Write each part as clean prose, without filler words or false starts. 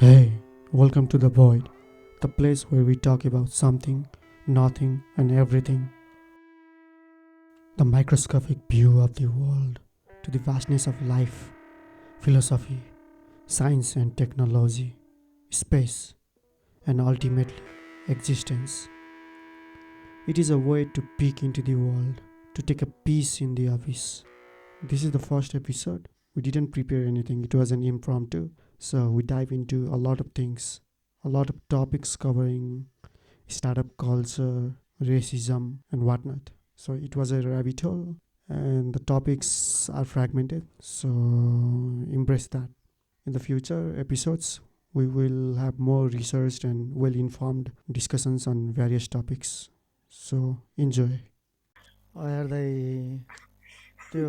Hey, welcome to The Void, the place where we talk about something, nothing, and everything. The microscopic view of the world, to the vastness of life, philosophy, science and technology, space, and ultimately existence. It is a way to peek into the world, to take a piece in the abyss. This is the first episode. We didn't prepare anything, it was an impromptu. So we dive into a lot of things, a lot of topics covering startup culture, racism, and whatnot. So it was a rabbit hole, and the topics are fragmented. So embrace that. In the future episodes, we will have more researched and well-informed discussions on various topics. So enjoy. त्यो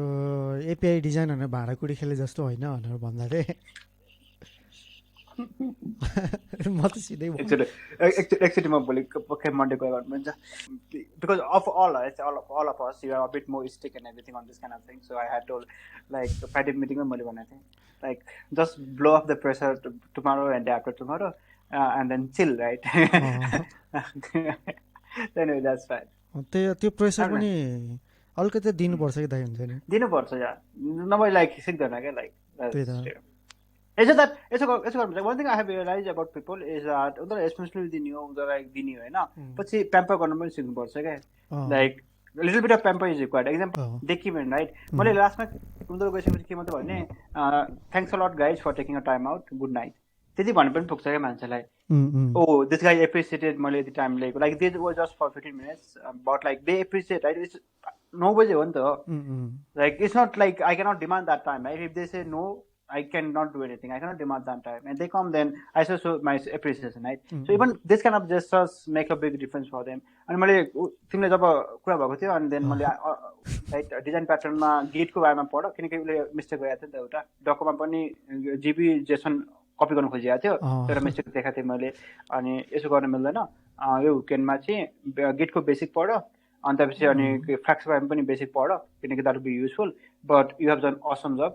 API design भनेर भाँडाकुडी खेले जस्तो होइन भनेर भन्दा थिएँ म त सिधै Actually, my colleague came Monday because of all of us, you are a bit more stick and everything on this kind of thing. So I had to Friday meeting with Mali like just blow off the pressure tomorrow and day after tomorrow, and then chill, right? Anyway, that's fine. त्यो pressure पनि अलिकति दिनुपर्छ कि दाइ हुन्छ नि दिनुपर्छ यार नभए लाइक सिक्दैन क्या like one thing I have realized about people is that especially दिने होइन पछि प्याम्पर गर्नु पनि सिक्नुपर्छ क्या like little bit of pamper is required example देखिमेन राइट मैले लास्टमा उनीहरू गइसकेपछि के मात्रै भने thanks a lot guys for taking a time out good night त्यति भन्नु पनि पुग्छ क्या मान्छेलाई ओ दिस गाई एप्रिसिएटेड मैले यति टाइम लिएको like this was just for 15 minutes but like they appreciate right it's 9 बजे हो नि त like it's not like I can't demand that time right if they say no I cannot do anything. I cannot demand that time. And they come, then I show my appreciation, right? So even this kind of gestures make a big difference for them. And मैले तिमीले जब कुरा भएको थियो अनि then मैले right design प्याटर्नमा गिटको बारेमा पढ किनकि उसले मिस्टेक गरेको थियो नि त एउटा डकुमा पनि जिबी जेसन कपी गर्न खोजिएको थियो तर मिस्टेक देखाएको थिएँ मैले अनि यसो गर्न मिल्दैन यो विकेन्डमा चाहिँ गिटको बेसिक पढ अनि त्यसपछि अनि फ्याक्स बारेमा पनि बेसिक पढ किनकि that be useful but you have done awesome जब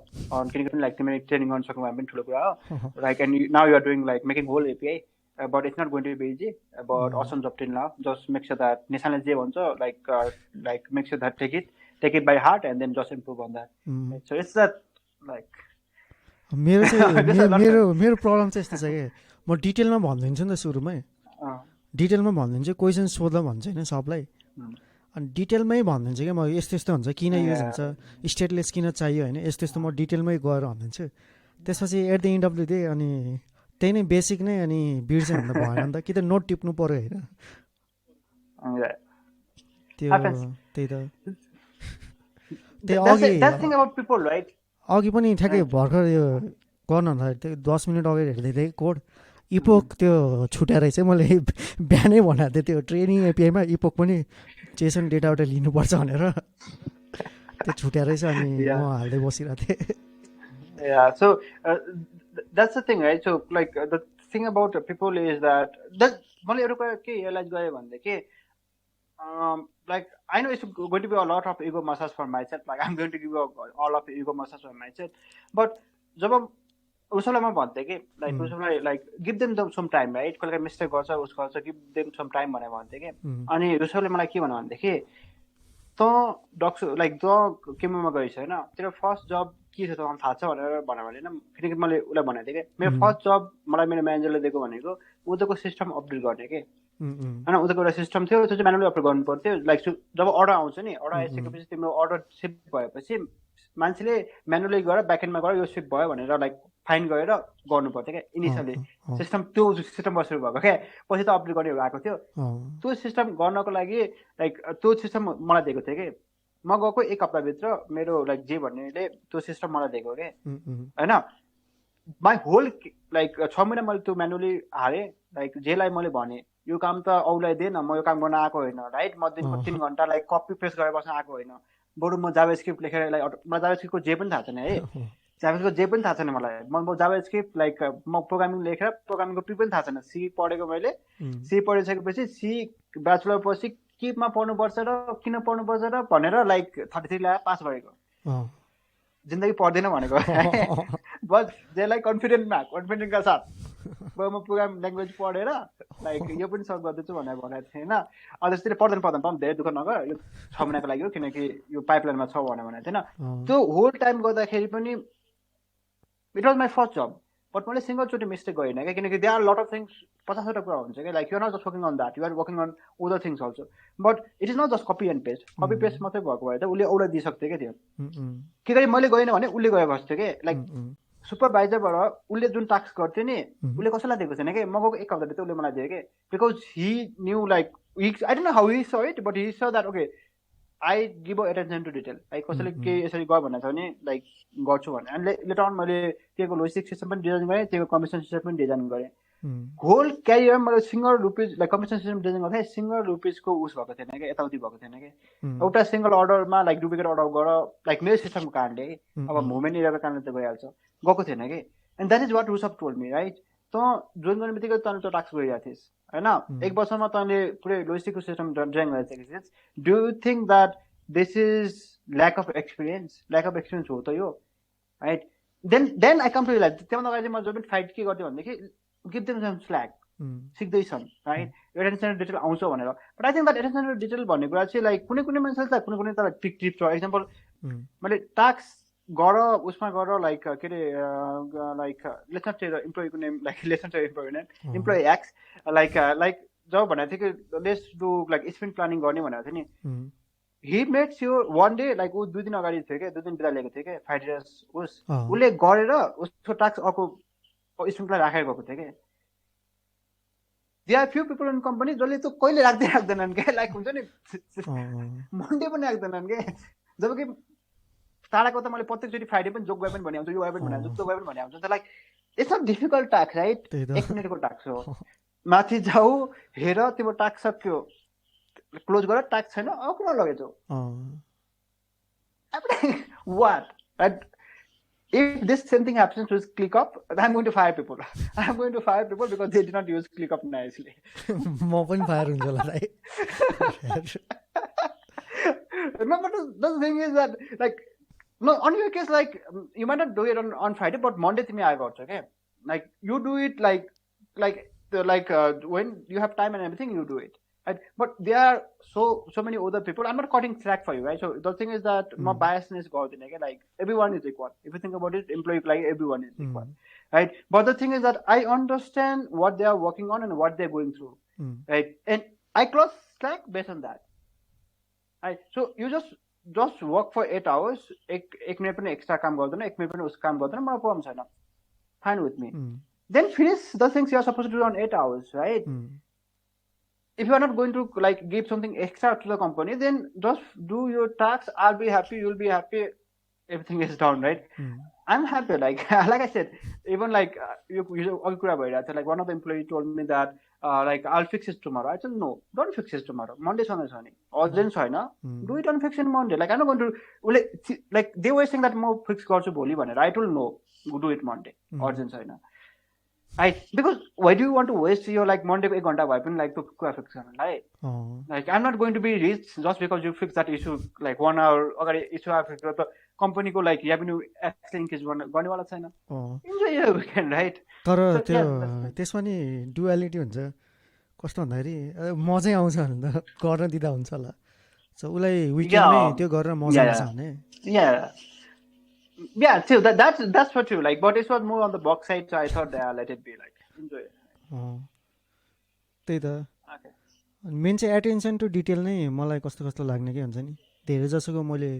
किनकि पनि लाइक तिमीले ट्रेनिङ गर्न सक्नु भने पनि ठुलो कुरा हो like and now you are doing like making whole API but it's not going to be easy but असम जब ट्रेन लाओ जस्ट मेक स्योर द्याट नेसनले जे भन्छ like make sure that take it by heart and then just improve on that so it's that like मेरो problem चाहिँ यस्तो छ कि म डिटेलमा भनिदिन्छु नि त सुरुमै डिटेलमा भनिदिन्छु क्वेसन सोध्दा भन्छ होइन सबलाई अनि डिटेलमै भनिदिन्छु क्या म यस्तो यस्तो हुन्छ किन युज हुन्छ स्टेटलेस किन चाहियो होइन यस्तो यस्तो म डिटेलमै गएर भनिदिन्छु त्यसपछि at the end of the day अनि त्यही नै बेसिक नै अनि बिर्स्यो भने त भएन नि त कि त नोट टिप्नु पऱ्यो होइन त्यही त त्यही अघि पनि ठ्याक्कै भर्खर यो गर्नु त्यो 10 मिनट अगाडि हेर्दै थिएँ कोड इपोक त्यो छुट्याएर चाहिँ मैले बिहानै भनेको थिएँ त्यो ट्रेनिङ एपिआईमा इपोक पनि जेसन डेटा एउटा लिनुपर्छ भनेर त्यो छुट्याएर चाहिँ अनि म हाल्दै बसिरहेको थिएँ so that's the thing right so like the thing about people is that मैले एउटा कुरा के रियलाइज गरेँ भनेदेखि like I know it's going to be a lot of ego massage for myself like I'm going to give all of ego massage for myself but जब उसलाई म भन्थेँ कि like उसलाई like give them some time right कसैले mistake गर्छ उस गर्छ give them some time भनेर भन्थेँ कि अनि उसले मलाई के भन्यो भनेदेखि त डक्सु लाइक त केमोमा गइस् होइन तेरो फर्स्ट जब के छ त थाहा छ भनेर भन्यो भने होइन किनकि मैले उसलाई भनेको थिएँ कि मेरो फर्स्ट जब मलाई मेरो म्यानेजरले दिएको भनेको उनीहरूको सिस्टम अपडेट गर्ने कि होइन उनीहरूको एउटा सिस्टम थियो त्यो चाहिँ म्यानुअली अपडेट गर्नु पर्थ्यो लाइक जब अर्डर आउँछ नि अर्डर आइसकेपछि तिम्रो अर्डर सिप भएपछि मान्छेले म्यानुअली गएर ब्याकएन्डमा गएर यो सिप भयो भनेर लाइक फाइन गरेर गर्नु पर्थ्यो क्या इनिसियली सिस्टम त्यो सिस्टमबाट सुरु भएको क्या पछि त अपडेट गर्ने आएको थियो त्यो सिस्टम गर्नको लागि लाइक त्यो सिस्टम मलाई दिएको थियो कि म गएको एक हप्ताभित्र मेरो लाइक जे भन्नेले त्यो सिस्टम मलाई दिएको क्या होइन माई होल लाइक 6 महिना मैले त्यो म्यानुअली हालेँ लाइक जेलाई मैले भने यो काम त औलाई दिएन म यो काम गर्न आएको होइन राइट म दिनको 3 घन्टा लाइक कपी पेस्ट गरेर बस्न आएको होइन बरु म जावा स्क्रिप्ट लेखेर लाइक मलाई जावा स्क्रिप्टको जे पनि थाहा छैन है जाभास्क्रिप्टको जे पनि थाहा छैन मलाई म जावा स्क्रिप्ट लाइक म प्रोग्रामिङ लेखेर प्रोग्रामिङको पी पनि थाहा छैन सी पढेको मैले सी पढिसकेपछि सी ब्याचलर पछि केमा पढ्नुपर्छ र किन पढ्नुपर्छ र भनेर लाइक 33 ल्याएर पास गरेको जिन्दगी पढ्दैन भनेको बस जे लाइक कन्फिडेन्टका साथ म प्रोग्राम ल्याङ्ग्वेज पढेर लाइक यो पनि सल्भ गर्दैछु भनेर भनेको थिएँ होइन अन्त त्यसरी पढ्दैन धेरै दुःख नगर यो 6 महिनाको लागि हो किनकि यो पाइपलाइनमा छ भनेको थिएन त्यो होल टाइम गर्दाखेरि पनि it was my first job but मैले सिङ्गलचोटि मिस्टेक गरेन क्या किनकि they are lot of things 50वटा कुरा हुन्छ क्या like you are not just working on that you are working on other things also but it is not just copy and paste मात्रै भएको भए त उसले औला दिइसक्थ्यो क्या त्यो के गरी मैले गएन भने उसले गएको जस्तो क्या लाइक सुपरभाइजरबाट उसले जुन टास्क गर्थ्यो नि उसले कसैलाई दिएको छैन कि म गएको 1 हप्ता भित्र उसले मलाई दियो कि because he knew like I don't know how he saw it but he saw that okay I give attention to detail like कसैले केही यसरी गर भनेको छ भने लाइक गर्छु भने अनि लेटर अन मैले त्यहीको लोजिस्टिक सिस्टम पनि डिजाइन गरेँ त्यहीको कमिसन सिस्टम पनि डिजाइन गरेँ होल क्यारियर मैले single rupees like commission system design गर्दा सिङ्गल रुपिजको उस भएको थिएन कि यताउति भएको थिएन कि एउटा सिङ्गल अर्डरमा लाइक डुप्लिकेट अर्डर गर लाइक मेरो सिस्टमको कारणले अब मुभमेन्ट एरियाको कारणले त गइहाल्छ गएको थिएन कि एन्ड द्याट इज वाट रुसअप टोल्ड मी राइट त जोइन गर्ने बित्तिकै तैँले त्यो टास्क गरिरहेको थिइस् होइन 1 वर्षमा तैँले पुरै लोजिस्टिकको सिस्टम डिजाइन गरिसकेको थिइस् do you think that this is lack of experience हो त यो right then I come to like त्योभन्दा अगाडि चाहिँ म जब पनि फाइट के गर्थेँ भनेदेखि गिभ देम सम स्ल्याक सिक्दैछन् राइट एटेन्सन डिटेल आउँछ भनेर but I think that attention detail भन्ने कुरा चाहिँ लाइक कुनै कुनै मान्छेले त कुनै त टिक टिप छ एक्जाम्पल मैले टास्क गर उसमा गर लाइक के अरे लाइक लेट्स नट टेक इम्प्लोइको name like let's not take employee name employee X like जब भनेको थियो कि let's do like sprint planning गर्ने भनेको थियो नि he made sure one day like ऊ 2 दिन अगाडि थियो क्या 2 दिन बिदा लिएको थियो क्या फ्राइडेस उसले गरेर उसको टास्क अर्को स्प्रिन्टलाई राखेर गएको थियो क्या they are few people in company जसले त कहिले राख्दैनन् क्या लाइक हुन्छ नि मन्डे पनि राख्दैनन् क्या जब कि टाढाको त मैले प्रत्येकचोटि फ्राइडे पनि जोक गए पनि भने आउँछु यो गए पनि भने आउँछु त्यो गए पनि भने आउँछु त like it's not difficult task right 1 मिनटको टास्क हो माथि जाऊ हेर तिम्रो टास्क सक्यो क्लोज गर टास्क छैन कुन लगेछौ what right if this same thing happens with Clickup, I'm going to fire people. I'm going to fire people because they did not use Clickup nicely. म पनि फायर हुन्छ होला right No, but the thing is that like no on your case like you might not do it on Friday but Monday तिमी आएको हुन्छ okay like you do it like when you have time and everything you do it right but there are so many other people I'm not cutting slack for you right so the thing is that my biasness गर्दैन के like everyone is equal if you think about it employee like everyone is equal right but the thing is that I understand what they are working on and what they're going through right and I close slack based on that right so you just work for 8 hours एक minute पनि extra काम गर्दैन 1 minute पनि उस काम गर्दैन मलाई problem छैन fine with me then finish the things you are supposed to do on 8 hours right if you are not going to like give something extra to the company then just do your tasks I'll be happy you'll be happy everything is done right I'm happy like I said even like you kura bhayirahcha like one of the employee told me that like I'll fix it tomorrow I said no don't fix it tomorrow Monday sunday छ नि urgent छैन do it on fix it Monday like I'm not going to like they were saying that म fix गर्छु भोलि भनेर I told no do it Monday urgent छैन right because why do you want to waste your like Monday को 1 घण्टा भए पनि like त्यो कुरा फिक्स गर्नलाई like I'm not going to be rich just because you fix that issue like 1 hour अगाडि issue आ फिक्स त कम्पनीको like revenue एक्चुअली इन्क्रिज गर्नेवाला छैन इन्जोय योर विकेन्ड राइट तर त्यो त्यसमा नि डुअलिटी हुन्छ कस्तो भन्दाखेरि मजै आउँछ भने त गर्न दिँदा हुन्छ होला सो उसलाई विकेन्डमै त्यो गरेर मजा आउँछ भने yeah so that's for true like but it was more on the box side so I thought let it be like enjoy त्यही त मेन चाहिँ एटेन्सन टु डिटेल नै मलाई कस्तो कस्तो लाग्ने के हुन्छ नि धेरै जसोको मैले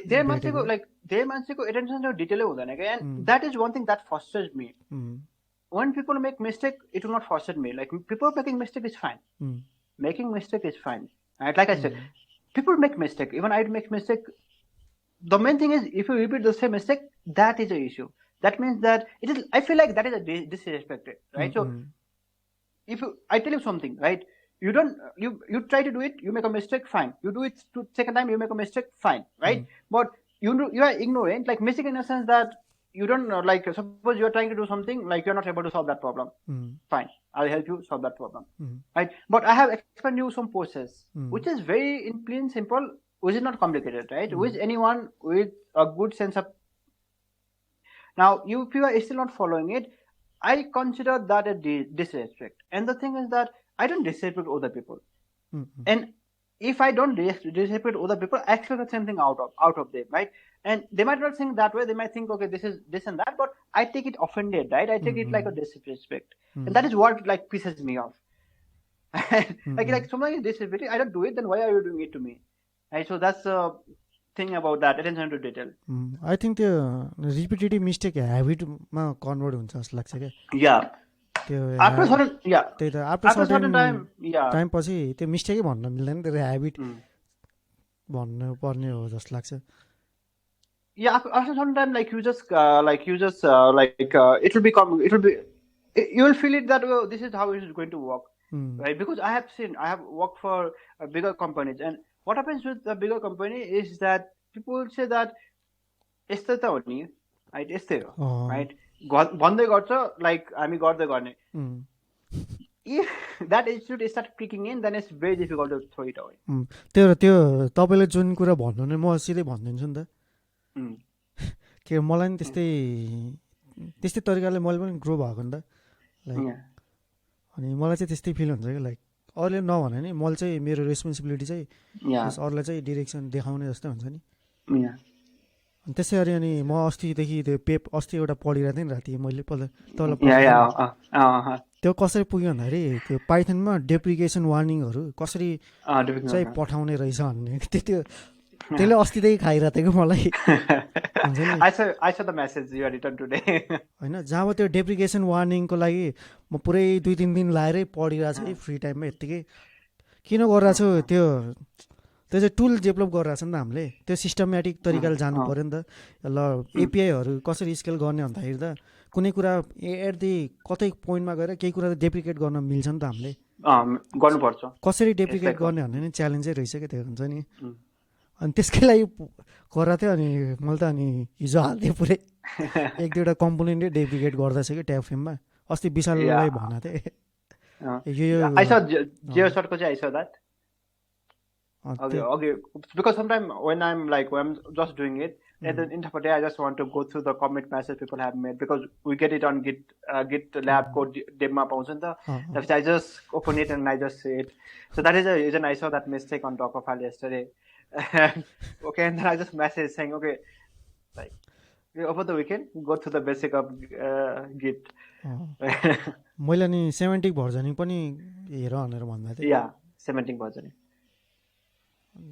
धेरै मान्छेको एटेन्सन टु डिटेलै हुँदैन के and that is one thing that frustrates me when people make mistake it will not frustrate me like people making mistake is fine making mistake is fine right like I said people make mistake even I make mistake the main thing is if you repeat the same mistake that is an issue that means that it is I feel like that is a disrespect right so if I tell you something right you don't you try to do it you make a mistake fine you do it second time you make a mistake fine right but you are ignorant like mistake in a sense that you don't know like suppose you are trying to do something like you are not able to solve that problem fine I'll help you solve that problem right but I have explained you some process which is very in plain simple which is not complicated right which anyone with a good sense of now if you are still not following it I consider that a disrespect. And the thing is that I don't disrespect other people. And if I don't disrespect other people, I expect the same thing out of them, right? And they might not think that way. They might think, okay, this is this and that, but I take it offended, right? I take it like a disrespect, and that is what like pisses me off. like somebody is disrespecting, I don't do it, then why are you doing it to me? Right? So that's the thing about that attention to detail. I think the repetitive mistake habitमा convert हुन्छ जस्तो लाग्छ क्या. Yeah. After certain, yeah. त्यही त After certain time, yeah. Time पछि त्यो मिस्टेकै भन्न मिल्दैन, त्यो ह्याबिट भन्नु पर्ने हो जस्तो लाग्छ. Yeah, after some time, like you just it will become, you will feel it that, oh, this is how it is going to work, right? Because I have worked for bigger companies, and what happens with the bigger company is that people say that यस्तो त हो नि, right? यस्तै हो, right? भन्दै गर्छ, like हामी गर्दै गर्ने. If that attitude start kicking in, then it's very difficult to throw it away. त्यो तपाईँले जुन कुरा भन्नु नि म सिधै भनिदिन्छु नि त. के मलाई नि त्यस्तै तरिकाले मैले पनि ग्रो भएको नि त, लाइक अनि मलाई चाहिँ त्यस्तै फिल हुन्छ कि लाइक अरूले नभने नि मैले चाहिँ मेरो रेस्पोन्सिबिलिटी चाहिँ अरूलाई चाहिँ डिरेक्सन देखाउने जस्तै हुन्छ नि. अनि त्यसै गरी अनि म अस्तिदेखि त्यो अस्ति एउटा पढिरहेको थिएँ नि राति मैले तल त्यो कसरी पुग्यो भन्दाखेरि त्यो पाइथनमा डेप्रिकेसन वार्निङहरू कसरी चाहिँ पठाउने रहेछ भन्ने त्यसले अस्तिदेखि खाइरहेको थियो कि मलाई. I saw the message you had written today. होइन, जहाँ त्यो डेप्रिकेसन वार्निङको लागि म पुरै 2-3 दिन लाएरै पढिरहेको छु है फ्री टाइममा. यत्तिकै किन गरिरहेको छु, त्यो चाहिँ टुल डेभलप गरिरहेको छ नि त हामीले, त्यो सिस्टमेटिक तरिकाले जानु पऱ्यो नि त. ल एपिआईहरू कसरी स्केल गर्ने भन्दाखेरि त कुनै कुरा एट दि कतै पोइन्टमा गएर केही कुरा डेप्रिकेट गर्न मिल्छ नि त हामीले, गर्नुपर्छ. कसरी डेप्रिकेट गर्ने भन्ने नि च्यालेन्जै रहेछ क्या त्यो, हुन्छ नि. अनि त्यसकै लागि गरेको थियो. अनि मैले त अनि हिजो हाल्थेँ पुरै 1-2वटा कम्पोनेन्टै डेप्रिकेट गर्दैछ कि ट्याब फ्रेममा. अस्ति विशाललाई भनेको थिएँ I saw JavaScript I saw that. Okay. Because sometimes when I'm just doing it, at the end of the day, I just want to go through the commit message people have made, because we get it on GitLab code demo पाउँछ नि त. I just open it and I just see it. So that is the reason I saw that mistake on Docker file yesterday. Okay, and then I just message saying, okay, like over the weekend, go through the basic of Git. मैले नि सेमेन्टिक भर्जनिङ पनि हेर भनेर भन्दा थिएँ. Yeah, semantic versioning.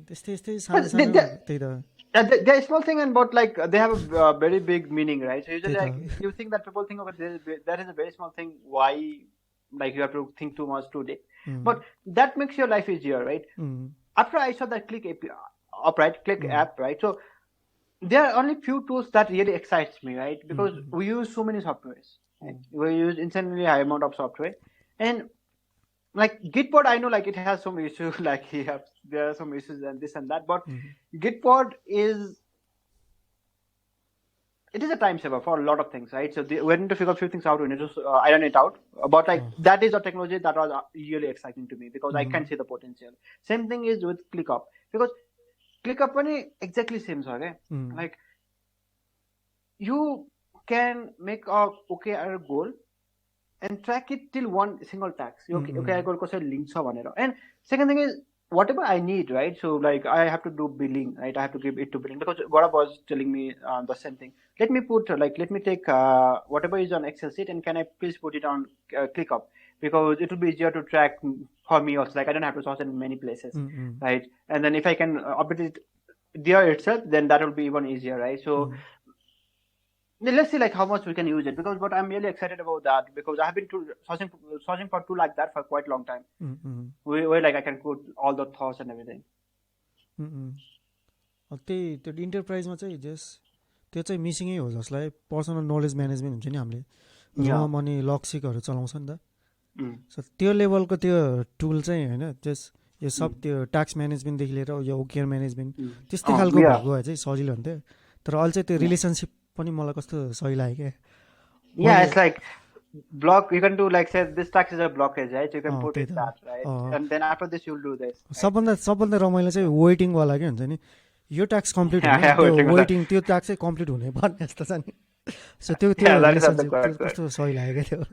त्यस्तै सानो त्यही त. They're small thing, and but like they have a very big meaning, right? So usually you think that people think, okay, that is a very small thing. Why, like you have to think too much too deep? But that makes your life easier, right? After I saw that Click app, right? So there are only few tools that really excites me, right? Because we use so many softwares. Right? We use insanely high amount of software, and like Gitpod, I know like it has some issues, like there are some issues and this and that, but Gitpod is a time saver for a lot of things, right? So we need to figure a few things out. We need to iron it out. But like that is a technology that was really exciting to me, because I can see the potential. Same thing is with Clickup, because Clickup पनि exactly same छ क्या. Like you can make a OKR goal and track it till one single task. OKR goal कसरी link छ भनेर. And second thing is whatever I need, right? So like I have to do billing, right? I have to give it to billing, because Gaurav was telling me the same thing. Let me take whatever is on Excel sheet, and can I please put it on Clickup, because it will be easier to track for me also. Like I don't have to source in many places, right? And then if I can update it there itself, then that will be even easier, right? So let's see like how much we can use it, but I'm really excited about that, because I have been searching for tool like that for quite a long time. Where like I can put all the thoughts and everything. त्यो इन्टरप्राइजमा चाहिँ त्यो चाहिँ मिसिङै हो, जसलाई personal knowledge management हुन्छ नि, हामीले अनि लक्सिकहरू चलाउँछ नि त. सो त्यो लेभलको त्यो टुल चाहिँ होइन, यो सब त्यो ट्याक्स म्यानेजमेन्टदेखि लिएर यो ओकेआर म्यानेजमेन्ट त्यस्तै खालको भएको भए चाहिँ सजिलो हुन्थ्यो. तर अहिले चाहिँ त्यो रिलेसनसिप पनि मलाई कस्तो सही लाग्यो क्या. Yeah, it's like block. You can do like say this tax is a blockage, right? You can put it that, right? And then after this you'll do this. सबभन्दा रमाइलो चाहिँ वेटिङ वाला के हुन्छ नि, यो ट्याक्स कम्प्लिट हुने, waiting त्यो ट्याक्स चाहिँ कम्प्लिट हुने भन्ने जस्तो छ नि. So त्यो Yeah, that is also relationship correct. कस्तो सही लाग्यो क्या त्यो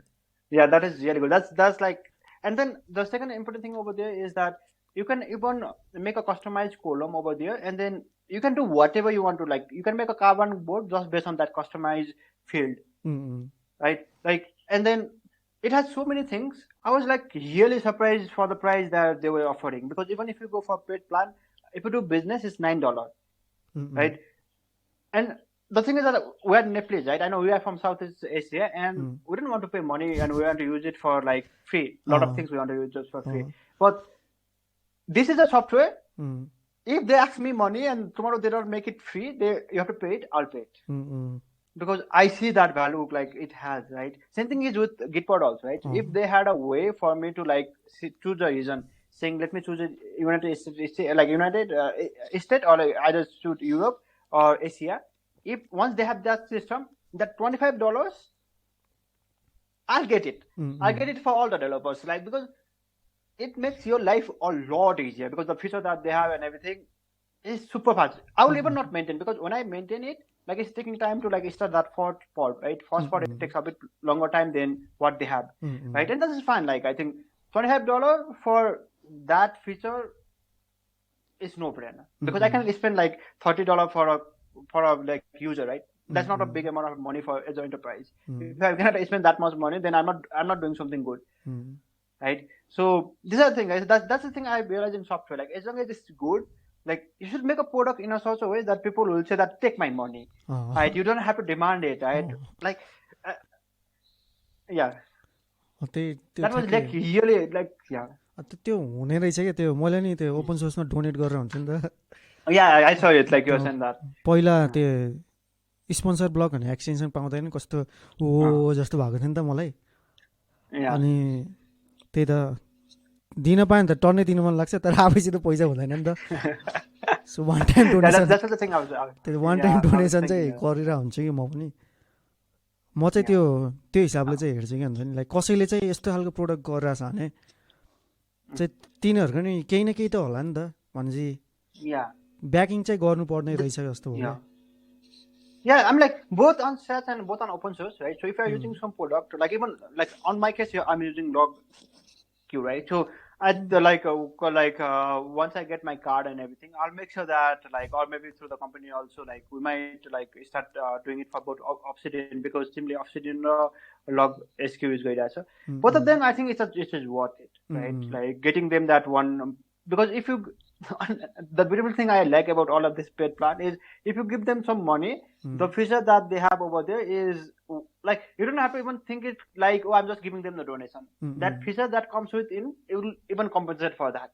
Yeah, that is really good. That's like, and then the second important thing over there is that you can even make a customized column over there, and then you can do whatever you want to. Like, you can make a carbon board just based on that customized field, right? Like, and then it has so many things. I was like really surprised for the price that they were offering, because even if you go for paid plan, if you do business, it's $9, right? And the thing is that we're Netflix, right? I know we are from Southeast Asia, and we don't want to pay money, and we want to use it for like free. A lot of things we want to use just for free. But this is a software. If they ask me money and tomorrow they don't make it free, you have to pay it. I'll pay it because I see that value like it has, right? Same thing is with Gitpod also, right? If they had a way for me to like choose a region, saying let me choose a United States, like United State, or like either choose Europe or Asia. If once they have that system, that $25, I'll get it. I'll get it for all the developers, like, because it makes your life a lot easier, because the feature that they have and everything is super fast. I will even not maintain, because when I maintain it, like, it's taking time to like start that pod, right? First pod, it takes a bit longer time than what they have, right? And this is fine. Like, I think $25 for that feature is no brainer, because I can spend like $30 for a like user, right? That's not a big amount of money for as an enterprise. If I cannot spend that much money, then I'm not doing something good, right? So these are the things, guys. That's the thing I realized in software. Like, as long as it's good, like, you should make a product in a such a way that people will say that take my money, right? You don't have to demand it, right? Like, yeah. That was like really like, yeah. त्यो हुने रहेछ क्या त्यो मैले नि त्यो open सोर्समा donate गरेर हुन्छ नि त Yeah, I saw it. Like, you were saying that. पहिला त्यो स्पोन्सर ब्लक भन्ने एक्सटेन्सन पाउँदैन कस्तो हो जस्तो भएको थियो नि त मलाई अनि त्यही त दिन पाएँ नि त टन्नै दिनु मन लाग्छ तर आफैसित पैसा हुँदैन नि त सो वान टाइम डोनेसन त्यो वान टाइम डोनेसन चाहिँ गरेर हुन्छ कि म पनि म चाहिँ त्यो हिसाबले चाहिँ हेर्छु कि हुन्छ नि लाइक कसैले चाहिँ यस्तो खालको प्रोडक्ट गरिरहेछ भने चाहिँ तिनीहरूको नि केही न केही त होला नि त भनेपछि ब्याकिङ चाहिँ गर्नुपर्ने रहेछ जस्तो हो Yeah, I'm like both on SaaS and both on open source, right? So if you're using some product, like even like on my case here, I'm using Logseq, right? So once I get my card and everything, I'll make sure that like, or maybe through the company also, like we might like start doing it for both Obsidian, because simply Obsidian Logseq is great as well. Both of them, I think it is worth it, right? Like getting them that one, because if you the beautiful thing I like about all of this paid plan is if you give them some money, the feature that they have over there is like, you don't have to even think it like, oh, I'm just giving them the donation. That feature that comes within, it will even compensate for that.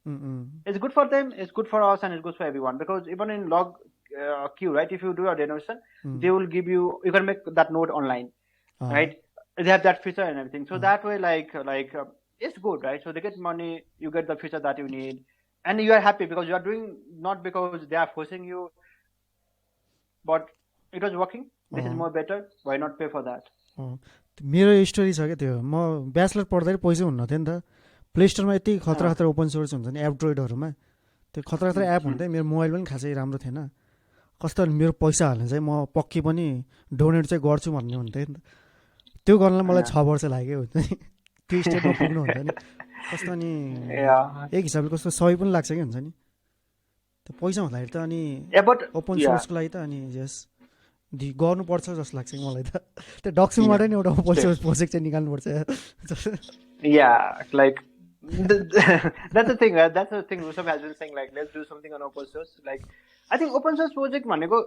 It's good for them, it's good for us, and it's good for everyone, because even in Logseq, right, if you do a donation, they will give you can make that node online, right? They have that feature and everything, so that way like it's good, right? So they get money, you get the feature that you need, and you are happy because you are doing not because they are forcing you, but it was working. This is more better. Why not pay for that? मेरो story छ क्या त्यो म bachelor पढ्दाखेरि पैसा हुन्न थियो नि त प्ले स्टोरमा यति खतरा खतरा ओपन सोर्स हुन्छ नि एन्ड्रोइडहरूमा त्यो खतरा खतरा एप हुन्थ्यो मेरो मोबाइल पनि खासै राम्रो थिएन कस्तो मेरो पैसा हाल्ने चाहिँ म पक्कै पनि डोनेट चाहिँ गर्छु भन्ने हुन्थ्यो नि त त्यो गर्नलाई मलाई 6 वर्ष लाग्यो हुन्छ नि त्यो स्टेपमा पुग्नु हुन्छ नि कस्तो नि एक हिसाबले कस्तो सही पनि लाग्छ कि हुन्छ नि त्यो पैसा हुँदाखेरि त अनि ओपन सोर्सको लागि त अनि यस गर्नुपर्छ जस्तो लाग्छ कि मलाई त त्यो डक्सुमबाट नि एउटा ओपन सोर्स प्रोजेक्ट चाहिँ निकाल्नुपर्छ like that's the thing, right? That's the thing Rushabh has been saying, like, let's do something on open source. Like, I think open source project भनेको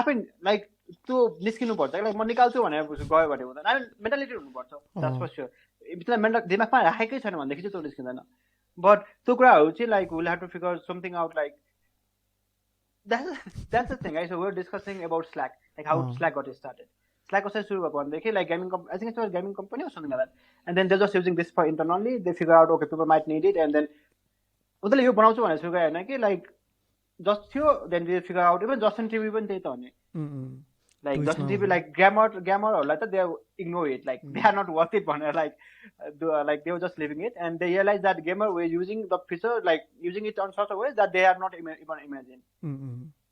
आफै like त्यो निस्किनु पर्छ like म निकाल्छु भनेर गयो भने हुँदैन आई मेन्टालिटी हुनुपर्छ that's for sure बिचमा दिमागमा राखेकै छैन भनेदेखि चाहिँ त्यो निस्किँदैन बट त्यो कुराहरू चाहिँ like we'll have to figure something out like that's the thing, right? So we're discussing about Slack, like how Slack got started. Slack was such a like gaming I think it's a gaming company or something like that, and then they're just using this for internally. They figure out okay people might need it, and then you बनाउँछु भनेर सुरु गरे हैन कि like just थियो then they figure out even Justin TV पनि त्यही त हो नि like Justin TV like grammar they ignore it, like they are not worth it भनेर like they were just leaving it, and they realized that gamer were using the feature like using it on such a way that they have not even imagined.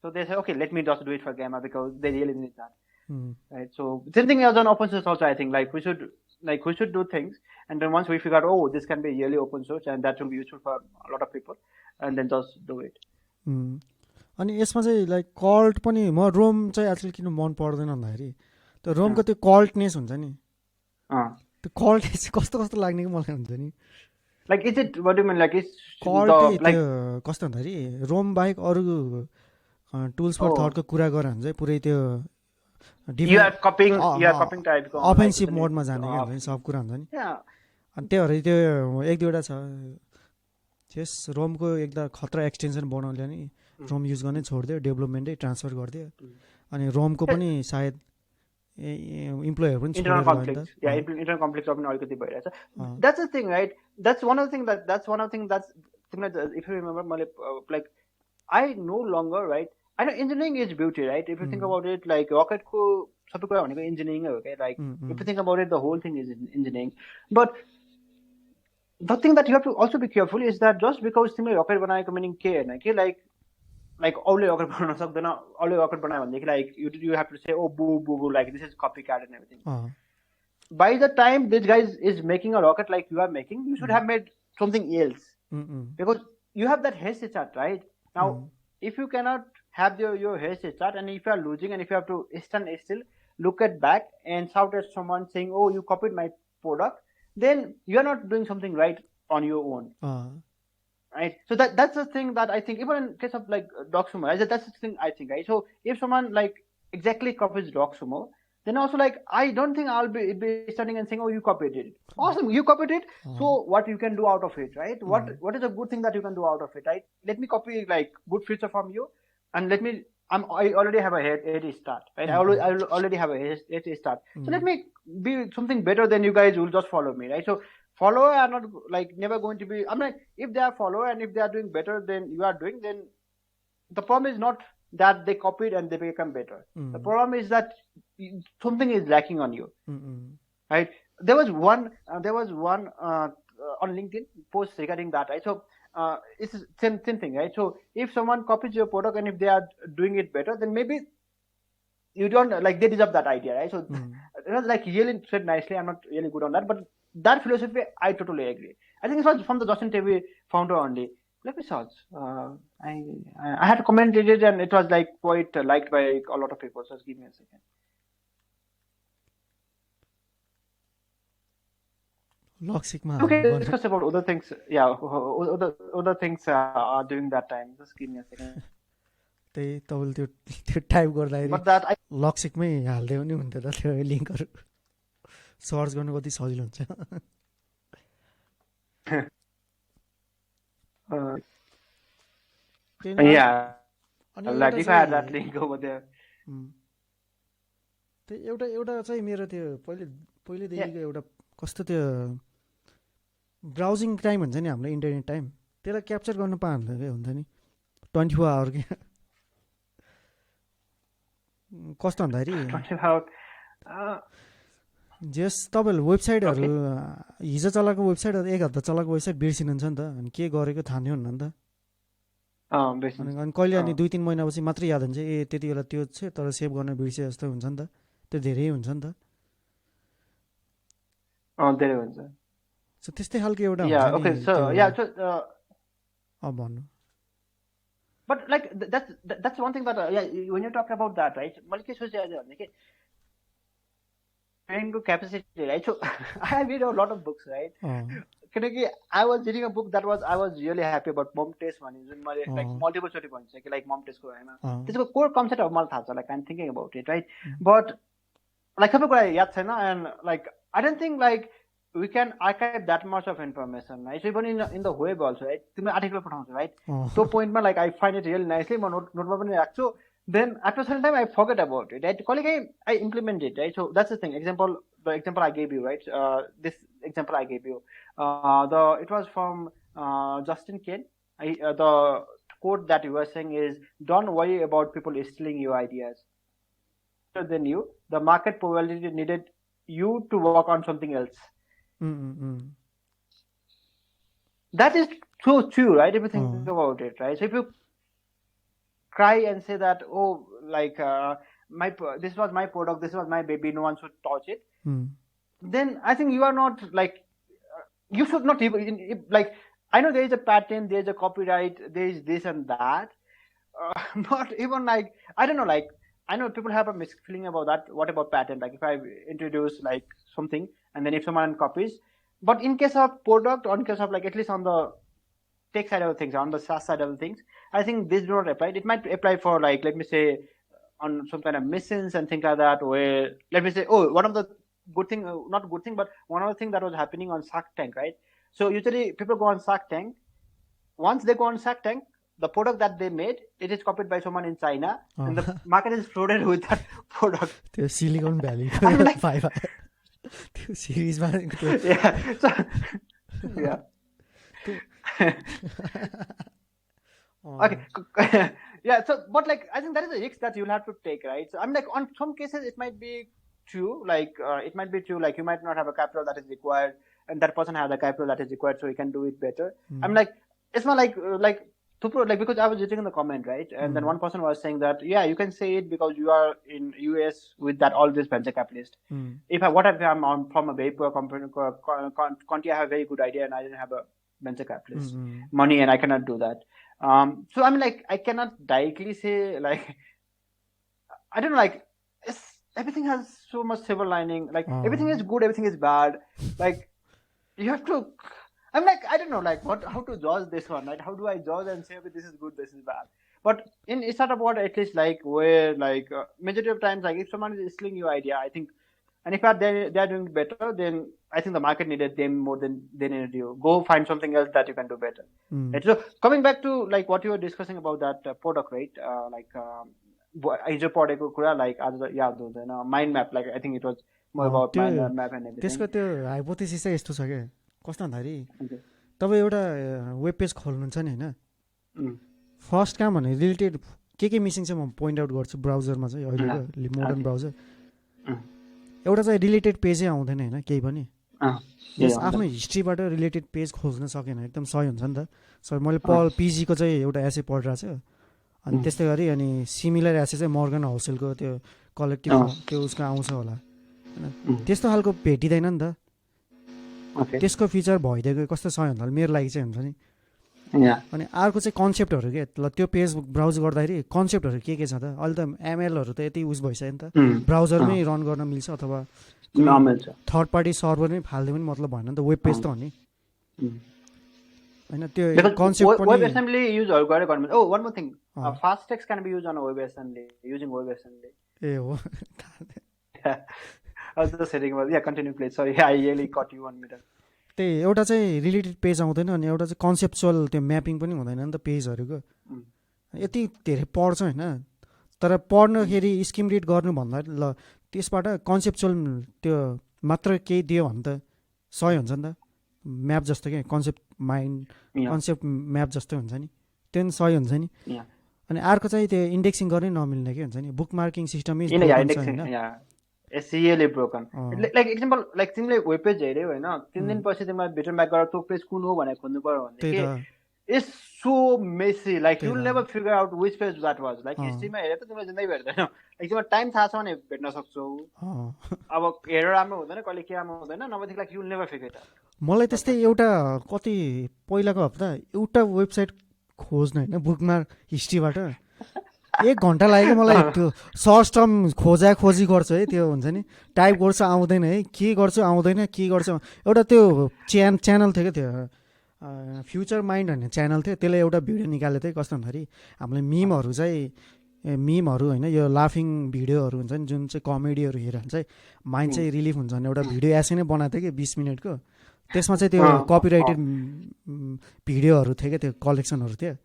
So they say okay, let me just do it for gamer because they really need that. right? So same thing as on open source also. I think we should do things, and then once we figure out, oh, this can be really open source and that will be useful for a lot of people, and then just do it. अनि यसमा चाहिँ like cult पनि म Rome चाहिँ आजकल किन मन पर्दैन भन्दाखेरि त्यो रोमको त्यो कल्टनेस हुन्छ नि त्यो कल्टनेस चाहिँ कस्तो कस्तो लाग्ने कि मलाई हुन्छ नि Like, is it, what do you mean, like, it's cult त्यो कस्तो भन्दाखेरि रोम बाहेक अरू टुल्स फर थटको कुरा गरेर भने चाहिँ पुरै त्यो अफेन्सिभ मोडमा जाने क्या हुन्छ नि सब कुरा हुन्छ नि अनि त्यही भएर त्यो एक दुईवटा छ त्यस रोमको एकदम खतरा एक्सटेन्सन बनाउनुले नि रोम युज गर्नै छोडिदियो डेभलपमेन्टै ट्रान्सफर गरिदियो अनि रोमको पनि सायद इम्प्लोयहरू पनि internal conflicts पनि अलिकति भइरहेछ. That's the thing, right? That's one of the things that's if you remember, like, I no longer, right? I know engineering is beauty, right? If you think about it, like rocket ko sabai कुरा भनेको engineering हो, okay? Like if you think about it, the whole thing is engineering. But the thing that you have to also be careful is that just because तिमीले rocket बनाएको meaning के हैन के like अरूले rocket बनाउन सक्दैन, अरूले rocket बनायो भनेदेखि like you have to say, oh boo, like this is copycat and everything. By the time this guy is making a rocket like you are making, you should have made something else. Because you have that haste chart, right? Now, if you cannot have your haste chart, and if you are losing and if you have to stand still, look at back and shout at someone saying, oh, you copied my product, then you are not doing something right on your own. Right? So that's the thing that I think, even in case of like Docsumo, that's the thing I think, right? So if someone like exactly copies Docsumo, then also like, I don't think I'll be standing and saying, oh, you copied it. Awesome, you copied it. So what you can do out of it, right? What is a good thing that you can do out of it, right? Let me copy like good feature from you, and I already have a head start, right? I already have a head start. So let me be something better than you guys will just follow me, right? So follower are not like never going to be, I'm like, if they are follower and if they are doing better than you are doing, then the problem is not that they copied and they become better. The problem is that something is lacking on you, right? There was one on LinkedIn post regarding that, right? So it's the same thing, right? So if someone copies your product and if they are doing it better, then maybe you don't like, they deserve that idea, right? So it was like really said nicely. I'm not really good on that, but that philosophy I totally agree. I think it was from the Justin TV founder only. Let me search. I had commented it and it was like quite liked by a lot of people. So just give me a second. Logseq Okay, discuss about other things. Yeah, other things are during that time. Just give me a second. त्यही तपाईँले त्यो type गर्दाखेरि लक्सेकमै हाल्दै पनि हुन्थ्यो त त्यो लिङ्कहरू search गर्नु कति सजिलो हुन्छ yeah, like if I had that link over there. त्यो एउटा चाहिँ मेरो त्यो पहिलेदेखिको एउटा कस्तो त्यो ब्राउजिङ टाइम हुन्छ नि हाम्रो इन्टरनेट टाइम त्यसलाई क्याप्चर गर्नु पाउँदैन क्या हुन्छ नि 24 आवर क्या कस्तो भन्दाखेरि जस तपाईँहरूले वेबसाइटहरू हिजो चलाएको वेबसाइटहरू एक हप्ता चलाएको वेबसाइट बिर्सिनुहुन्छ नि त अनि के गरेको थाहा नै हुन्न नि त अनि कहिले अनि 2-3 महिनापछि मात्रै याद हुन्छ ए त्यति बेला त्यो छ तर सेभ गर्न बिर्से जस्तो हुन्छ नि त त्यो धेरै हुन्छ नि त धेरै हुन्छ सो त्यस्तै खालको एउटा भन्नु But like that's one thing that when you talk about that, right? मैले के सोचिरहेको भने के brain capacity, right? So I read a lot of books, right? किनकि I was reading a book that I was really happy about mom test भन्ने जुन मैले like multiple चोटि भन्छ कि like mom test को हैन त्यसको कोर कन्सेप्टहरु मलाई थाहा छ like I'm thinking about it, right? But like सबै कुरा याद छैन and like I don't think like we can archive that much of information, right? So even in the web also, right? तिमीले आर्टिकल पठाउँछ, right? So point like I find it really nicely, म नोटमा पनि राख्छु. Then after some time I forget about it, right? कहिलेकाहीँ I implement it, right? So that's the thing. The example I gave you, right? This example I gave you, it was from Justin Ken. The quote that you were saying is, "Don't worry about people stealing your ideas. Other than you, the market probably needed you to work on something else." That is so true, right? If you think about it, right? So if you cry and say that, oh, like this was my product, this was my baby, no one should touch it. Hmm. Then I think you are not like you should not even like. I know there is a patent, there is a copyright, there is this and that, but even like I don't know, like I know people have a mixed feeling about that. What about patent? Like if I introduce like something and then if someone copies, but in case of product, or in case of like at least on the tech side of things, on the SaaS side of things, I think this do not apply. It might apply for like, let me say, on some kind of missions and things like that, where let me say, one of the good thing, not good thing, but one of the things that was happening on Shark Tank, right? So usually people go on Shark Tank. Once they go on Shark Tank, the product that they made, it is copied by someone in China, and the market is flooded with that product. त्यो silicon valley five त्यो सिरिजमा Yeah. So, yeah. Okay. Yeah. So, but like, I think that is a risk that you'll have to take, right? So, I'm like, on some cases, it might be true. Like, it might be true. Like, you might not have a capital that is required, and that person has the capital that is required, so he can do it better. I'm like, it's not like because I was reading in the comment, right? And then one person was saying that, yeah, you can say it because you are in US with that all this venture capitalist. If I'm from a very poor country, I have a very good idea and I didn't have a venture capitalist money and I cannot do that. So I'm like, I cannot directly say like, I don't know, like everything has so much silver lining. Like everything is good, everything is bad. Like you have to. I'm like, I don't know, like how to judge this one, right? How do I judge and say, okay, this is good, this is bad? But in startup world, at least like where like majority of times, like if someone is stealing your idea, I think, and if they're doing better, then I think the market needed them more than they needed you. Go find something else that you can do better. Right? So coming back to like what you were discussing about that product, right? Bajeko kura like याद हुँदैन mind map, like I think it was more about mind map and everything. त्यसको त्यो hypothesis चाहिँ यस्तो छ के कस्तो भन्दाखेरि तपाईँ एउटा वेब पेज खोल्नुहुन्छ नि होइन फर्स्ट काम भने रिलेटेड के मिसिङ चाहिँ म पोइन्ट आउट गर्छु ब्राउजरमा चाहिँ अहिलेको मोडर्न ब्राउजर एउटा चाहिँ रिलेटेड पेजै आउँदैन होइन केही पनि आफ्नो हिस्ट्रीबाट रिलेटेड पेज खोज्न सकेन एकदम सही हुन्छ नि त सो मैले पिजीको चाहिँ एउटा एसे पढिरहेको छु अनि त्यस्तै गरी अनि सिमिलर एसे चाहिँ मर्गन हाउसेलको त्यो कलेक्टिभ त्यो उसको आउँछ होला होइन त्यस्तो खालको भेटिँदैन नि त त्यसको फिचर भइदिएको कस्तो सही हुन्छ मेरो लागि चाहिँ हुन्छ नि अनि अर्को चाहिँ कन्सेप्टहरू के ल त्यो पेज ब्राउज गर्दाखेरि कन्सेप्टहरू के छ त अहिले त एमएलहरू त यति युज भइसक्यो नि त ब्राउजरमै रन गर्न मिल्छ अथवा थर्ड पार्टी सर्भरमै फाल्दै पनि मतलब भएन नि त वेब पेज त हो नि होइन त्यो कन्सेप्ट पनि वेब एसेम्बली युजहरू गरेर गर्नु oh one more thing fast text can be used on a web assembly using web assembly ए हो I was just saying about continue please sorry I really caught you 1 minute त्यही एउटा चाहिँ related page आउँदैन अनि एउटा चाहिँ conceptual त्यो mapping पनि हुँदैन नि त पेजहरूको यति धेरै पढ्छ होइन तर पढ्नखेरि स्किम रिड गर्नु भन्दा ल त्यसबाट कन्सेप्चुअल त्यो मात्र केही दियो भने त सही हुन्छ नि त म्याप जस्तो क्या कन्सेप्ट म्याप जस्तो हुन्छ नि त्यो पनि सही हुन्छ नि अनि अर्को चाहिँ त्यो इन्डेक्सिङ गर्नै नमिल्ने के हुन्छ नि book marking system SCA broken. Like example, like तिमीले वेब पेज हेर्यौ हैन 3 दिनपछि तिमीलाई रिटर्न ब्याक गरेर त्यो पेज कुन हो भनेर खोज्नु पर्यो भने के it's so messy like you will never figure out which page that was like हिस्ट्रीमा हेरे त तिमीले जिन्दै भेट्दैन लाइक तिमीलाई टाइम थाहा छ भने भेट्न सक्छौ अब हेरेर राम्रो हुँदैन कहिले के राम्रो हुँदैन नभए like you will never figure it मलाई त्यस्तै एउटा कति पहिलाको हप्ता एउटा वेबसाइट खोज्न हैन बुकमार्क हिस्ट्रीबाट 1 घण्टा लाग्यो मलाई त्यो सर्च टर्म खोजी गर्छु है त्यो हुन्छ नि टाइप गर्छु आउँदैन है के गर्छु आउँदैन के गर्छु एउटा त्यो च्यानल थियो क्या त्यो फ्युचर माइन्ड भन्ने च्यानल थियो त्यसले एउटा भिडियो निकालेको थियो कस्तो भन्दाखेरि हामीले मिमहरू होइन यो लाफिङ भिडियोहरू हुन्छ नि जुन चाहिँ कमेडीहरू हेरेर चाहिँ माइन्ड चाहिँ रिलिफ हुन्छ भने एउटा भिडियो एसै नै बनाएको थियो कि 20 मिनटको त्यसमा चाहिँ त्यो कपिराइटेड भिडियोहरू थियो क्या त्यो कलेक्सनहरू थियो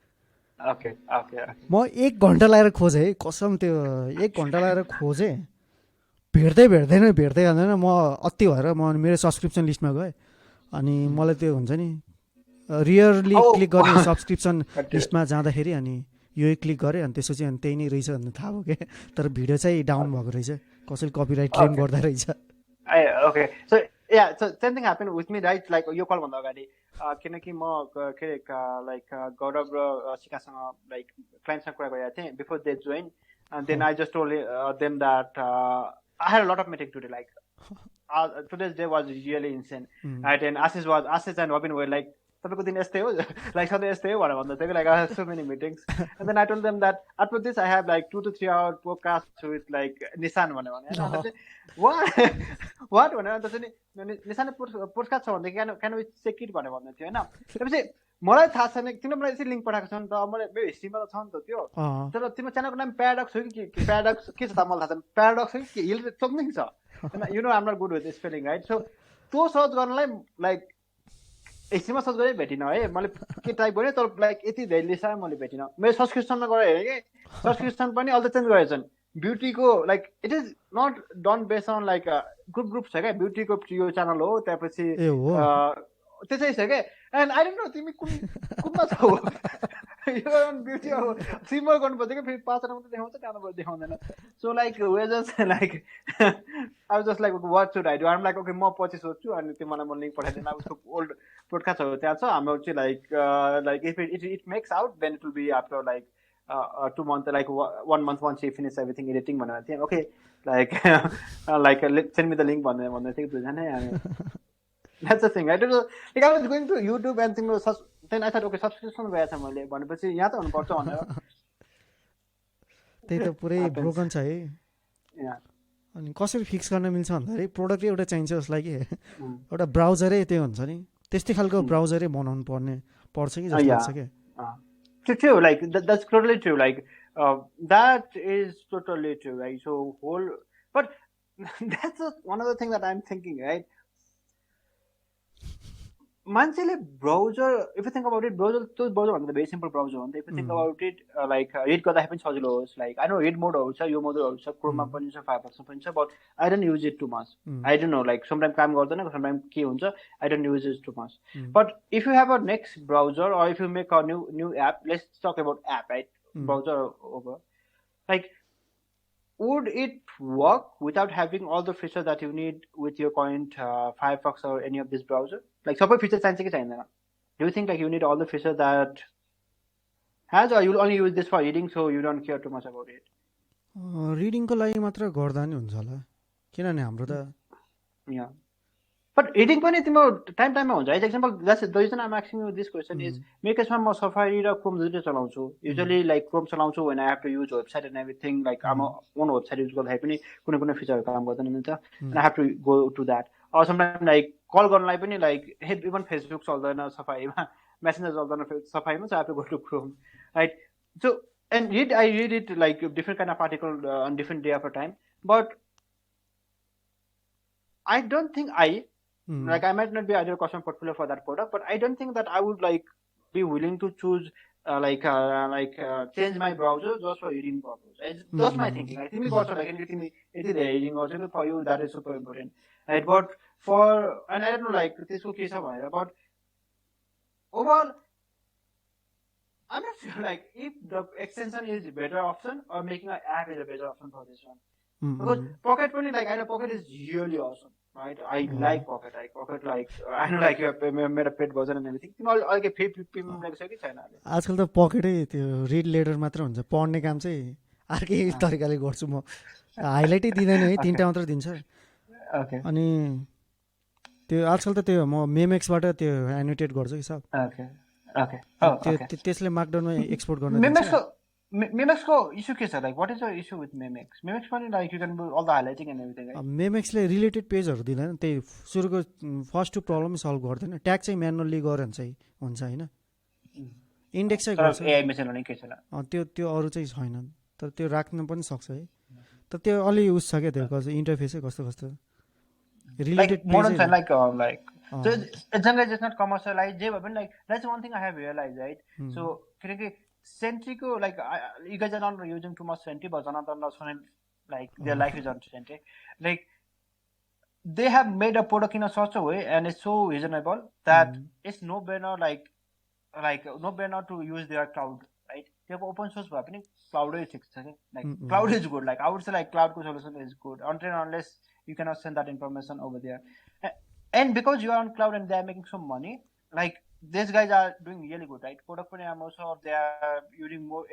म 1 घण्टा लगाएर खोजेँ है कसम त्यो 1 घण्टा लगाएर खोजेँ भेट्दै जाँदैन म अति भएर म मेरो सब्सक्रिप्सन लिस्टमा गएँ अनि मलाई त्यो हुन्छ नि रियरली क्लिक गर्ने सब्सक्रिप्सन लिस्टमा जाँदाखेरि अनि यो क्लिक गरेँ अनि त्यसपछि अनि त्यही नै रहेछ भन्ने थाहा भयो क्या तर भिडियो चाहिँ डाउन भएको रहेछ कसैले कपिराइट क्लेम गर्दा रहेछ okay so yeah so same thing happened with me right like यो कल भन्दा अगाडि किनकि म के लाइक गौरव र शिखासँग लाइक क्लाइन्टसँग कुरा गरेको थिएँ before they join And then I just told them that I had a lot of meeting today. Like today's day was really insane. Right? And Ashish and Robin were like, "Tapeko din yastay ho?" Like something yastay ho भनेर भन्दै थियो. Like I have so many meetings. And then I told them that after this I have like 2 to 3 hour podcast with like Nishan भने. What? What भनेर अन्त चाहिँ निशान podcast छ भन्दै can we check it भनेर भन्दै थियो हैन. त्यसपछि मलाई थाहा छैन तिमीले मलाई यसरी लिंक पठाएको छ नि त मलाई मेरो हिस्ट्रीमा त छ नि त त्यो तर तिम्रो च्यानलको नाम प्याराडक्स हो कि प्याराडक्स के छ त मलाई थाहा छैन प्याराडक्स हो कि हिल समथिङ छ हैन you know I am not good with spelling right so त्यो सर्च गर्नलाई लाइक हिस्ट्रीमा सर्च गरे भेटिन है मैले के टाइप गरेँ तर लाइक यति धेरै लिस्ट मैले भेटिन मेरो सब्सक्रिप्सनमा गएर हेरेँ कि सब्सक्रिप्सन पनि अहिले चेन्ज गरेछन् ब्युटीको like it is not done based on like group छ क्या ब्युटीको यो च्यानल हो त्यसपछि त्यसै छ क्या एन्ड आई डोन्ट नो तिमी कुनमा छौ यो ब्युटी अब सिमर गर्नुपर्छ कि फेरि 5 जना मात्रै देखाउँछ त्यहाँबाट देखाउँदैन so like way just like I was just like what should I do I'm like okay म पछि सोध्छु अनि त्यो मलाई म लिङ्क पठाइदिनु अब उसको ओल्ड पोडकास्टहरू त्यहाँ छ हाम्रो चाहिँ like if it makes out then it will be after like 2 months like 1 month once you finish everything editing भनेर थिएँ okay like like send me the link भन्दै थियो दुईजना अनि that's the thing I don't know like I was going to YouTube and things then I thought okay subscription भएछ मैले भनेपछि यहाँ त हुनुपर्छ भनेर त्यही त पुरै ब्रोकन छ है अनि कसरी फिक्स गर्न मिल्छ भन्दाखेरि प्रोडक्ट एउटा चाहिन्छ जसलाई कि एउटा ब्राउजरै त्यो हुन्छ नि त्यस्तै खालको ब्राउजरै बनाउनु पर्छ कि जस्तो लाग्छ के true like that's totally true like that is totally true right so whole but that's one other thing that I'm thinking right मान्छेले browser if you think about it browser त्यो ब्राउजर भन्दा very simple browser हो नि त if you think about it like read गर्दाखेरि पनि सजिलो होस् like I know read मोडहरू छ यो मोडहरू छ क्रोममा पनि छ फायरफक्समा पनि छ but I don't use it too much I don't know like sometimes काम गर्दैन sometimes के हुन्छ I don't use it too much but if you have a next browser or if you make a new app let's talk about app right browser over like would it work without having all the features that you need with your current Firefox or any of this browser? Like, suppose features चाहिन्छ कि चाहिँदैन? Do you think like you need all the features that has, or you'll only use this for reading, so you don't care too much about it? Reading को लागि मात्र गर्दा नि हुन्छ होला किनभने हाम्रो त yeah but reading पनि तिम्रो टाइममा हुन्छ है example that's the reason I'm asking you this question is मेरो केसमा म Safari र Chrome दुईटै चलाउँछु usually like Chrome चलाउँछु when I have to use website and everything like I'm on website use गर्दाखेरि पनि कुनै फिचरहरु काम गर्दैन नि त and I have to go to that or sometimes like call गर्नलाई पनि like even Facebook चल्दैन Safari-मा Messenger चल्दैन Safari-मा so I have to go to Chrome right so and I read it like different kind of article on different day of a time but I don't think like I might not be ideal customer portfolio for that product, but I don't think that I would like be willing to choose change my browser just for reading purpose. That's my thinking. I think also like anything it is reading also for you that is super important. Right? But for and I don't know like this case but overall I'm not sure like if the extension is a better option or making an app is a better option for this one. Because Pocket only like I know Pocket is really awesome. Right, I like Pocket. Pocket like I know like you have made a paid version and everything. All like paid premium like सके छैन अहिले. आजकल त पकेटै त्यो read letter मात्र हुन्छ पढ्ने काम चाहिँ अर्कै तरिकाले गर्छु म हाइलाइटै दिदैन है तीनटा मात्र दिन्छ. ओके. अनि त्यो आजकल त त्यो म मेमेक्सबाट त्यो एनोटेट गर्छु कि सब. ओके. ओके. त्यसले मार्कडाउनमा एक्सपोर्ट गर्न दिन्छ. Memex को issue के छ like what is your issue with Memex? Memex पनि like you can do all the highlighting and everything right? Memex ले रिलेटेड पेजहरु दिदैन त्यही सुरुको फर्स्ट टु प्रब्लम सल्भ गर्दैन ट्याग चाहिँ म्यानुअली गरे हुन्छ हैन इन्डेक्स चाहिँ गर्छ एआई मेसिन भने के छैन त्यो अरु चाहिँ छैन तर त्यो राख्न पनि सक्छ है तर त्यो अलि युज छ के त्यो कस्तो इन्टरफेसै कस्तो रिलेटेड मोडर्न छ like so it's just not commercialized जे भए पनि like that's one thing I have realized right so किनकि Sentry ko like you guys are not using too much Sentry but Jonathan like their life is on Sentry like they have made a product in a such a way and it's so reasonable that it's no brainer like no brainer to use their cloud right they have open source happening cloud is like cloud is good like I would say like cloud solution is good unless you cannot send that information over there and because you are on cloud and they are making some money like these guys are doing really good, right? Product पनि राम्रो छ, they are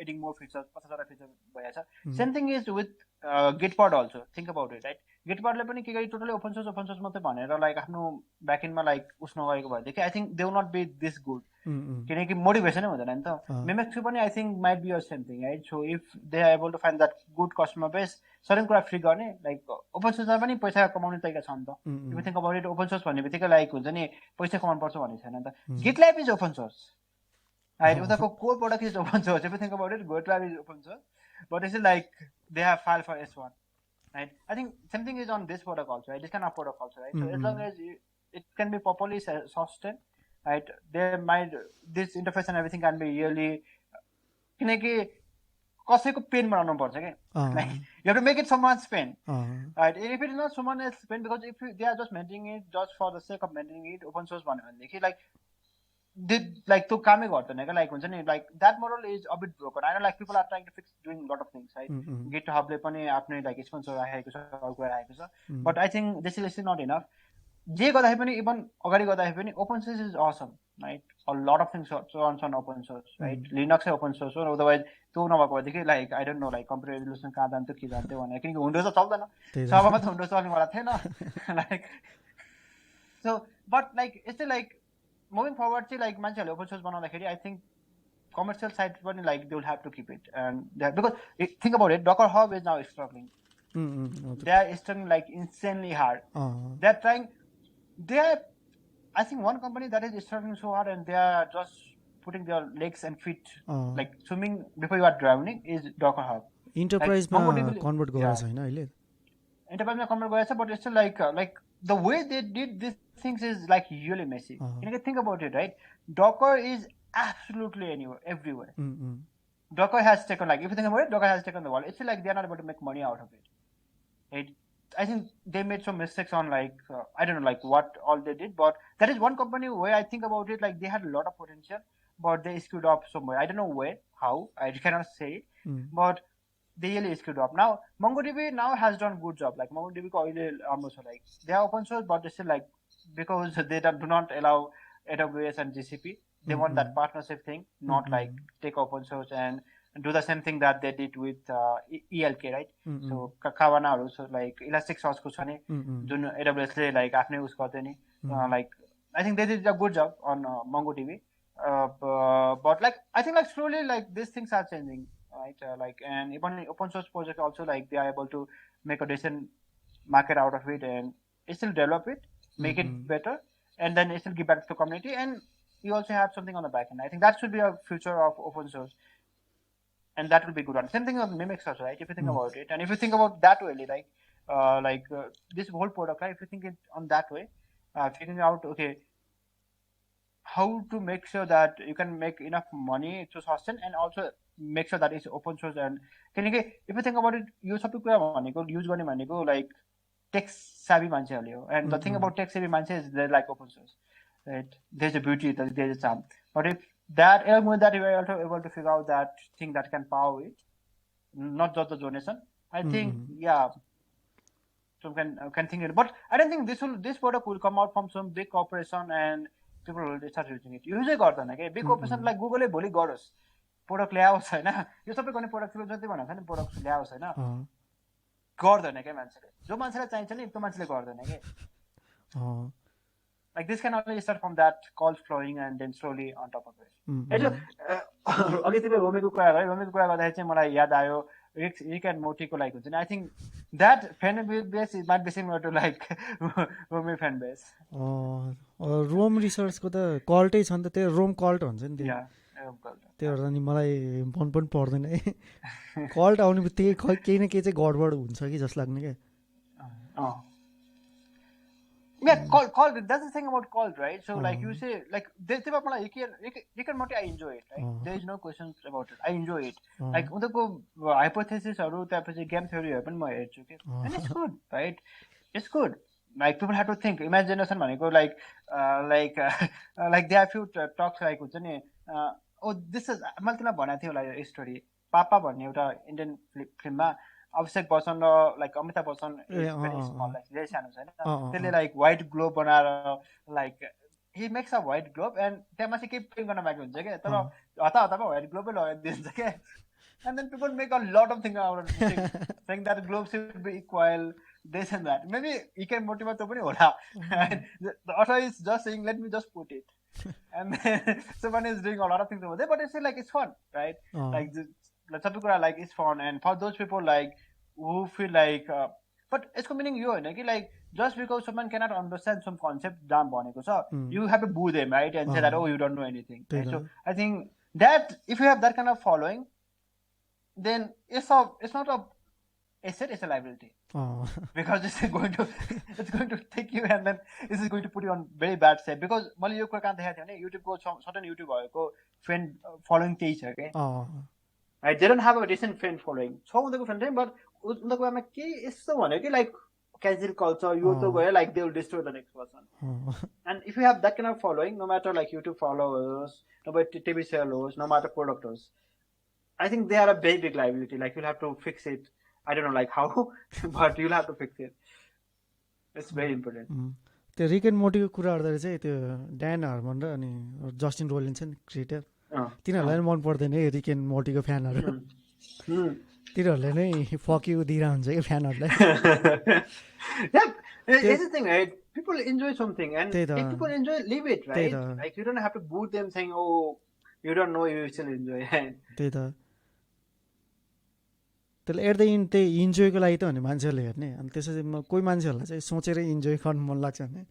adding more features, 50 features भइरहेछ. Same thing is with Gitpod also. Think about it, right? Gitpod ले पनि के गरी totally open source मात्रै भनेर like आफ्नो backend मा like उस नगएको भएदेखि I think they will not be this good. किनकि मोटिभेसन नै हुँदैन नि त. Mimic पनि I think might be a same thing, right? So if they are able to find that good customer base, certain कुरा फ्री गर्ने, like open source मा पनि पैसा कमाउने तरिका छ नि त. If you think about it, open source भन्ने बित्तिकै like हुन्छ नि पैसा कमाउनु पर्छ भन्ने छैन नि त. GitLab is open source. Right? उनीहरूको core product is open source. If you think about it, GitLab is open source. But it's like they have filed for S1. Right? I think same thing is on this product also, right? This kind of product also, right? So as long as it can be properly sustained, right? There might this interface and everything can be really किनकि कसैको pain बनाउनु पर्छ के, like you have to make it someone's pain, right? And if it is not someone else's pain, because if they are just maintaining it just for the sake of maintaining it, open source भन्यो भनेदेखि like like त्यो कामै गर्दैन क्या, like हुन्छ नि like that model is a bit broken. I know like people are trying to fix doing a lot of things, right? GitHub ले पनि आफ्नै like Espanso राखेको छ, अर्को राखेको छ, but I think this is not enough. जे गर्दाखेरि पनि इभन अगाडि गर्दाखेरि पनि open source is awesome, right? A lot of things runs on open source, right? Linux open source हो, अदरवाइज त्यो नभएको भएदेखि like I don't know like computer education कहाँ जान्थ्यो के जान्थ्यो भनेर, किनकि विन्डोज त चल्दैन, सबैमा त विन्डोज चल्नेवाला थिएन, लाइक सो बट लाइक यस्तै लाइक मुभिङ फरवर्ड चाहिँ लाइक मान्छेहरूले ओपन सोर्स बनाउँदाखेरि आई थिङ्क कमर्सियल साइड पनि like they will have to keep it, and because think about it, Docker Hub is now struggling, they are struggling like insanely hard, they are trying. They are, I think, one company that is struggling so hard and they are just putting their legs and feet like swimming before you are drowning is Docker Hub. Enterprise ma convert गरेछ हैन अहिले. Enterprise ma convert गरेछ, but it's still like the way they did these things is like really messy. You can think about it, right? Docker is absolutely everywhere. Docker has taken, like, if you think about it, Docker has taken the world. It's still like they are not able to make money out of it. Right? I think they made some mistakes on like I don't know like what all they did, but that is one company where I think about it like they had a lot of potential, but they screwed up somewhere. I don't know where, how, I cannot say it, but they really screwed up. Now MongoDB now has done good job. Like MongoDB almost like they are open source, but they still like because they do not allow AWS and GCP. They want that partnership thing, not like take open source and do the same thing that they did with ELK, right? So Kawana, so like Elasticsearch ko chha ni jun AWS le like afne use garte ni, like I think they did a good job on MongoDB, but like I think like slowly like these things are changing, right? Like and even open source project also like they are able to make a decent market out of it and still develop it, make it better, and then still give back to the community, and you also have something on the back end. I think that should be a future of open source. And that will be good one. Same thing on Mimics also, right? If you think about it, and if you think about that way, like this whole product, right? If you think it on that way, figuring out okay, how to make sure that you can make enough money to sustain, and also make sure that it's open source. And if you think about it, use of use like tech savvy manche, and the thing about tech savvy manche is they're like open source, right? There's a beauty, there's a charm, but if that along with that you are also able to figure out that thing that can power it, not just the donation. I think so can think it, but I don't think this product will come out from some big corporation and people will start using it. Usually गर्दैन के big corporation like Google ले भोलि गरोस् product ल्याओस् हैन, यो सबै गर्ने product जति भनेको छ नि प्रोडक्ट ल्याओस् हैन, गर्दैन के मान्छेले, जो मान्छेलाई चाहिन्छ नि त्यो मान्छेले गर्दैन के. Like this can only start from that calls flowing and then slowly on top of it. अघि तिमीले रोमीको कुरा गरे, रोमीको कुरा गर्दाखेरि चाहिँ मलाई याद आयो रिक एन्ड मोर्टीको लाइक हुन्छ नि. I think that fan base is not be similar to like रोमी फ्यान बेस. रोम रिसर्चको त कल्टै छ नि त, त्यो रोम कल्ट हुन्छ नि त्यो भएर नि मलाई मन पनि पर्दैन है. कल्ट आउने बित्तिकै केही न केही चाहिँ गडबड हुन्छ कि जस्तो लाग्ने क्या. Yeah, called. That's the thing about called, right? So like you say, like Rick and Morty, I enjoy it, right? There is no questions about it. I enjoy it. Like उनीहरूको hypothesisहरू त्यसपछि game theoryहरू पनि म हेर्छु के, and it's good, right? It's good. Like people have to think. Imagination भनेको like there are few talks like हुन्छ नि. Oh, this is मैले तिमीलाई भनेको थिएँ होला यो स्टोरी. पापा भन्ने एउटा इन्डियन फिल्ममा अभिषेक बच्चन र लाइक अमिताभ बच्चन धेरै सानो छैन, त्यसले लाइक व्हाइट ग्लोब बनाएर like he makes a white globe and त्यहाँ माथि केही प्रिन्ट गर्न बाँकी हुन्छ क्या तर हतारमा white globe लगाइदिन्छ क्या and then people make a lot of things out of it saying that globe should be equal this and that maybe he can motivate त पनि होला the author is just saying let me just put it and then someone is doing a lot of things over there but it's still like it's fun right like some people are like it's fun and for those people like who feel like but यसको meaning यो होइन कि like just because someone cannot understand some concept जहाँ भनेको छ you have to boo them right and say that oh you don't know anything right? So I think that if you have that kind of following then it's not a asset, it's a liability because it's going to take you and then this is going to put you on very bad side because मैले यो कुरा कहाँ देखाएको थियो भने युट्युबको certain YouTube भएको friend following त्यही छ के right they don't have a decent friend following छ उनीहरूको friend but उनीहरूको बारेमा के यस्तो भन्यो कि like cancel culture यो त गयो like they will destroy the next person and if you have that kind of following no matter like YouTube followers no matter TV sellers no matter productors I think they are a very big liability like you'll have to fix it I don't know like how but you'll have to fix it it's very important त्यो रिक and मोर्टीको कुरा गर्दा चाहिँ त्यो Dan Harman र अनि Justin Rowling नि creator तिनीहरूलाई मन पर्दैन है रिक एन्ड मोर्टीको फ्यानहरू तिनीहरूले नै फक यु दिइरहन्छ कि फ्यानहरूलाई Here's the thing, right? People enjoy something, and if people enjoy, leave it, right? Like you don't have to boo them saying, "Oh, you don't know, you still enjoy." त्यही त त्यसले at the end त्यही इन्जोयको लागि त हो नि मान्छेहरूले हेर्ने अनि त्यसपछि कोही मान्छेहरूलाई चाहिँ सोचेर इन्जोय गर्नु मन लाग्छ भने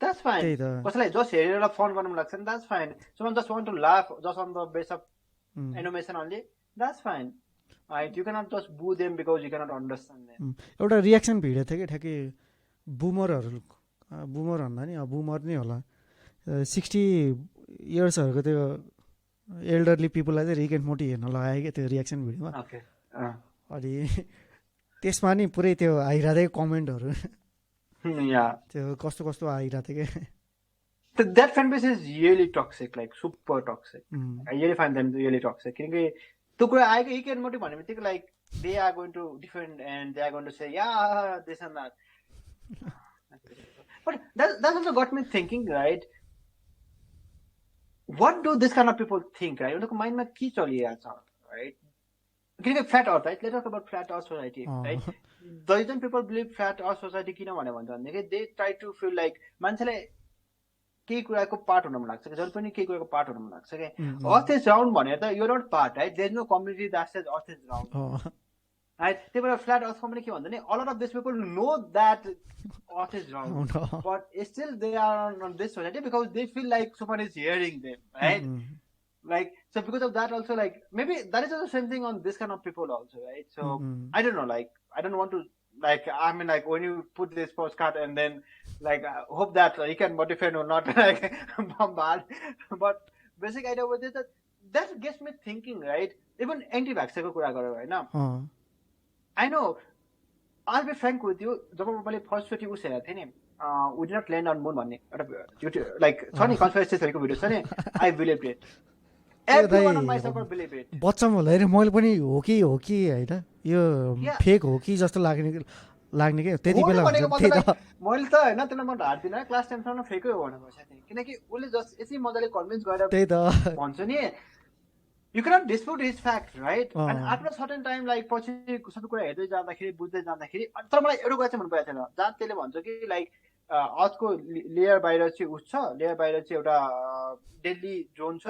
That's fine. कसैलाई जस्ट हेरेर फन गर्नु लाग्छ नि that's fine. Someone just want to laugh just on the base of animation only. That's fine. Right? You cannot just boo them because you cannot understand them. एउटा reaction video थियो कि ठ्याक्कै Boomer भन्दा नि Boomer नै होला 60 इयर्सहरूको त्यो elderly पिपललाई चाहिँ रिक एन्ड मोर्टी हेर्न लगायो क्या त्यो रियाक्सन भिडियोमा अनि त्यसमा नि पुरै त्यो आइरहेको थियो कमेन्टहरू त्यो कस्तो कस्तो आइरहेको थियो क्या That fan base is really toxic, like super toxic. I really find them really toxic. किनकि त्यो कुरा आएको रिक एन्ड मोर्टी भन्ने बित्तिकै like they are going to defend and they are going to say yeah this and that. But that also got me thinking, right? What do this kind of people think, right? उनीहरूको माइन्डमा के चलिरहेको छ, right? किनकि flat earth, right? Let's talk about flat earth society, right? The reason people believe flat earth society किन भन्दाखेरि they try to feel like मान्छेलाई केही कुराको पार्ट हुन मन लाग्छ कि जहिले पनि केही कुराको पार्ट हुन मन लाग्छ कि अर्थ इज राउन्ड भनेर त you not part right there is no community that says earth is round right त्यही भएर फ्ल्याट अर्थको पनि के भन्छ नि all of this people know that earth is round but still they are on this society because they feel like someone is hearing them right like so because of that also like maybe that is also the same thing on this kind of people also right so I don't know like I don't want to like I mean like when you put this postcard and then like I hope that you can modify or not like bombard but basic idea with this that gets me thinking right even anti-vaxxer ko kura garyo हैन I know I'll be frank with you जब मैले first चोटी उसेको थिएँ नि we did not land on moon भन्ने एउटा like छ नि conspiracy थ्योरीको video छ नि I believed it everyone of myself believe it बच्चा मलाई मैले पनि हो कि हैन यो फेक हो कि जस्तो लाग्ने के त्यति बेला मैले त हैन त्यसलाई म ढाड्दिन क्लास 10 सम्म फेकै हो भनेर बसेको थिएँ किनकि उले जस्ट यसै मजाले कन्भिन्स गरेर त्यही त भन्छ नि you cannot dispute his fact right and after a certain time like पछि सबै कुरा हेर्दै जाँदाखेरि बुझ्दै जाँदाखेरि तर मलाई एउटा कुरा चाहिँ मन परेको छैन जहाँ त्यसले भन्छ कि लाइक अर्थको लेयर बाहिर चाहिँ उस छ लेयर बाहिर चाहिँ एउटा डेली जोन छ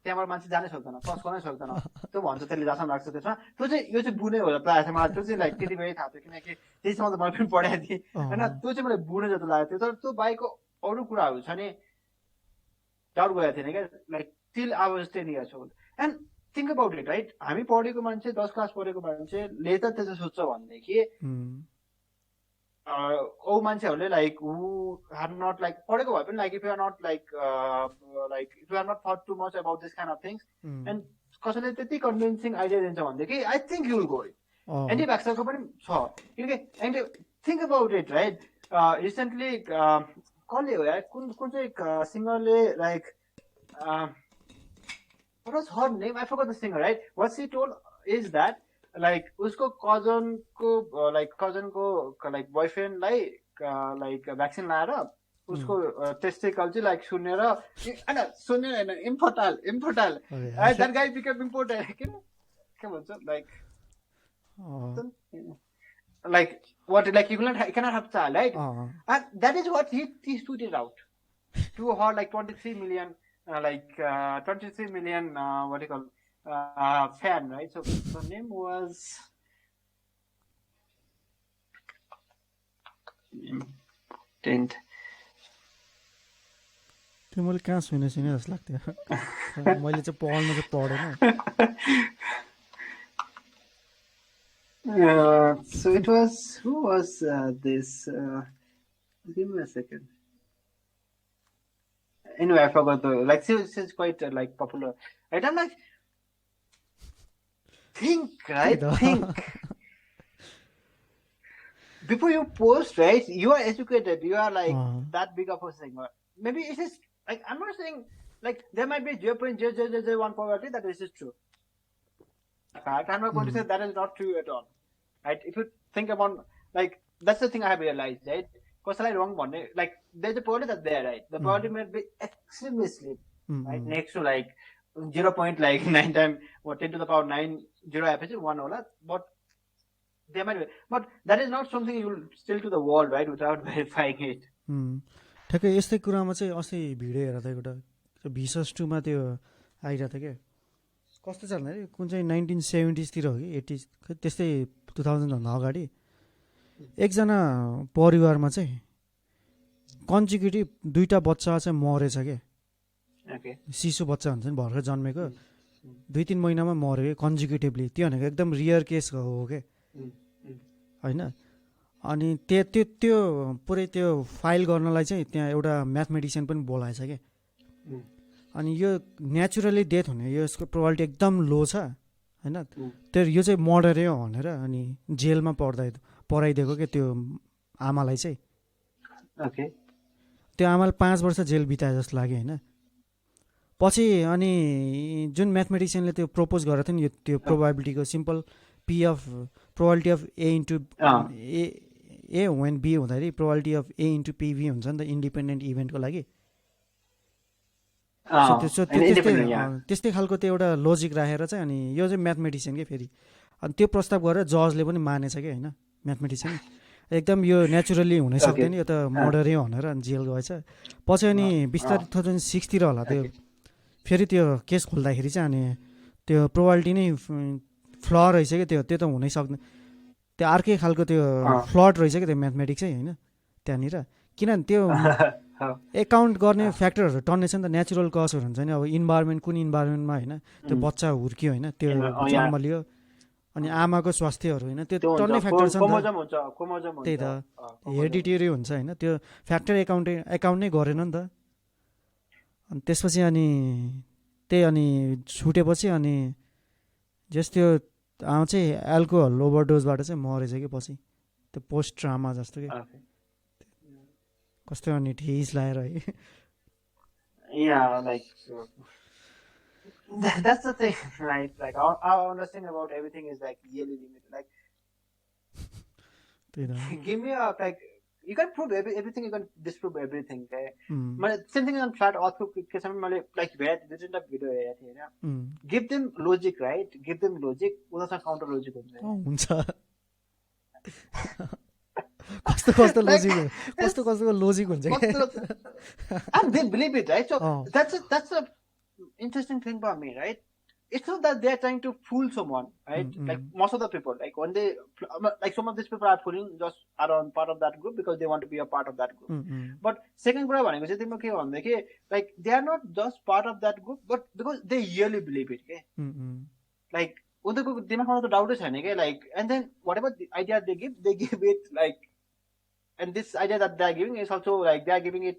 त्यहाँबाट मान्छे जानै सक्दैन क्रस गर्नै सक्दैन त्यो भन्छ त्यसले जहाँसम्म लाग्छ त्यसमा त्यो चाहिँ यो चाहिँ बुनै हो जस्तो लागेको छ मलाई त्यो चाहिँ लाइक त्यति बेलै थाहा थियो किनकि त्यसमा त मैले पनि पढाएको थिएँ होइन त्यो चाहिँ मलाई बुनै जस्तो लागेको थियो तर त्यो बाहेकको अरू कुराहरू छ नि डाउट गरेको थिएन क्या like till I was 10 years old and think about it right हामी पढेको मान्छे 10 क्लास पढेको मान्छेले त त्यसो सोध्छ भनेदेखि ओ मान्छेहरूले like who have not like पढेको भए पनि like if you are not like if you are not thought too much about this kind of things and कसैले त्यति कन्भिन्सिङ आइडिया दिन्छ भनेदेखि I think you will go anti भ्याक्सरको पनि छ किनकि and think about it right recently कसले हो यार कुन चाहिँ सिङ्गरले like what was her name? I forgot the singer, right? What she told is that like usko cousin ko like boyfriend like vaccine layera उसको टेस्टिकल चाहिँ like सुनेर होइन इम्फर्टाइल that guy became important के भन्छ like what like you cannot have child, right? And that is what he tweeted out to her like 23 million what do you call fan, right? So the name was didn't त्यो मैले कहाँ सुने जस्तो लाग्थ्यो मैले चाहिँ पढ्नु चाहिँ पढेन so it was who was this give me a second. Anyway, I forgot the like she's quite like popular, right? I'm like think before you post, right? You are educated, you are like that big of a thing. Maybe it is like I'm not saying like there might be 0.00001 probability that this is true. I'm not going to say that is not true at all, right? If you think about like that's the thing I have realized, right? Because wrong one, like there's a probability that's there, right? The probability might be extremely slim, right? Next to like 0.9 times or 10 to the power 9 0 happens 1 or but there might be, but that is not something you will still to the wall, right? Without verifying it. ठ्याक्कै यस्तै कुरामा चाहिँ अस्ति video हेरेर थियो एउटा भिसस 2 मा त्यो आइरहेको थियो के कस्तो छ भने कुन चाहिँ 1970s तिर हो कि 80s त्यस्तै 2000 भन्दा अगाडि एकजना परिवारमा चाहिँ कन्जिक्युटिभ दुईटा बच्चा चाहिँ मरेछ के शिशु बच्चा हुन्छ नि भर्खर जन्मेको 2-3 महिनामा मर्यो कि कन्जिक्युटिभली त्यो भनेको एकदम रियर केस हो के हैन अनि त्यो पुरै त्यो फाइल गर्नलाई चाहिँ त्यहाँ एउटा म्याथमेटिसियन पनि बोलाएछ के अनि यो नेचुरली डेथ हुने यसको प्रोबेबिलिटी एकदम लो छ हैन त्यो यो चाहिँ मर्डरै हो भनेर अनि जेलमा पढाइदिएको के त्यो आमालाई चाहिँ त्यो आमाले 5 वर्ष जेल बिताए जस्तो लाग्यो हैन पछि अनि जुन म्याथमेटिसियनले त्यो प्रपोज गरेको थियो नि त्यो प्रोबेबिलिटीको simple p of probability of a into a when b हुँदाखेरि probability of a into pv हुन्छ नि त इन्डिपेन्डेन्ट इभेन्टको लागि त्यस्तै खालको त्यो एउटा लोजिक राखेर चाहिँ अनि यो चाहिँ म्याथमेटिसियन के फेरि अनि त्यो प्रस्ताव गरेर जजले पनि मानेछ कि हैन म्याथमेटिसियन एकदम यो नेचुरली हुनै सक्दैन यो त मर्डरै भनेर अनि जेल गएछ पछि अनि बिस्तारै 2006 तिर होला त्यो फेरि त्यो केस खोल्दाखेरि चाहिँ अनि त्यो प्रोबेबिलिटी नै फ्ल रहेछ कि त्यो त हुनै सक्दैन त्यो अर्कै खालको त्यो फ्लड रहेछ कि त्यो म्याथमेटिक्स है हैन त्यहाँनिर किनभने त्यो एकाउन्ट गर्ने फ्याक्टरहरू टन्ने छ नि त नेचुरल कजहरू हुन्छ नि अब इन्भाइरोमेन्ट कुन इन्भाइरोमेन्टमा हैन त्यो बच्चा हुर्कियो हैन त्यो जन्म लियो अनि आमाको स्वास्थ्यहरू हैन त्यो टन्ने फ्याक्टर छ नि त त्यही त हेरिडिटरी हुन्छ हैन त्यो फ्याक्टर एकाउन्ट नै गरेन नि त अनि त्यसपछि अनि त्यही अनि छुटेपछि अनि जस त्यो आमा चाहिँ एल्कोहल ओभरडोजबाट चाहिँ मरेछ कि पछि त्यो पोस्ट ट्रामा जस्तो कि कस्तो अनि ठेस लाएर है like that's the thing, right? Like our understanding about everything is like really limited. Like give me a like you can prove everything, you can disprove everything, okay? Same thing on flat earth के समय like दुईटा video हेरेको थिएँ हैन give them logic, right? Give them logic उनीहरुसँग counter logic हुन्छ कस्तो logic हुन्छ and they believe it, right? So that's a interesting thing about me, right? It's not that they're trying to fool someone, right? Like most of the people, like when they like some of these people are fooling just are on part of that group because they want to be a part of that group. But second कुरा भनेको चाहिँ तिम्रो के भन्दै के like they are not just part of that group but because they really believe it, okay? Like उनीहरुको दिमागमा त डाउटै छैन के like and then whatever the idea they give it like and this idea that they are giving is also like they are giving it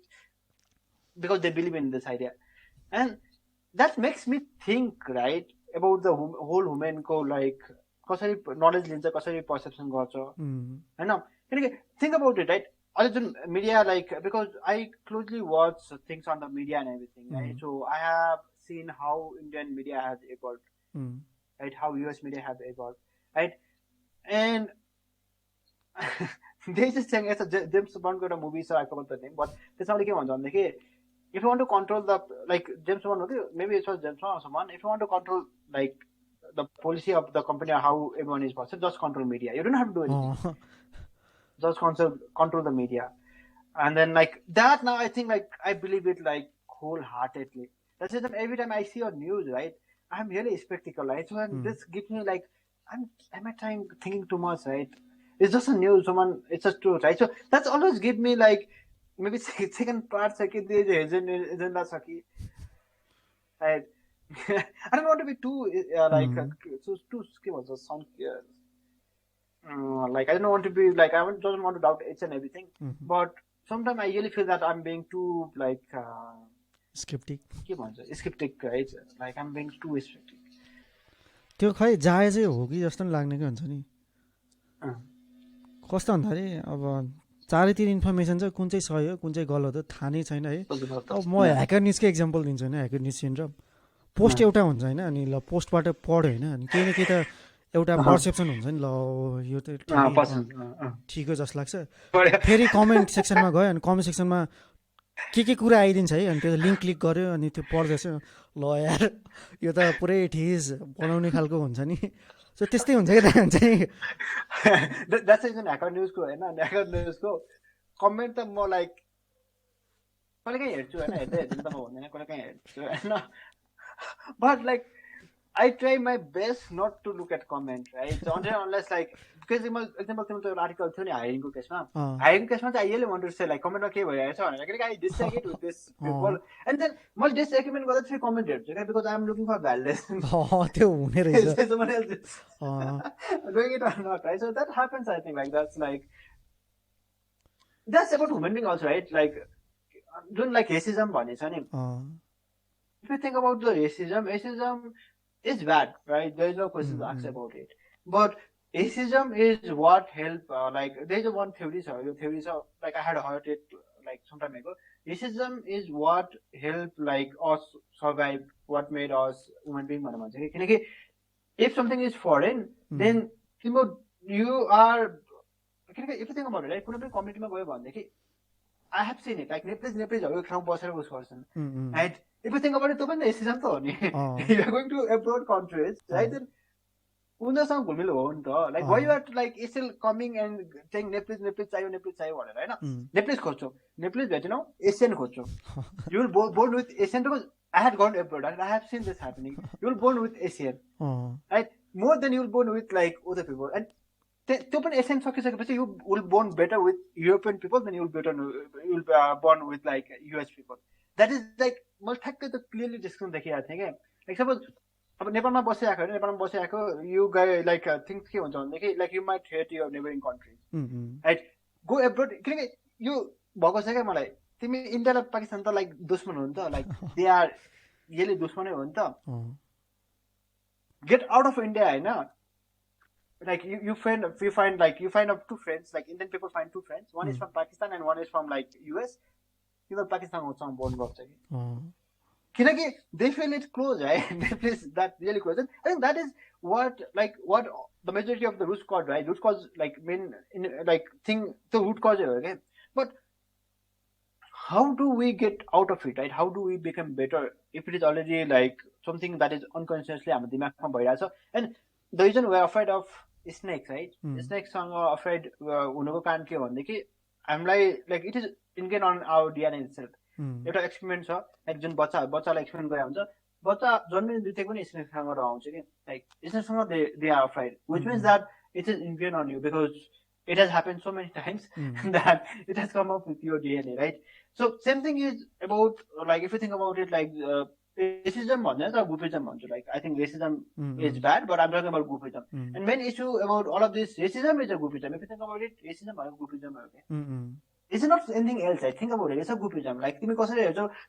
because they believe in this idea and that makes me think, right, about the whole human को like कसरी knowledge लिन्छ कसरी perception गर्छ हैन किनकि think about it, right? अहिले जुन media like because I closely watch things on the media and everything, right? So I have seen how Indian media has evolved, right? How US media have evolved, right? And they just saying it's a James Bond got a movie, so I forgot the name, but that's only one on the if you want to control the like James Bond, maybe it was James Bond or someone. If you want to control like the policy of the company or how everyone is possible, just control media. You don't have to do anything. Just control the media, and then like that. Now I think like I believe it like wholeheartedly. That's it. Every time I see on news, right, I'm really skeptical, right? So this gives me like, am I thinking too much, right? It's just a news. It's just truth, right? So that's always give me like. Maybe second part, second agenda saki. Right. I don't want to be too like too sound like I don't want to be like I don't want to doubt each and everything. But sometimes I really feel that I'm being too like skeptic. Skeptic, right? Like I'm being too skeptic. त्यो खै जायजै हो कि जस्तो नि लाग्ने के हुन्छ नि कस्तो भन्दाखेरि अब चारैतिर इन्फर्मेसन छ कुन चाहिँ सही हो कुन चाहिँ गलत हो थाहा नै छैन है अब म ह्याकर न्युजकै एक्जाम्पल दिन्छु होइन ह्याकर न्युज सिन्ड्रोम पोस्ट एउटा हुन्छ होइन अनि ल पोस्टबाट पढ होइन अनि केही न केही त एउटा पर्सेप्सन हुन्छ नि ल यो त ठिक हो जस्तो लाग्छ फेरि कमेन्ट सेक्सनमा गयो अनि कमेन्ट सेक्सनमा के कुरा आइदिन्छ है अनि त्यो लिङ्क क्लिक गर्यो अनि त्यो पढ्दैछ ल यार यो त पुरै ठिस बनाउने खालको हुन्छ नि सो त्यस्तै हुन्छ कि हुन्छ नि द्याट्स इज ह्याकर न्युजको होइन ह्याकर न्युजको कमेन्ट त म लाइक कहिले काहीँ हेर्छु होइन हेर्दै हेर्छु नि त म भन्दैन कहिले काहीँ हेर्छु होइन but like I try my best not to look at comment, right? So unless like because example the article थियो नि hiring case ma I really want to say like comment ma ke bhayरहेछ भनेर I disagree with this people and then मैले disagreement गर्दा चाहिँ comment हेर्छु क्या because I am looking for validation त्यो हुने रहेछ someone else doing it or not, right? So that happens. I think like that's about human being also, right? Like don't like racism भनेछ नि if you think about the racism is bad, right? There is no question asked about it. But racism is what helped, like, there is one theory, like, I had heard it, like, some time ago. Racism is what helped, like, us survive, what made us human beings. If something is foreign, then, you are, if you think about it, right? Community, I have seen it, like, Nepalese person, right? If you think about it, racism you are going to abroad countries, right? Then like why you are like still coming and saying Nepalese chahiyo right? Nepalese khojo. Nepalese you know Asian khojo. You will born with Asian because I had gone abroad and I have seen this happening. You will born with Asian, right? More than you will born with like other people. And Asian you will born better with European people than you will born with like US people. That is like clearly described I think. Like suppose Nepalma basiako you guys like things like you might hate your neighboring countries. Right? Go abroad you India and Pakistan like dushman like they are really dushman get out of India, no? Like you find two friends, like Indian people find two friends. One is from Pakistan and one is from like US. Pakistan also born they feel it close, right? They feel that really close. And I think that is what the majority of the root cause, right? Root cause like main like thing the root cause, okay? But how do we get out of it, right? How do we become better if it is already like something that is unconsciously and the reason we're afraid of snakes, right? Snakes are afraid I'm like it is ingrained on our DNA itself. एउटा experiment छ like जुन बच्चालाई experiment गरे हुन्छ बच्चा जन्मिने बित्तिकै पनि स्नेकसँग आउँछ कि लाइक स्नेकसँग they are afraid which means that it is ingrained on you because it has happened so many times that it has come up with your DNA, right? So same thing is about like if you think about it like racism or groupism, like I think racism is bad, but I'm talking about groupism. And main issue about all of this racism is a groupism. If you think about it, racism or groupism, okay? It's not anything else. I think about it. It's a groupism. Like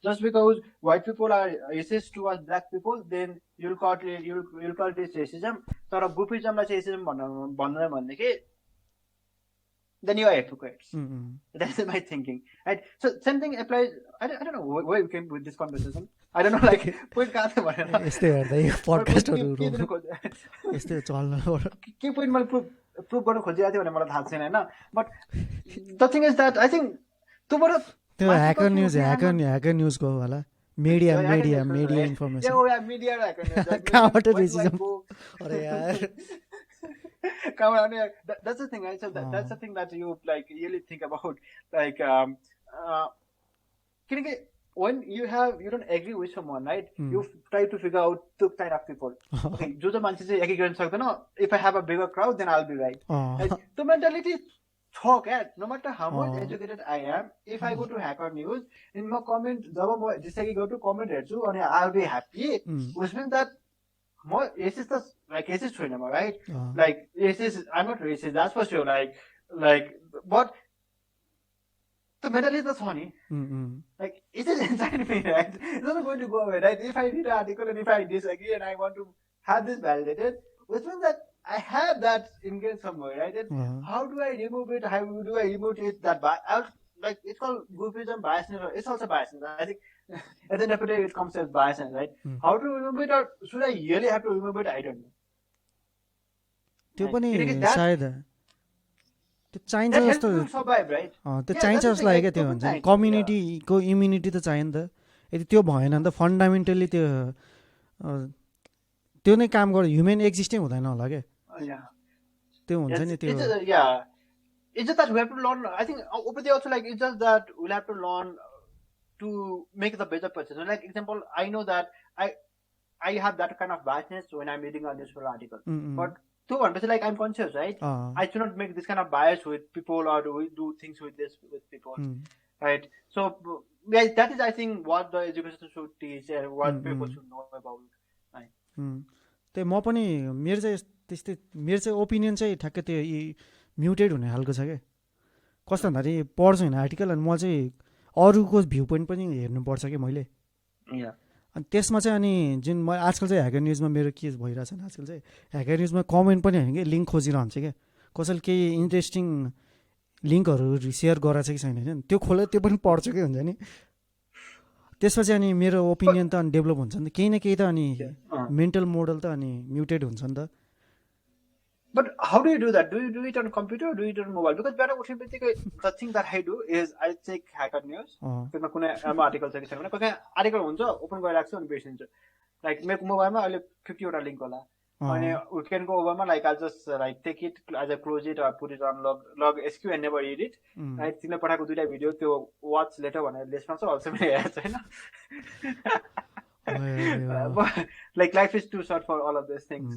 just because white people are racist towards black people, then you'll call this racism. So groupism like racism then you are hypocrites. That's my thinking. Right? So same thing applies. I don't know where we came with this conversation. I don't know like point podcast prove गर्न खोजिरहेको थियो भने मलाई थाहा छैन होइन but the thing is that I think त्योबाट त्यो ह्याकर न्युजको होला मिडिया इन्फर्मेसन कहाँबाट रेसिजम अरे यार that's the thing right so that's the thing that you like really think about like when you don't agree with someone right you try to figure out the kind of people okay jo manche chai agree गर्न सक्दैन if I have a bigger crowd then I'll be right the mentality talk at no matter how much educated I am if I go to hacker news in my comment jab ma disagree go to comment हेर्छु अनि I'll be happy which means that म racist त like racist छैन म right like racist I'm not racist that's for sure like but the mentality that's funny like it is inside me right it's not going to go away right if I read an article and if I disagree and I want to have this validated which means that I have that ingrained somewhere right and how do I remove it how do I remove it that like it's called groupism biasness it's also biasness I think at the end of the day it comes as biasness right how to remove it or should I really have to remove it I don't know त्यो पनि सायद त्यो चाहिन्छ जस्तो त्यो चाहिन्छ जस्तो लाग्यो क्या त्यो हुन्छ कम्युनिटीको इम्युनिटी त चाहियो नि त यदि त्यो भएन भने त फन्डामेन्टली त्यो नै काम गर्छ ह्युमन एक्जिस्टै हुँदैन होला क्या त्यो हुन्छ नि त्यो it's just that we have to learn I think over there also like it's just that we'll have to learn to make the better purchase like example I know that I have that kind of biasness when I'm reading a newspaper article but to understand like I'm conscious right I should not make this kind of bias with people or do things with people right so yeah that is I think what the education should teach and what people should know about right त्यो म पनि मेरो चाहिँ त्यस्तै मेरो चाहिँ opinion चाहिँ ठ्याक्कै त्यो म्युटेड हुने खालको छ क्या कस्तो भन्दाखेरि पढ्छु होइन आर्टिकल अनि म चाहिँ अरूको भ्यू पोइन्ट पनि हेर्नुपर्छ क्या मैले अनि त्यसमा चाहिँ अनि जुन म आजकल चाहिँ ह्याकर न्युजमा मेरो के भइरहेछ नि आजकल चाहिँ ह्याकर न्युजमा कमेन्ट पनि होइन कि लिङ्क खोजिरहन्छ क्या कसैले केही इन्ट्रेस्टिङ लिङ्कहरू सेयर गराएको छ कि छैन होइन त्यो खोलेर त्यो पनि पढ्छु कि हुन्छ नि त्यसपछि अनि मेरो ओपिनियन त अनि डेभलप हुन्छ नि त केही न केही त अनि मेन्टल मोडल त अनि म्युटेड हुन्छ नि त But how do you do that? Do you do it on computer or do you do it on mobile? Because the thing that I do is I check hacker news. त्यसमा कुनै article छ कि छैन भने कुनै article हुन्छ open गरिराख्छु अनि बिर्सिन्छु लाइक मेरो मोबाइलमा अहिले 50 वटा लिङ्क होला अनि विकेन्डको ओभरमा like I just like take it आज close it or put it on log SQ and never read it right तिमीले पठाएको दुईटा भिडियो त्यो वाच लेटर भनेर लिस्टमा छ अल्सो मैले हेरेको छैन like life is too short for all of this things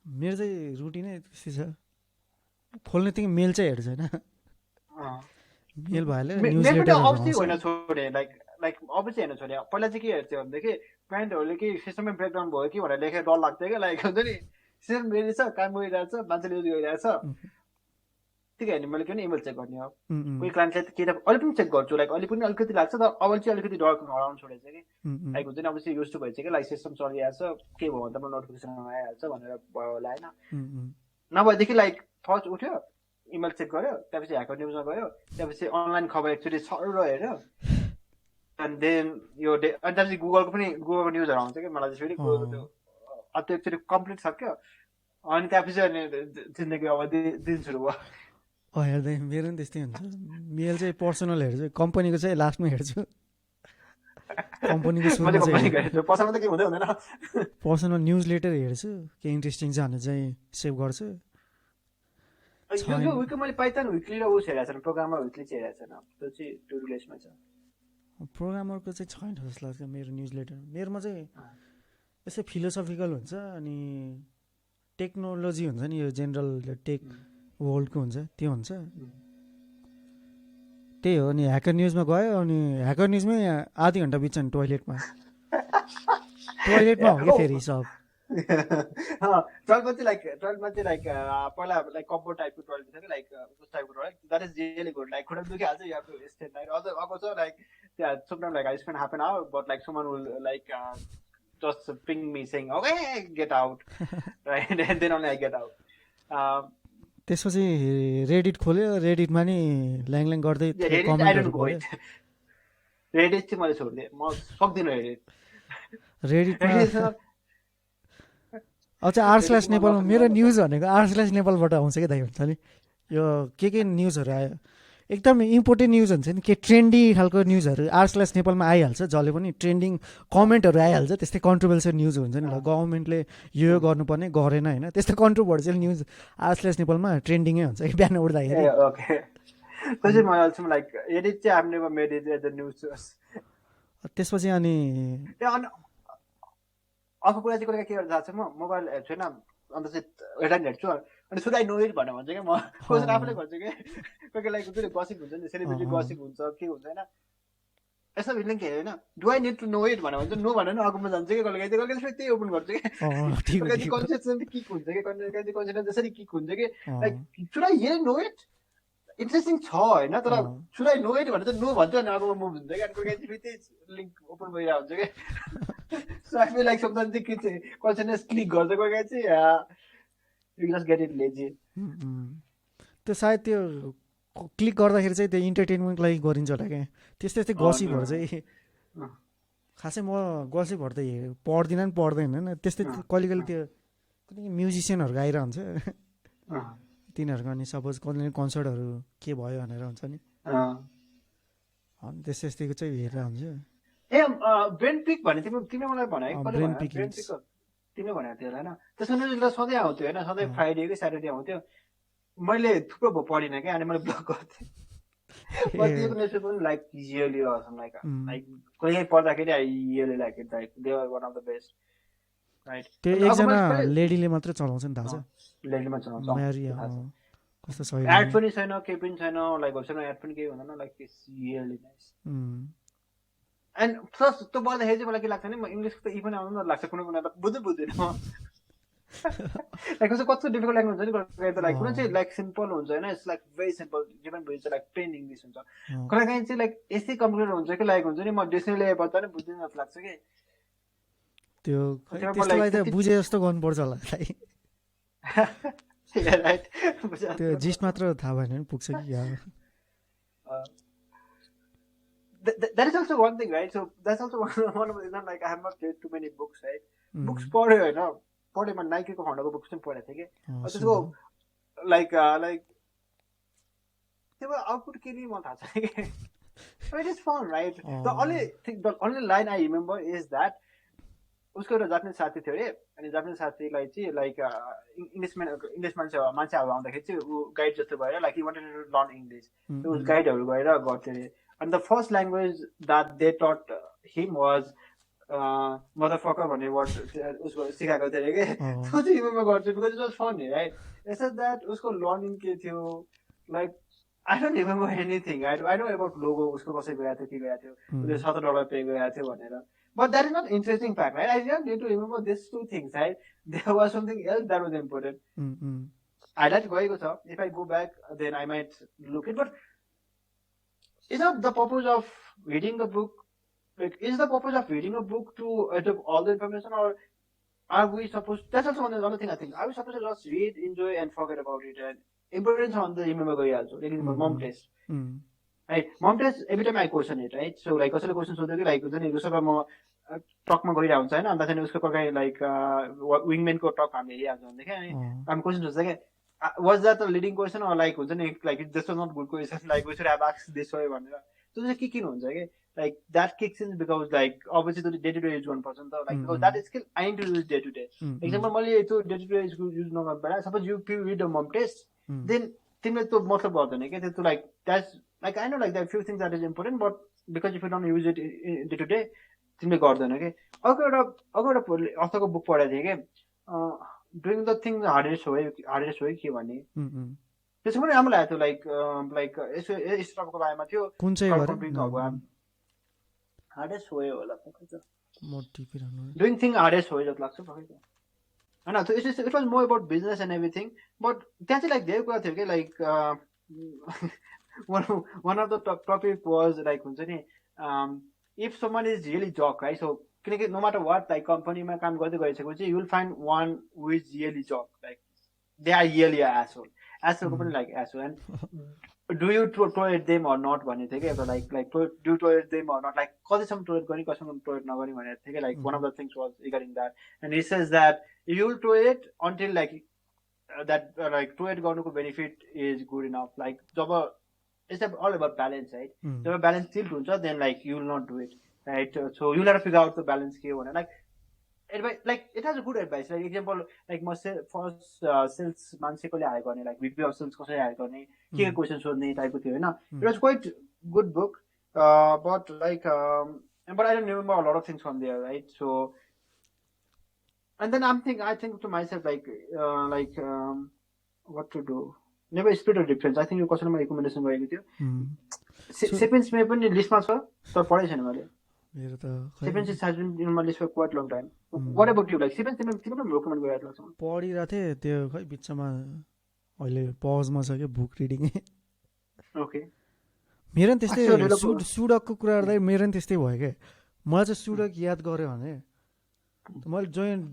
मेरो चाहिँ रुटिनै त्यस्तै छ खोल्ने तिमी मेल चाहिँ हेर्छ होइन मेल भइहाल्यो अभियसली होइन छोडे लाइक अभियसली होइन छोडे पहिला चाहिँ के हेर्थ्यो भनेदेखि क्लाइन्टहरूले के सिस्टममै ब्रेकडाउन भयो कि भनेर लेखेर डर लाग्थ्यो क्या लाइक हुन्छ नि सिस्टम रहेछ काम गरिरहेछ मान्छेले युज गरिरहेछ त्यही होइन मैले किन इमेल चेक गर्ने हो कोही क्लाइन्टले के त अहिले पनि चेक गर्छु लाइक अहिले पनि अलिकति लाग्छ तर अब चाहिँ अलिकति डर हराउनु छोडेछ कि लाइक हुन्छ नि अब चाहिँ युज टु भइसक्यो लाइक सिस्टम चलिरहेछ के भयो भने त मलाई नोटिफिकेसन आइहाल्छ भनेर भयो होला होइन नभएदेखि लाइक फर्स्ट उठ्यो इमेल चेक गर्यो त्यसपछि ह्याकर न्युजमा गयो त्यसपछि अनलाइन खबर एकचोटि सर हेऱ्यो एन्ड देन यो अनि त्यसपछि गुगलको न्युजहरू आउँछ कि मलाई चाहिँ फेरि गुगलको त्यो एकचोटि कम्प्लिट सक्यो अनि त्यसपछि अनि जिन्दगी अब दिन सुरु भयो हेर्दै मेरो पनि त्यस्तै हुन्छ मेल चाहिँ पर्सनल हेर्छु कम्पनीको चाहिँ लास्टमा हेर्छु कम्पनीको पर्सनल न्युज लेटर हेर्छु के इन्ट्रेस्टिङ छ भने चाहिँ सेभ गर्छु मैले पाइथन विकली र उस हेरेको छैन प्रोग्रामर विकली चाहिँ हेरेको छैन त्यो चाहिँ टु डु लिस्टमा छ प्रोग्रामरको चाहिँ छैन जस्तो लाग्छ मेरो न्युज लेटर मेरोमा चाहिँ यसै फिलोसफिकल हुन्छ अनि टेक्नोलोजी हुन्छ नि यो जेनरल टेक वर्ल्डको हुन्छ त्यो हुन्छ त्यही हो अनि ह्याकर न्युजमा गयो अनि ह्याकर न्युजमै आधी घन्टा बित्छ नि टोइलेटमा हो कि फेरि सब टोइलेटमा चाहिँ लाइक पहिला लाइक कम्फोर्ट टाइपको टोइलेट थियो कि लाइक उस टाइपको toilet that is really good like खुट्टा दुखिहाल्छ you have to stand like अझ अर्को छ लाइक त्यहाँ sometime like I spend half an hour but like someone will like just ping me saying okay get out right and then only I get out त्यसपछि Reddit खोल्यो रेडिटमा नि ल्याङ गर्दै कमेन्टहरु भयो रेडिट चाहिँ मैले छोड्दिए म सक्दिन रेडिट r/ नेपालमा मेरो न्युज भनेको r/ नेपालबाट आउँछ क्या दाइ हुन्छ नि यो के न्युजहरू आयो एकदम इम्पोर्टेन्ट न्युज हुन्छ नि के ट्रेन्डी खालको न्युजहरू r/ नेपालमा आइहाल्छ जसले पनि ट्रेन्डिङ कमेन्टहरू आइहाल्छ त्यस्तै कन्ट्रोभर्सियल न्युज हुन्छ नि ल गभर्मेन्टले यो गर्नुपर्ने गरेन होइन त्यस्तो कन्ट्रोभर्सियल न्युज r/ नेपालमा ट्रेन्डिङै हुन्छ कि बिहान उठ्दाखेरि त्यसपछि अनि अर्को कुरा चाहिँ के गर्दा छ म मोबाइल हेर्छु होइन अन्त चाहिँ हेडलाइन हेर्छु अनि सुड आई नो इट भनेर भन्छ क्या म कोही आफूले भन्छु कि कोही लाइक जुन गसिप हुन्छ नि सेलिब्रिटी गसिप हुन्छ के हुन्छ होइन यस्तो भिडियो के होइन do I need to know it भनेर भन्छ नो भनेर अर्कोमा जान्छ कि कहिले फेरि त्यही ओपन गर्छु कि कहिले कन्सेप्ट किक हुन्छ कि कहिले कन्सेप्ट त्यसरी किक हुन्छ कि like should I hear know it interesting छ होइन तर सुड आई नो इट भनेर चाहिँ नो भन्छ अनि अर्कोमा मुभ हुन्छ क्या कहिले फेरि त्यही लिङ्क ओपन भइरहेको हुन्छ कि so I feel like sometimes चाहिँ के चाहिँ कन्सेप्ट क्लिक गर्छ कोही चाहिँ you just get it lazy. त्यो सायद त्यो क्लिक गर्दाखेरि चाहिँ त्यो इन्टरटेनमेन्टको लागि गरिन्छ होला क्या त्यस्तै गसिपहरू चाहिँ खासै म गसिपहरू त पढ्दिनँ नि पढ्दैन होइन त्यस्तै कहिले त्यो कुनै म्युजिसियनहरूको आइरहन्छ तिनीहरूको अनि सपोज कहिले कन्सर्टहरू के भयो भनेर हुन्छ नि अनि त्यस्तैको चाहिँ हेरेर हुन्छ ब्रेन पिक भने तिमीले मलाई भने तिमीले भनेको थियो होइन त्यसमा सधैँ आउँथ्यो होइन सधैँ फ्राइडे कि स्याटरडे आउँथ्यो मैले थुप्रो पढिनँ क्या अनि मैले ब्लक गर्थेँ लाइक इयरली लाइक कहिले पढ्दाखेरि early like it like they are one of the best right त्यो एकजना लेडीले मात्रै चलाउँछ नि थाहा छ लेडीमा चलाउँछ कस्तो सही एड पनि छैन केही पनि छैन लाइक वेबसाइटमा एड पनि केही हुँदैन like really nice and plus त्यो पढ्दाखेरि चाहिँ मलाई के लाग्छ नि म इङ्ग्लिस त पनि आउनु लाग्छ कुनै कुनै त बुझ्दैन म लाइक कस्तो डिफिकल्ट ल्याङ्ग्वेज हुन्छ नि लाइक कुनै चाहिँ लाइक सिम्पल हुन्छ होइन इट्स लाइक भेरी सिम्पल जिभन बुझ्छ लाइक प्लेन इङ्ग्लिस हुन्छ कहिले काहीँ चाहिँ लाइक यस्तै कम्प्लिकेटेड हुन्छ कि लाइक हुन्छ नि म डिक्सनरी पढ्दा नि बुझ्दैन जस्तो लाग्छ कि त्यो त्यसलाई त बुझे जस्तो गर्नुपर्छ होला त्यो जिस्ट मात्र थाहा भएन नि पुग्छ कि that is also one thing, right? So that's also one of the reasons like I have not read too many books, right? Books पढ्यो होइन पढेमा नाइकीको खण्डको बुक्स पनि पढेको थिएँ कि त्यसको लाइक त्यो आउटपुट के नि मलाई थाहा छैन कि it is fun right the only line I remember is that उसको एउटा जापानिज साथी थियो अरे अनि जापानिज साथीलाई चाहिँ लाइक इङ्ग्लिस मान्छेहरू आउँदाखेरि चाहिँ ऊ गाइड जस्तो भएर like you wanted to learn English उस गाइडहरू गएर गर्थ्यो अरे and the first language that they taught him was motherfucker भन्ने वर्ड उसको सिकाएको थियो अरे के त्यो चाहिँ रिमेम्बर गर्छु because it was funny right यसो द्याट उसको लर्निङ के थियो like I don't remember anything I know about logo उसको कसै गएको थियो के गएको थियो उसले $70 पे गएको थियो भनेर but that is not interesting fact right I don't need to remember this two things right there was something else that was important highlight गएको छ if I go back then I might look it but is not the purpose of reading a book like is the purpose of reading a book to absorb all the information or are we supposed that's also another thing I think are we supposed to just read enjoy and forget about it and importance on the remember going also like mom test right mom test every time I question it right so like कसैले question सोध्यो कि like हुन्छ नि जसरी म टकमा गइरहेको हुन्छ होइन अन्त चाहिँ उसको कहीँ लाइक विङमेनको टक हामीले हेरिहाल्छ भनेदेखि अनि हामी क्वेसन सोध्छ क्या was that a leading question or like हुन्छ नि like this was not good question like we should have asked this way भनेर त्यो चाहिँ के किन हुन्छ कि like that kicks in because like obviously the day to day use गर्नुपर्छ नि त like because that is skill I need to use day to day example मैले त्यो day to day use नगर्दा suppose you read a mom test then तिमीले त्यो मतलब गर्दैन कि त्यो like that's like I know like there are few things that is important but because if you don't use it day to day तिमीले गर्दैन कि अर्को एउटा अर्थको बुक पढेको थिएँ कि doing the thing hardest way के भन्ने त्यसो पनि राम्रो लागेको थियो लाइक यसो स्टपको बारेमा थियो कुन चाहिँ हार्डेस्ट वे होला डुइङ थिङ हार्डेस्ट वे जस्तो लाग्छ होइन it was more about business and everything but त्यहाँ चाहिँ लाइक धेरै कुरा थियो कि like one of the topic was like हुन्छ नि if someone is really jerk right so किनकि नो म्याटर वाट लाइक कम्पनीमा काम गर्दै गइसकेपछि you will find one which really jerk like they are really asshole एसोलको पनि like asshole and do you tolerate them or not भन्ने थियो कि एउटा do you tolerate them or not, like कतिसम्म tolerate गर्ने कतिसम्म tolerate नगर्ने भनेर थियो कि, like one of the things was regarding that, and he says that you will tolerate until that tolerate गर्नुको benefit is good enough, like job it's all about balance, right? Job balance tilt हुन्छ then you will not do it, right? So you'll have to figure out the balance के हो भने advice, it has a good advice, like example म first sales मान्छेकोले higher गर्ने, VP of sales कसरी higher गर्ने, के question सोध्ने टाइपको थियो होइन. It was quite good book, but but I don't remember a lot of things from there, right? So and then I think to myself what to do. Never split of difference. I think यो क्वेसनमा recommendation गरेको थियो. सेपियन्समा पनि लिस्टमा छ तर पढै छैन मैले. मेरो त Sapiens has been in my list for quite long time. What about you? Like Sapiens तिमीले पनि रेकमेन्ड गरेको लाग्छ. पढिरहेको थिएँ त्यो खै बिचमा अहिले पजमा छ क्या बुक रिडिङ. ओके. मेरो पनि त्यस्तै सुडकको कुरा गर्दा मेरो पनि त्यस्तै भयो क्या. मलाई चाहिँ सुडक याद गऱ्यो भने मैले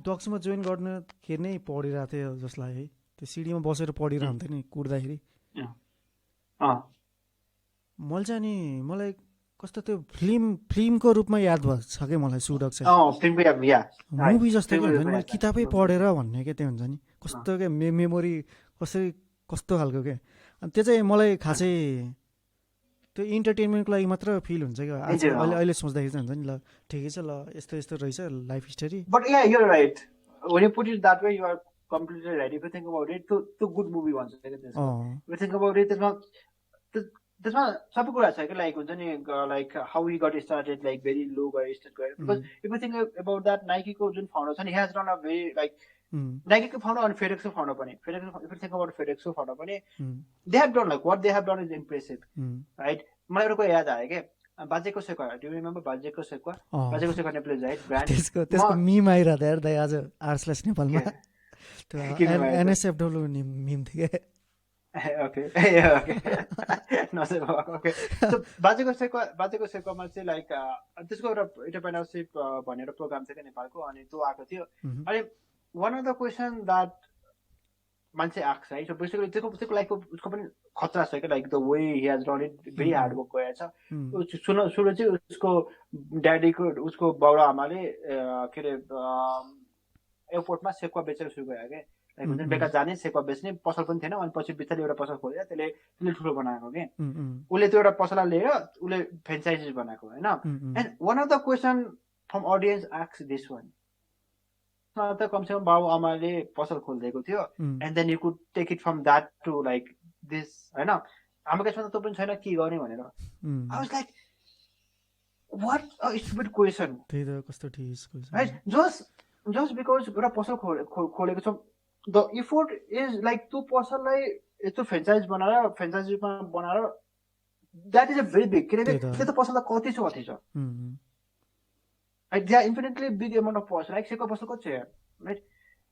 डक्समा जोइन गर्नुखेरि नै पढिरहेको थिएँ जसलाई है. त्यो सिडीमा बसेर पढिरहन्थेँ नि कुर्दाखेरि. मैले चाहिँ नि मलाई कस्तो त्यो फिल्मको रूपमा याद भएको छ क्या मलाई सुडक चाहिँ. मुभी जस्तो क्या हुन्छ नि, मैले किताबै पढेर भन्ने क्या त्यो हुन्छ नि. कस्तो क्या मेमोरी कस्तो खालको क्या. अनि त्यो चाहिँ मलाई खासै त्यो इन्टरटेनमेन्टको लागि मात्र फिल हुन्छ क्या. अहिले सोच्दाखेरि चाहिँ हुन्छ नि, ल ठिकै छ, ल यस्तो यस्तो रहेछ life history. But yeah, you're right. When you put it that way, you are completely right. If you think about it, to good movie भन्छ क्या त्यसमा. If you think about it, त्यसमा सबै कुरा छ क्या. हुन्छ नि how he got started, very low गएर स्टार्ट गरे. Because if you think about that, Nike को जुन फाउन्डर छ नि, he has done a very Nike को फाउन्डर अनि FedEx को फाउन्डर पनि. If you think about FedEx को फाउन्डर पनि, they have done what they have done is impressive, right? मलाई एउटा कुरा याद आयो क्या. बाजेको सेकुवा, do you remember बाजेको सेकुवा? बाजेको सेकुवा नेपाली राइट ब्रान्ड. त्यसको मिम आइरहेको यार दाइ आज आर्ट्सलेस नेपालमा. त्यो एनएसएफडब्ल्यू मिम थियो क्या. Okay. Okay. So बाजेको सेकुवामा चाहिँ त्यसको एउटा एन्टरप्रेन्योरशिप भनेर प्रोग्राम थियो क्या नेपालको, अनि त्यो आएको थियो. अनि one of the question that मान्छे आएको है. So basically त्यसको लाइफको उसको पनि खतरा छ क्या. The way he has done it, very hard work गरेको छ. सुरु चाहिँ उसको ड्याडीको उसको बाउ आमाले के अरे एयरपोर्टमा सेकुवा बेचेर सुरु गयो क्या. हुन्छ बेकार जाने सेकुवा बेच्ने पसल पनि थिएन. अनि पछि बिस्तारै एउटा पसल खोलेर त्यसले ठुलो बनाएको कि. उसले त्यो एउटा पसललाई लिएर उसले फ्रेन्चाइजिस बनाएको होइन. And one of the question from audience asks this one, त कमसेकम बाउ आमाले पसल खोलिदिएको थियो, and then you could take it from that to this होइन. हाम्रो केसमा त त्यो पनि छैन, के गर्ने भनेर. I was like what a stupid question. त्यही त कस्तो ठिस क्वेसन. राइट. जस्ट बिकज एउटा पसल खोलेको छ, the effort is त्यो पसललाई यस्तो फ्रेन्चाइजीमा बनाएर that is a very big, किनकि त्यो त पसललाई कति छ. They are infinitely big amount of pos. Sekuwa पसल कति छ, right?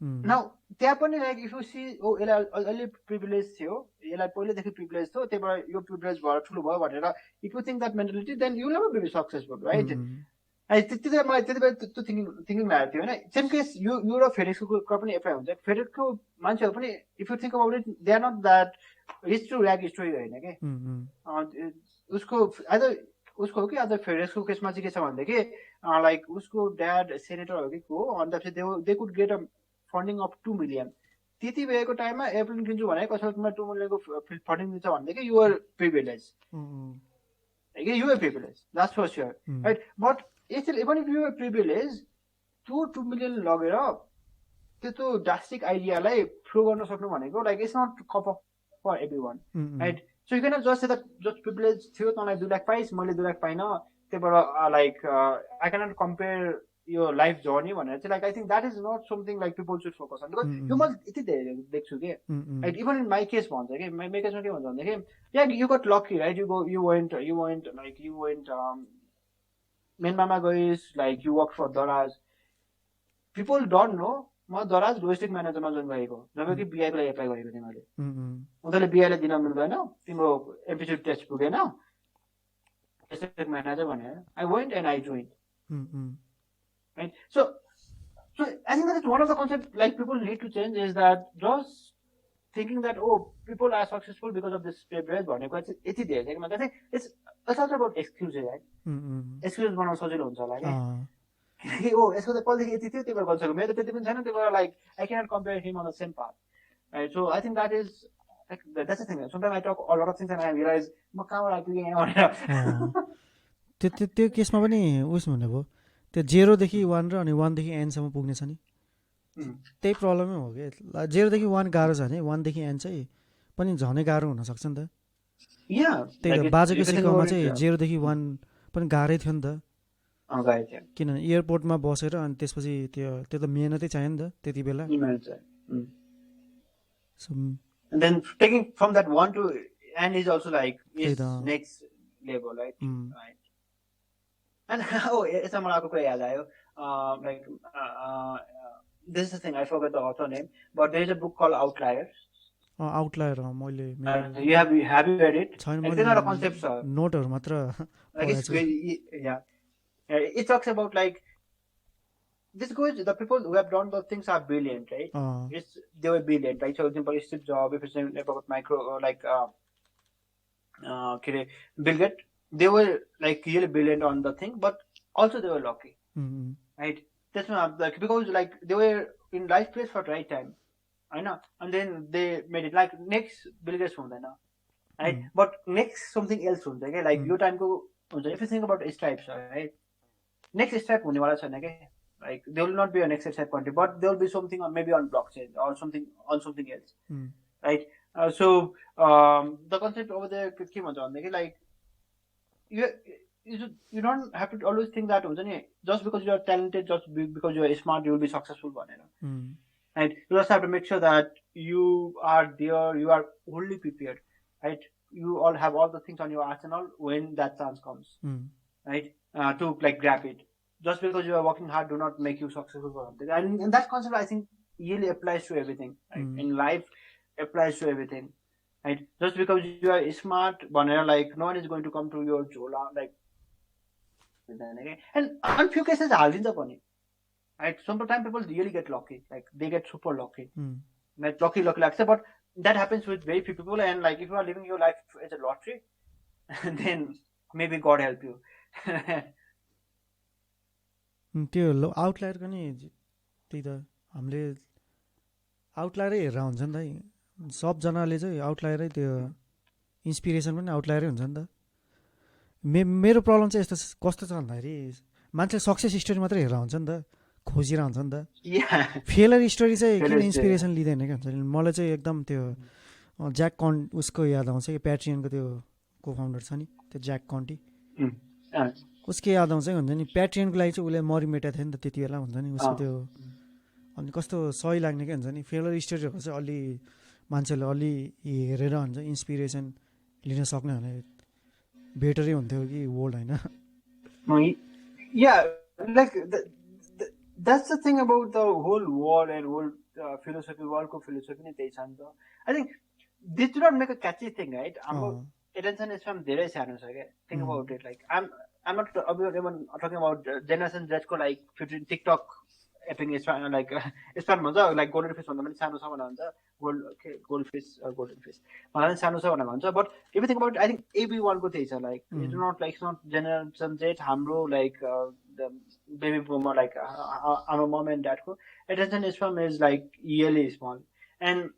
Now त्यहाँ पनि if you see यसलाई अलि प्रिभिलेज थियो, यसलाई पहिलेदेखि प्रिभिलेज थियो, त्यही भएर यो प्रिभिलेज भएर ठुलो भयो भनेर if you think that mentality, then you will never be successful, right? त्यति बेला मलाई त्यति बेला त्यो थिङ्किङ लागेको थियो होइन. सेम केस यो र फेडेक्सको पनि एप्लाई हुन्छ. फेडेक्सको मान्छेहरू पनि if you think about it, they are not that rich to rag story होइन कि. उसको हो कि अझ फेडेक्सको केसमा चाहिँ के छ भनेदेखि उसको ड्याड सेनेटर हो कि को, अन्त they could get a funding of 2 million. त्यति बेलाको टाइममा एयरप्लेन किन्छु भने कसैमा 2 million फन्डिङ दिन्छ भनेदेखि you're privilege. You're privilege, that's for sure, right? But even if you are privileged, 2 million लगेर त्यस्तो ड्रास्टिक आइडियालाई थ्रो गर्न सक्नु भनेको it's not cup of for everyone, right? So you cannot just say that just privilege थियो, तँलाई 2 लाख पाइस्, मैले 2 लाख पाइन, त्यही भएर I cannot compare your life journey भनेर चाहिँ I think that is not something people should focus on, because यो मैले यति धेरै देख्छु कि, right? Even in my case भन्छ कि, my केसमा के भन्छ भनेदेखि, yeah, you got lucky, right? You went Myanmar guys, you work for Dahal. People don't know, म Dahal logistic manageरमा जोइन गरेको, जबकि BI को लागि एप्लाई गरेको थिएँ मैले. उनीहरूले BI लाई दिन मिल्दैन, तिम्रो एप्टिट्युड टेस्ट पुगेन, logistic manager भनेर. I went and I joined. Right? So I think that is one of the concepts people need to change, is that just thinking that people are successful because of this privilege भनेको चाहिँ यति धेरै छ कि मतलब चाहिँ it's also about excuses right excuse बनाउन सजिलो हुन्छ होला के किनकि यसको त पहिलेदेखि यति थियो त्यही भएर गर्न सक्यो मेरो त त्यति पनि छैन त्यही भएर like I cannot compare him on the same path right so I think that is like that's the thing sometimes I talk a lot of things and I realize म कहाँबाट आइपुगेँ भनेर त्यो केसमा पनि उस भन्ने भयो त्यो 0 देखि 1 र अनि 1 देखि n सम्म पुग्ने छ नि त्यही प्रब्लमै हो के 0 देखि 1 गाह्रो छ भने 1 देखि n चाहिँ पनि झनै गाह्रो हुन सक्छ नि त त्यही बाजेको सिकाउमा चाहिँ 0 देखि 1 पनि गाह्रै थियो नि त किनभने एयरपोर्टमा बसेर अनि त्यसपछि त्यो त मेहनतै चाहियो नि त त्यति बेला and then taking from that 1 to n is also like is next level right right and यसमा मलाई अर्को कुरा याद आयो like this is the thing I forgot the author name but there is a book called Outliers Outlier मैले you have you read it it's not a concept नोटहरु मात्र like it's yeah it talks about like this goes the people who have done those things are brilliant right they were brilliant right so for example Steve Jobs if it's about micro like Bill Gates they were like really brilliant on the thing but also they were lucky right that's not like because like they were in right place for the right time I know and then they made it like next Bill Gates right but next something else okay like your time go if you think about stripes right next stripe hune wala chaina ke like there will not be a next stripe country but there will be something on maybe on blockchain or something on something else right so the concept over there ke bhन्छ भन्दा like you don't have to always think that just because you are talented just because you are smart you will be successful bhanera right you just have to make sure that you are there you are wholly prepared right you all have all the things on your arsenal when that chance comes right to like grab it just because you are working hard do not make you successful for something and that concept I think really applies to everything right? In life applies to everything right just because you are smart like no one is going to come to your jola like and on few cases halidincha pani right sometimes people really get lucky like they get super lucky like lucky like but that happens with very few people and like if you are living your life as a lottery then maybe God help you त्यो आउटलायरको नि त्यही त हामीले आउटलायरै हेरेर हुन्छ नि त सबजनाले चाहिँ आउटलायरै त्यो इन्सपिरेसन पनि आउटलायरै हुन्छ नि त मेरो प्रब्लम चाहिँ यस्तो कस्तो छ भन्दाखेरि मान्छेले सक्सेस स्टोरी मात्रै हेरेर हुन्छ नि त खोजिरहेको हुन्छ नि त फेलर स्टोरी चाहिँ किन इन्सपिरेसन लिँदैन क्या हुन्छ मलाई चाहिँ एकदम त्यो ज्याक उसको याद आउँछ कि प्याट्रियनको त्यो को फाउन्डर छ नि त्यो ज्याक कन्टी उसको याद आउँछ हुन्छ नि प्याट्रियनको लागि चाहिँ उसले मरिमेटा थियो नि त त्यति बेला हुन्छ नि उसको त्यो अनि कस्तो सही लाग्ने क्या हुन्छ नि फेलर स्टोरीहरू चाहिँ अलि मान्छेले अलि हेरेर हुन्छ इन्सपिरेसन लिन सक्ने भने बेटरै हुन्थ्यो कि वर्ल्ड होइन like that's the thing about the whole world and whole philosophy world को philosophy नै त्यही छ नि त I think this do not make a catchy thing right हाम्रो attention span धेरै सानो छ क्या think about it like I'm not even talking about generation Z को like 15 TikTok apping span like span भन्छ like golden fish भन्दा पनि सानो छ भनेर भन्छ goldfish मलाई सानो छ भनेर भन्छ but if you think about it I think everyone को त्यही छ like it's not like it's not generation Z हाम्रो like the baby boomer like our mom and dad ko attention span is like really small and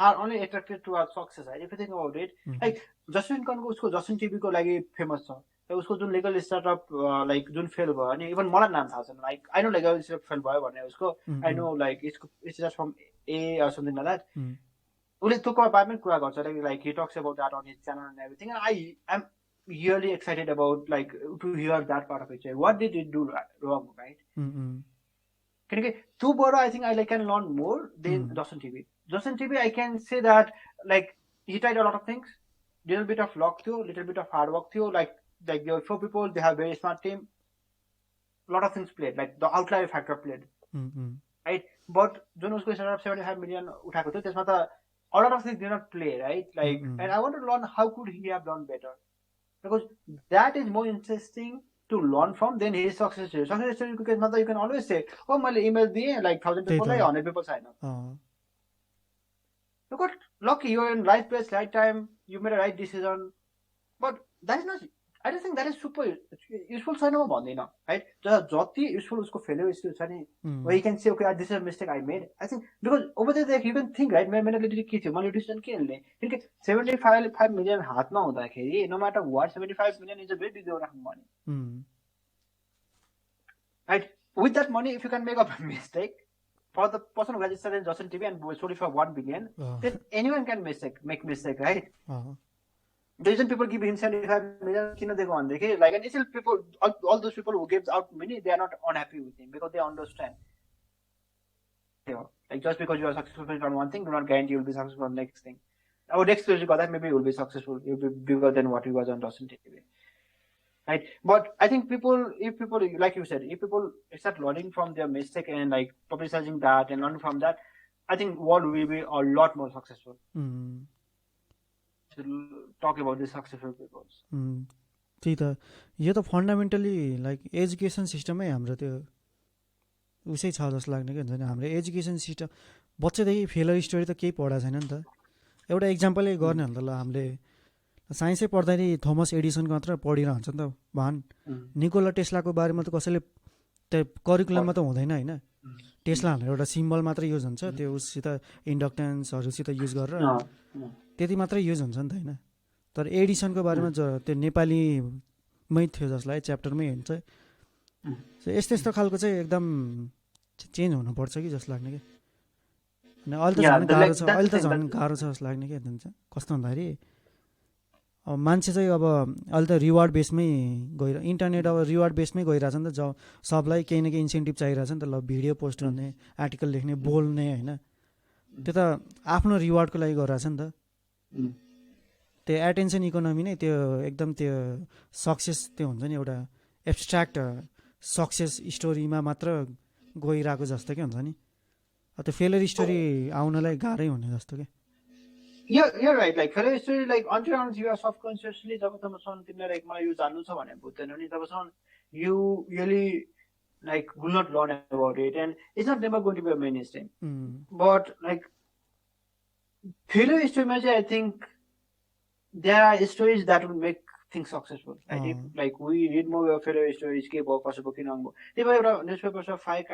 are only attracted to our success right if you think about it like Justin Khan ko usko Justin TV ko लागि famous छ उसको जुन legal startup like जुन fail भयो अनि even मलाई नाम थाहा छैन like I know legal startup fail भयो भने उसको I know like it's just from A or something like that उसले त्यो बारेमा कुरा गर्छ like he talks about that on his channel and everything and I am really excited about like to hear that part of it what did it do wrong right किनकि त्योबाट I think I can learn more than Justin TV I can say that like he tried a lot of things little bit of luck थियो little bit of hard work थियो like there were 4 people they have very smart team a lot of things played like the outlier factor played right but जुन उसको startup 75 million उठाएको थियो त्यसमा त a lot of things did not play right like and I want to learn how could he have done better because that is more interesting to learn from than his success story because you can always say oh मैले email दिए like 1000 people like 100 people छैन got lucky. You're in right place, right time. You made a right decision. But that is not. I don't think that is super useful. So no bhanda right? Jati useful usko failure is to where you can say, okay, this is a mistake I made. I think because over there you can think, right? My mentality के थियो, मैले decision के लिए? किनकि 75 million हातमा हुँदाखेरि, no matter what, 75 million is a very big amount of money. Right? With that money, if you can make a mistake, for the person who registered in Justin TV and sold it for 1 billion, then anyone can make mistake, right? The reason people give him 75 million, like, and still people, all those people who gives out money, they are not unhappy with him because they understand. Like, just because you are successful on one thing, do not guarantee you will be successful on the next thing. Our next got that maybe you will be successful, you will be bigger than what you was on Justin TV. Right? But I think if people, like you said, if people start learning from their mistake and like publicizing that and learning from that, I think world will be a lot more successful. To talk about the successful people. त्यही त यो त fundamentally like education सिस्टमै हाम्रो त्यो उसै छ जस्तो लाग्ने के हुन्छ नि हाम्रो एजुकेसन सिस्टम बच्चादेखि फेलर स्टोरी त केही पढाएको छैन नि त एउटा इक्जाम्पलै गर्ने हो त ल हामीले साइन्सै पढ्दाखेरि थोमस एडिसनको मात्र पढिरहन्छ नि त भन निकोला टेस्लाको बारेमा त कसैले त्यो करिकुलममा त हुँदैन होइन टेस्ला भनेर एउटा सिम्बल मात्र युज हुन्छ त्यो उससित इन्डक्टेन्सहरूसित युज गरेर त्यति मात्रै युज हुन्छ नि त होइन तर एडिसनको बारेमा त्यो नेपालीमै थियो जसलाई च्याप्टरमै हुन्छ यस्तो यस्तो खालको चाहिँ एकदम चेन्ज हुनुपर्छ कि जस्तो लाग्ने कि अनि अहिले त झन् गाह्रो छ जस्तो लाग्ने कि हुन्छ कस्तो भन्दाखेरि अब मान्छे चाहिँ अब अहिले त रिवार्ड बेसमै इन्टरनेट अब रिवार्ड बेसमै गइरहेछ नि त सबलाई केही न केही इन्सेन्टिभ चाहिरहेछ नि त ल भिडियो पोस्ट गर्ने आर्टिकल लेख्ने बोल्ने होइन त्यो त आफ्नो रिवार्डको लागि गरिरहेछ नि त त्यो एटेन्सन इकोनोमी नै त्यो एकदम त्यो सक्सेस त्यो हुन्छ नि एउटा एब्स्ट्र्याक्ट सक्सेस स्टोरीमा मात्र गइरहेको जस्तो के हुन्छ नि त्यो फेलर स्टोरी आउनलाई गाह्रै हुने जस्तो के You're right. Like failure story, like until you are subconsciously, like you you really like will not learn about it, and it's not never going to be a mainstream. But like failure story, I think there are stories that will make things successful. Right? If, like we read more failure stories, newspapers of five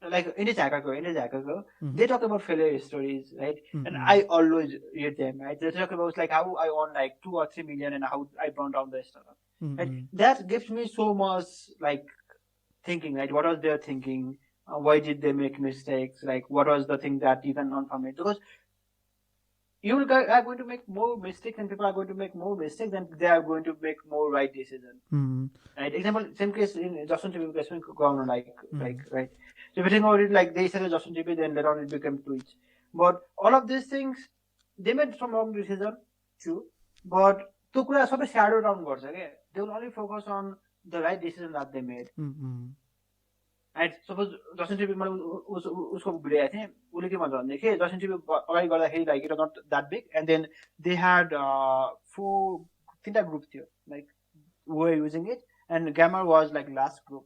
like in the Bajeko, they talk about failure stories, right? And I always read them, right? They talk about like how I won like 2 or 3 million and how I burned down the startup. Right? That gives me so much like thinking, right? What was their thinking? Why did they make mistakes? Like what was the thing that you can learn from it? Because you are going to make more mistakes and people are going to make more mistakes and they are going to make more right decisions. Right? Example, same case in Justin TV case, right? So if you think about it, like they said Justin TV, then later on it became Twitch. But all of these things, they made some wrong decision, true. But to kura sabai shadow down गर्छ के they will only focus on the right decision that they made. Right? Suppose Justin TV मैले उसको video हेरेको थिएँ उसले के भन्छ भनेदेखि Justin TV अगाडि गर्दाखेरि like it was not that big and then they had 3 groups थियो like who were using it and Gamma was like last group.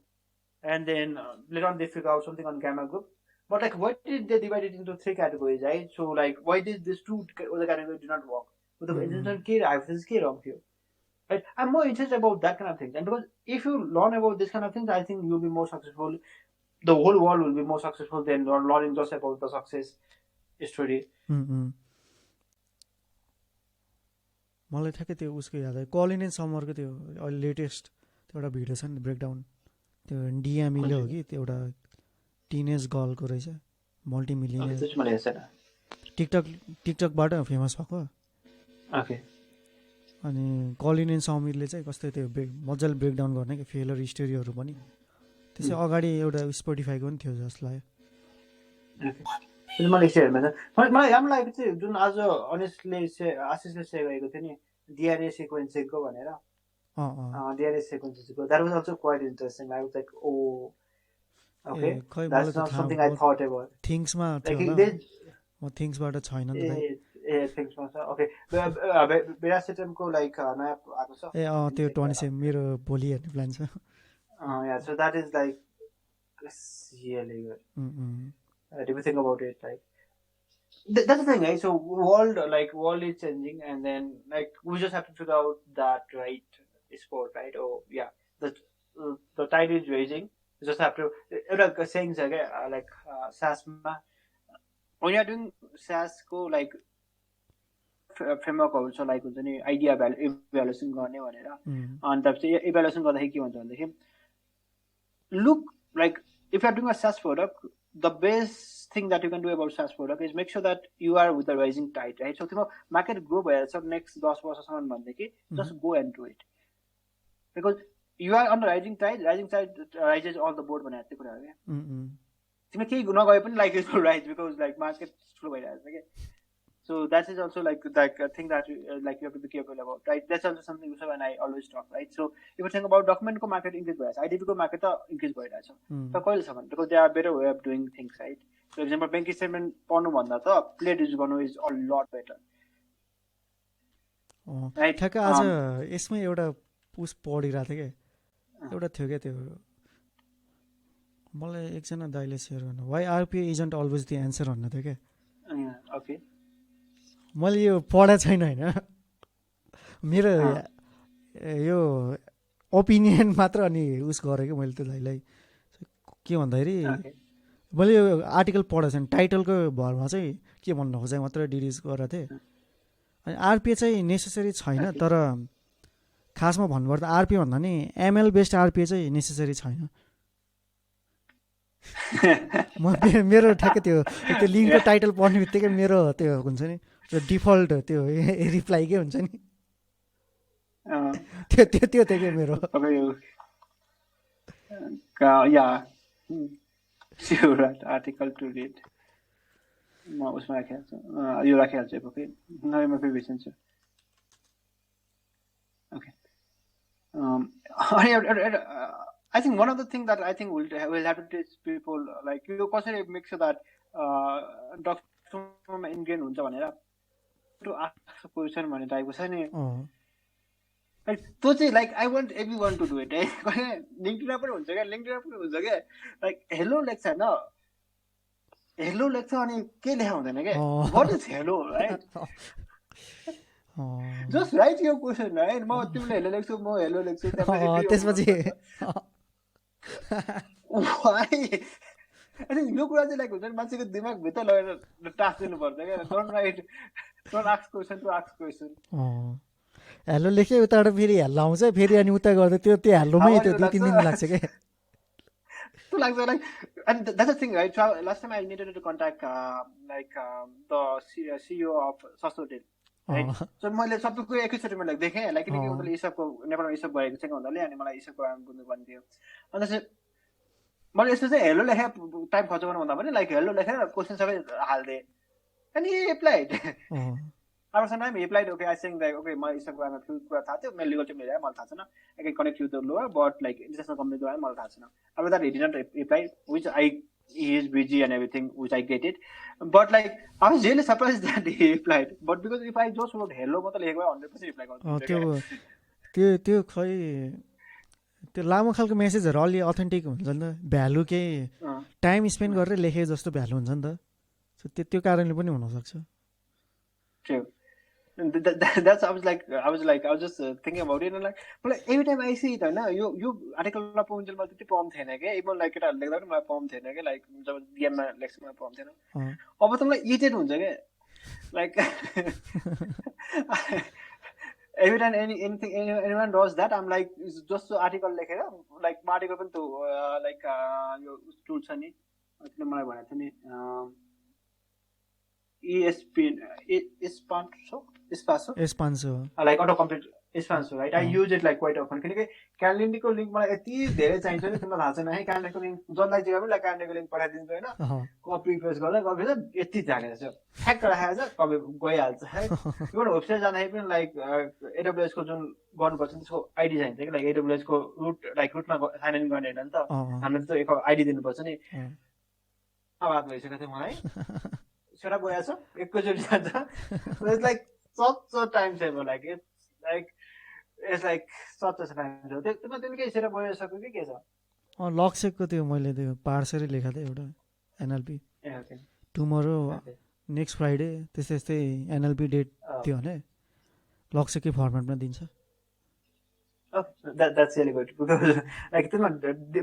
And then later on they figure out something on Gamma group. But like why did they divide it into 3 categories, right? So like why did these 2 other categories do not work? But the this is wrong here. Right? I'm more interested about that kind of things. And because if you learn about this kind of things, I think you'll be more successful. The whole world will be more successful than learning just about the success story. मलाई ठ्याक्कै त्यो उसको याद आयो कलिन and समरको त्यो अहिले latest त्यो एउटा भिडियो छ नि ब्रेकडाउन त्यो डिएमईले हो कि त्यो एउटा टिनेज गर्लको रहेछ मल्टिमिलियनर टिकटकबाट फेमस भएको अनि कलिन एन्ड समीरले चाहिँ कस्तो त्यो मजाले ब्रेकडाउन गर्ने कि फेलर स्टोरीहरू पनि त्यसै अगाडि एउटा स्पोटिफाईको पनि थियो जस्तो लाग्यो मलाई राम्रो लागेको चाहिँ जुन आज अनेस्टले आशिषले सेयर गरेको थियो नि डिआरए सिक्वेन्सिङको भनेर DRA sequences go. That was also quite interesting. I was like, oh, okay, that's not something I thought about. Things ma things बाट छैन नि ए things ma okay. Beracetam को like नयाँ आएको छ ए त्यो 27 मेरो भोलि हेर्ने प्लान छ yeah, so that is like really good. If you think about it, like that's the thing, right? So world is changing, and then like we just have to figure out that right sport, right? Oh yeah, the tide is raising. You just have to. Like saying like SAAS when you are doing SAAS को like framework also like हुन्छ नि idea evaluation गर्ने भनेर अनि त्यसपछि evaluation गर्दाखेरि के हुन्छ भनेदेखि look like if you are doing a SaaS product, the best thing that you can do about SaaS product is make sure that you are with the rising tide, right? So तिम्रो market grow भइरहेछ next 10 वर्षसम्म भनेदेखि just go and do it because you are on the rising tide rises all the board भनेर त्यो कुरा हो क्या तिमी केही नगए पनि like it will rise because like market slow भइरहेछ क्या. So that is also like a thing that like you have to be careful about, right? That's also something Usha and I always talk, right? So if you think about document ko market increase bhayera IDP ko market ta increase bhayera cha ta kaile samman because there are better way of doing things, right? For example, bank statement पढ्नु भन्दा त plate use गर्नु is a lot better. right ठ्याक्क आज यसमै एउटा पुस पढिरहेको थिएँ के एउटा थियो के त्यो मलाई एकजना दाइले शेयर गर्नु why RPA isn't always the answer भन्नु थियो के. Okay. मैले यो पढा छैन हैन मेरो यो ओपिनियन मात्र अनि उस गरेँ कि मैले त्यो दाइलाई के भन्दाखेरि मैले यो आर्टिकल पढेको छैन टाइटलको भरमा चाहिँ के भन्नु खोजेँ मात्र डिडिज गरेको थिएँ अनि आरपिए चाहिँ नेसेसरी छैन तर खासमा भन्नुपर्दा आरपिए भन्दा नि एमएल बेस्ड आरपिए चाहिँ नेसेसरी छैन. म मेरो ठ्याक्कै त्यो लिङ्कको टाइटल पढ्ने बित्तिकै मेरो त्यो हुन्छ नि डिफल्ट त्यो रिप्लाई के हुन्छ नि त्यो थियो कि मेरो आर्टिकल टु रिड म उसमा राखिहाल्छु यो राखिहाल्छु ओके नभए फेरि बिर्सिन्छु. Okay I think one of the things that I think we'll have to teach people like you कसरी make sure that Docsumo ingrain हुन्छ भनेर to ask question भन्ने टाइपको छ नि like त्यो चाहिँ like I want everyone to do it है लिङ्क्डइनमा पनि हुन्छ क्या like hello लेख्छ हैन hello लेख्छ अनि के लेखा हुँदैन क्या what is hello right just write your question right म तिमीले hello लेख्छु म hello लेख्छु त्यसपछि why I think यो कुरा चाहिँ लाइक हुन्छ नि मान्छेको दिमाग भित्र लगेर टास्क दिनुपर्छ क्या don't ask question to ask question. Hello लेख्यो उताबाट फेरि हेल्लो आउँछ फेरि अनि उता गर्दा त्यो हेल्लोमै त्यो 2-3 दिन लाग्छ क्या त्यो लाग्छ like and that's the thing right. So last time I needed to contact the CEO of Sosotel right. So मैले सबैको एकैचोटिमा लाइक देखेँ लाइक किनकि उनीहरूले इसबको नेपालमा इसब भएको छैन भन्नाले अनि मलाई इसबको बारेमा बुझ्नु पर्ने थियो अन्त चाहिँ मैले यस्तो चाहिँ हेलो लेखेर टाइम खर्च गर्नु भन्दा पनि लाइक हेलो लेखेर क्वेसन सबै हाल्दिएँ and he applied. After some time he applied. Okay, I think like okay, my Instagram कुरा थाहा थियो मेरो legal team ले मलाई थाहा छैन. I can connect you to the lower, but like international company द्वारा मलाई थाहा छैन. After that he did not apply, which he is busy and everything, which I get it. But like I was really surprised that he applied. But because if I just wrote hello, म त लेखेको भए 100% apply गर्छु. त्यो खै त्यो लामो खालको मेसेजहरु अलि अथेन्टिक हुन्छ नि त भ्यालु के टाइम स्पेन्ड गरेर लेखे जस्तो भ्यालु हुन्छ नि त त्यो कारणले पनि हुन सक्छ. True. That's I was just thinking about it and like but every time I see it हैन यो आर्टिकल मा पहुन्जेल मलाई त्यति प्रब्लम थिएन के इभन लाइक केटाहरु लेख्दा पनि मलाई प्रब्लम थिएन के लाइक जब गेममा लेख्छ मलाई प्रब्लम थिएन. अब त मलाई इरिटेट हुन्छ के like every time anyone does that I'm like just so article लेखेर like म आर्टिकल पनि त्यो लाइक यो टुल छ नि त्यसले मलाई भनेको थियो नि Espanso. Like auto-complete Espanso, right? I use it like quite often. किनकि क्यालेन्डरको लिंक मलाई यति धेरै चाहिन्छ नि तिमीलाई थाहा छैन है क्यालेन्डरको लिंक जसलाई चाहिँ पनि क्यालेन्डरको लिंक पठाइदिन्छ हैन कपी पेस्ट गर्दा यति झाकेको छ ठ्याक्क राखेको छ कपी गइहाल्छ है इभन वेबसाइट जाँदाखेरि पनि लाइक AWS को जुन गर्नुपर्छ त्यसको आइडी चाहिन्छ कि लाइक AWS को रुटमा साइन इन गर्ने हैन नि त हामीले त एक आइडी दिनुपर्छ नि बात भइसकेको थियो मलाई सेटअप गएछ एकैचोटि जान्छ it's like such a time saver like it's like such a time saver तिमीले के सेटअप गरिसक्यो कि के छ लक्सेकको त्यो मैले त्यो पार्सरै लेखा थिएँ एउटा एनएलपी टुमरो नेक्स्ट फ्राइडे त्यस्तै त्यस्तै एनएलपी डेट दियो भने लक्सेकै फर्मेटमा दिन्छ that's really good because like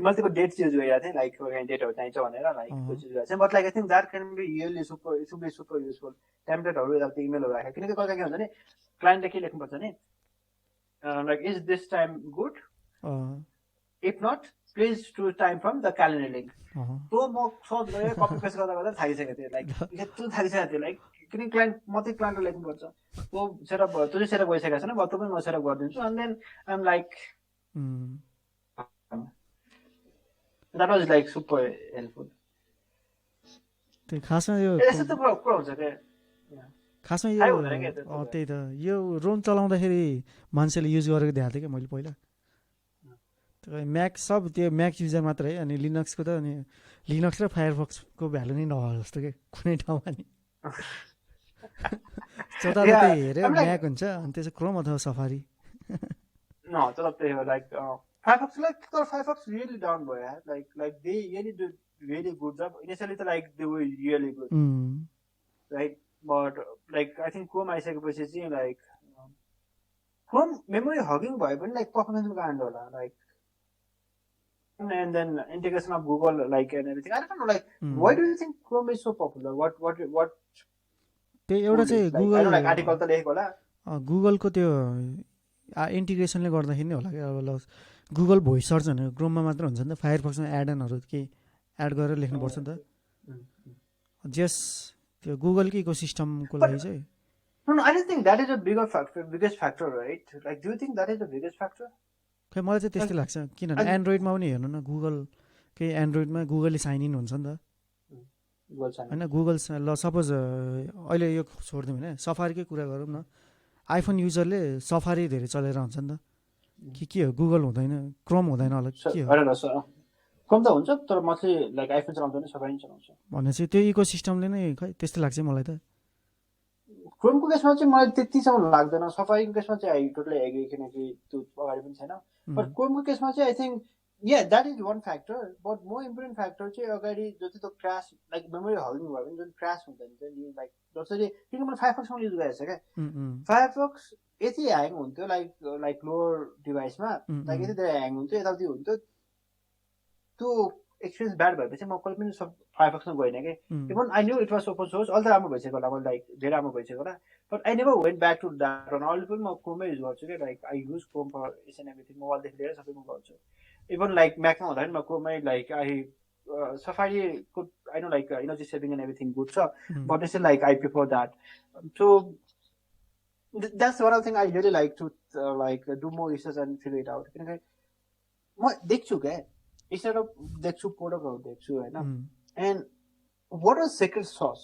multiple dates use गरिरहेको थिएँ like डेटहरू चाहिन्छ भनेर like चुज गरेको थिएँ but like I think that can be really super it should be super useful टेम्पलेटहरू यता इमेलहरू राखेको किनकि कहिले के हुन्छ नि क्लाइन्टले के लेख्नुपर्छ नि like is this time good if not please choose time from the calendar link त्यो म सर्च गरेर कपी पेस्ट गर्दा गर्दा थाकिसकेको थिएँ लाइक यत्रो थाकिसकेको थिएँ लाइक किनकि क्लाइन्ट मात्रै क्लाइन्टले लेख्नुपर्छ त्यो सेटअप भयो त्यो चाहिँ सेटअप भइसकेको छैन भयो त्यो पनि म सेटअप गरिदिन्छु and then I am like that was like super helpful त्यो खासमा यो यस्तो त कुरा हुन्छ क्या खासमा यो त्यही त यो रोम चलाउँदाखेरि मान्छेले युज गरेको देखाएको थिएँ क्या मैले पहिला म्याक सब त्यो म्याक युजर मात्र है अनि लिनक्सको त अनि लिनक्स र फायरफक्सको भ्यालु नै नभए जस्तो के कुनै ठाउँमा नि चौतारो त्यही हेऱ्यो म्याक हुन्छ अनि त्यसो क्रोम अथवा safari No, like Firefox, like Firefox really down boy. Like they really did really good job. Initially, like they were really good, right? But like I think Chrome I said was like Chrome memory hogging boy, but like performance kind of like and then integration of Google like and everything. I don't know, like why do you think Chrome is so popular? What? त्यही एउटा चाहिँ Google like article त लेखेको होला गुगलको त्यो इन्टिग्रेसनले गर्दाखेरि नै होला क्या अब ल गुगल भोइस सर्च भनेर क्रोममा मात्र हुन्छ नि त फायरफक्समा एडनहरू केही एड गरेर लेख्नुपर्छ नि त जस त्यो गुगलकै इकोसिस्टमको लागि चाहिँ No, I don't think that is a biggest factor, right? Like, do you think that is the biggest factor? खै मलाई चाहिँ त्यस्तै लाग्छ किनभने एन्ड्रोइडमा पनि हेर्नु न गुगलकै एन्ड्रोइडमा गुगलले साइन इन हुन्छ नि त होइन गुगल ल सपोज अहिले यो छोडिदिउँ होइन सफारीकै कुरा गरौँ न आइफोन युजरले सफारी धेरै चलेर हुन्छ नि त के हो गुगल हुँदैन क्रोम हुँदैन होला के हो क्रोम त हुन्छ तर म चाहिँ लाइक आइफोन चलाउँदैन सफारी चलाउँछु भनेपछि त्यो इकोसिस्टमले नै खै त्यस्तै लाग्छ मलाई त क्रोमको केसमा चाहिँ मलाई त्यतिसम्म लाग्दैन सफारीको केसमा चाहिँ आई टोटली एग्री किनकि त्यो अगाडि पनि छैन बट क्रोमको केसमा चाहिँ I think that is one factor but more important factor चाहिँ अगाडि जति त्यो क्रास लाइक मेमोरी हल्डिङ भयो भने जुन क्रास हुन्छ नि लाइक जसरी किनकि मैले फायरफक्समा युज गरेको छ क्या फायरफक्स यति ह्याङ हुन्थ्यो लाइक लोवर डिभाइसमा लाइक यति धेरै ह्याङ हुन्थ्यो यताउति हुन्थ्यो त्यो एक्सपिरियन्स ब्याड भएपछि म कहिले पनि फायरफक्समा गएन कि even I knew it was open source अहिले त राम्रो भइसक्यो होला मैले लाइक धेरै राम्रो भइसक्यो होला but I never went back to that on अहिले पनि म क्रोमै युज गर्छु कि like I use Chrome for each and everything मोबाइलदेखि लिएर सबैमा गर्छु इभन लाइक म्याकमा हुँदाखेरि म क्रोमै लाइक आई सफारीको I know like energy saving and everything good छ but still like I prefer that so that's one of thing I really like to like do more research and figure it out किनकि म देख्छु क्या instead of देख्छु प्रोडक्टहरू देख्छु होइन and what was secret sauce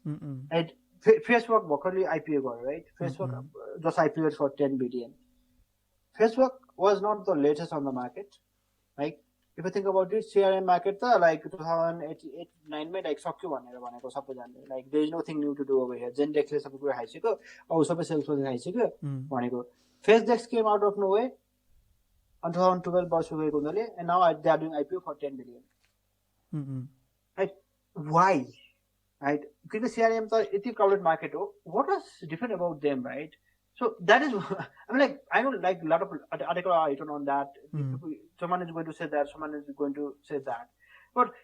and Facebook भर्खरले IPO गर्यो right Facebook just IPO for 10 billion Facebook was not the latest on the market like if you think about it CRM market त like 2008-9 मै like सक्यो भनेर भनेको सबैजनाले like there is nothing new to do over here जेनडेक्सले सबै कुरा खाइसक्यो अब सबै सेल्सले खाइसक्यो भनेको Freshdesk came out of no way on 2012 बस गएको हुनाले and now they are doing IPO for 10 billion. Right? Why? Right? Because CRM is a crowded market. What was different about them, right? So that is, I mean, like I know like a lot of articles are written on that. Someone is going to say that, someone is going to say that, but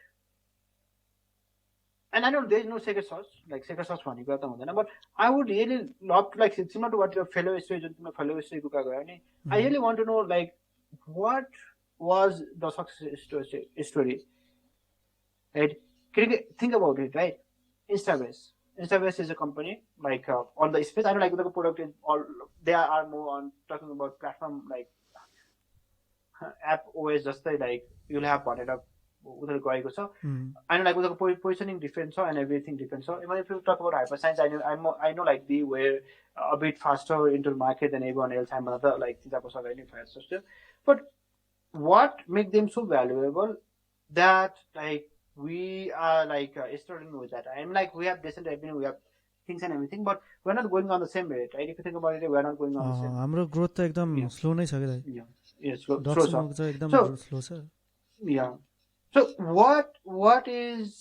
and I know there is no secret sauce, like secret sauce funny, but I would really love to like similar to what your fellow history I really want to know like what was the success story, right? Think about it, right? Instabase is a company like on the space. I know like the product is all they are more on talking about platform like app OS just like you'll have bought it up with the so I know like with the positioning different so and everything different so even if you talk about hyperscience I know like they were a bit faster into the market than everyone else I'm another like things are very faster but what make them so valuable that like we are like starting with that I'm like we have decent revenue we have things and everything but we're not going on the same rate right if you think about it we're not going on the same हाम्रो growth त एकदम slow नै छ के slow Docsumo चाहिँ एकदम slow छ yeah so what is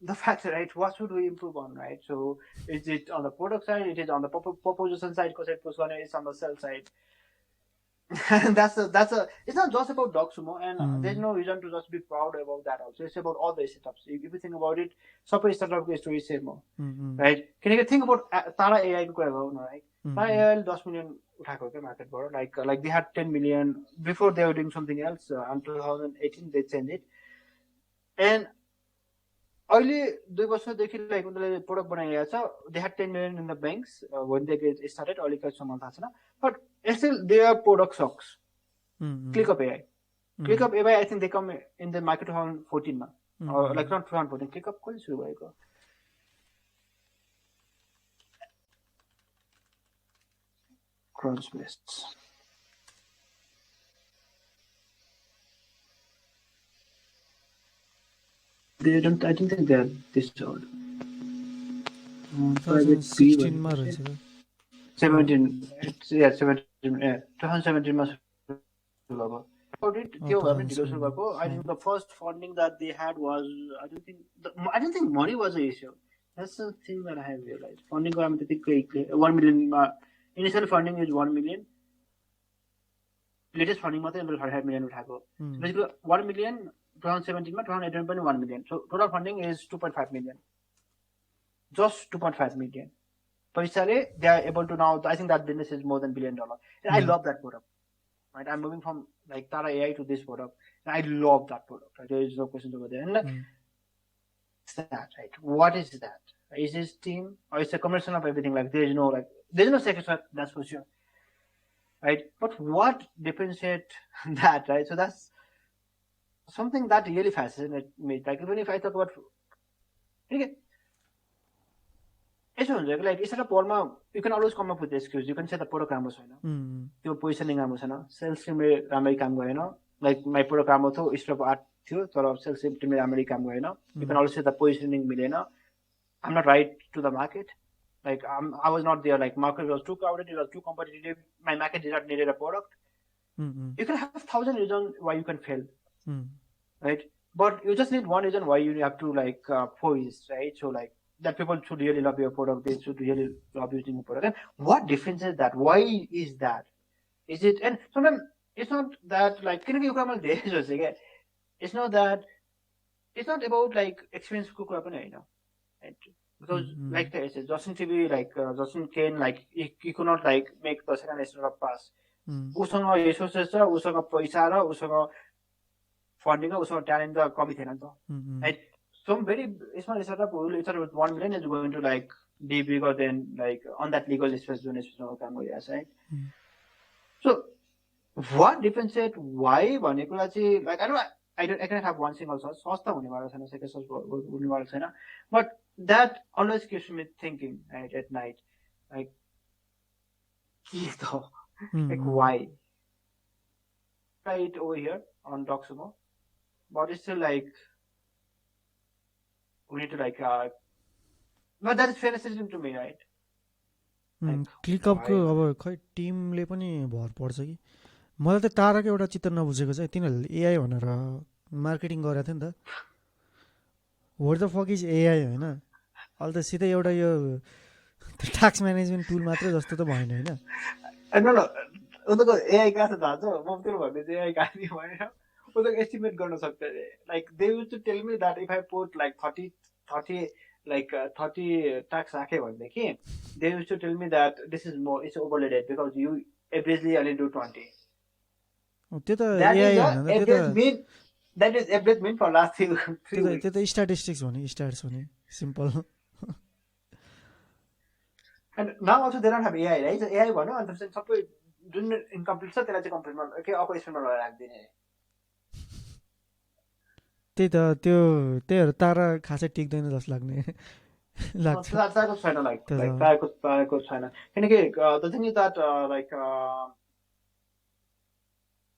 the fact, right? What should we improve on, right? So is it on the product side? It is on the proposition side, because it's on the sell side. And that's a. It's not just about Docsumo, and there's no reason to just be proud about that. Also, it's about all the startups. If you think about it, software startup story same, right? Can you think about Tara AI right? Tara AI 10 million उठाएको के market बाट, like they had 10 million before. They were doing something else. Until 2018 they changed it, and अहिले 2 वर्षदेखि like उनीहरूले product बनाइरहेको छ. They had 10 million in the banks when they get started. अहिले कसम्म थाहा छैन, but still their product sucks. Clickup AI. Clickup AI, I think they come in the market 2014 मा, or like not 2014. Clickup कहिले सुरु भएको? Crunchbase. I don't think they are this old. 2016 मा रहेछ. 17. Yeah, 17. Yeah, 2017 मा सुरु भएको. About it, त्यो भएर ढिलो सुरु भएको. I think the first funding that they had was, I don't think money was an issue. That's the thing that I have realized. Funding को हामी त्यतिकै 1 million मा, initial funding is 1 million. Latest funding मात्रै 5 million उठाएको. Basically 1 million 2017 मा, 2018 पनि 1 million. So total funding is 2.5 million. Just 2.5 million. पैसाले they are able to now, I think that business is more than $1 billion. And I love that product. Right? I'm moving from like Tara AI to this product. And I love that product. Right? There is no question over there. And it's that, right? What is that? Is this team, or it's a combination of everything? Like there's no secret, that's for sure. Right? But what differentiates that, right? So that's something that really fascinates me. Like even if I talk about, like instead of Palma, you can always come up with the excuse. You can say the product राम्रो छैन, त्यो positioning राम्रो छैन, sales team ले राम्ररी काम गरेन. Like my product राम्रो थियो, स्टप आर्ट थियो, तर sales team ले राम्ररी काम गरेन. You can also say the positioning मिलेन. I'm not right to the market. Like I was not there. Like market was too crowded, it was too competitive. My market did not needed a product. You can have 1,000 reasons why you can fail, right? But you just need one reason why you have to like poise, right? So like that people should really love your product. They should really love using your product. And what differentiates that? Why is that? Is it? And sometimes it's not that like it's not that. It's not about like experience कुरा पनि हैन, right? Because like I said, Justin TV, like Justin Kane, like he could not like make the second startup pass. उसँग resources छ, उसँग पैसा र उसँग funding र उसँग talent त कमी थिएन नि त, right? Some very small startup will start with 1 million is going to like be bigger than like on that legal space zone काम गरिरहेछ, right? So what differentiates why भनेको कुरा चाहिँ like I cannot have one single source. Source त हुनेवाला छैन, second source हुनेवाला छैन. But that always keeps me thinking, right, at night, like like why? Right over here on Docsumo, but it's still like we need to like but that is fascinating to me, right? Clickup को अब खै टिमले पनि भर पर्छ कि. मलाई त ताराको एउटा चित्र नबुझेको चाहिँ तिनीहरूले एआई भनेर मार्केटिङ गरेको थियो नि त. What the fuck is AI हैन? अहिले त सिधै एउटा यो ट्याक्स म्यानेजमेन्ट टुल मात्रै जस्तो त भएन हैन? न उनीहरूको एआई कहाँ छ थाहा छ? म त्यो भन्दै चाहिँ एआई कहाँ नि भनेर उनीहरूको एस्टिमेट गर्न सक्छ. Like they use to tell me that if I put like 30 tax राख्यो भनेदेखि they use to tell me that this is more it's overloaded because you averagely अलि डु 20. त्यो त एआई हैन, that is average mean for last 3 weeks. त्यो त statistics हो नि, स्ट्याट्स हो नि, simple. And now also they don't have AI, right? So AI भन्यो अनि त्यसपछि सबै जुन इन्कम्प्लिट छ त्यसलाई चाहिँ कम्प्लिटमा के अपरेसनमा लगाएर राख्दिने. त्यही त त्यही तारा खासै टिक्दैन जस्तो लाग्छ. ताराको छैन, लाइक ताराको छैन. किनकि the thing is that like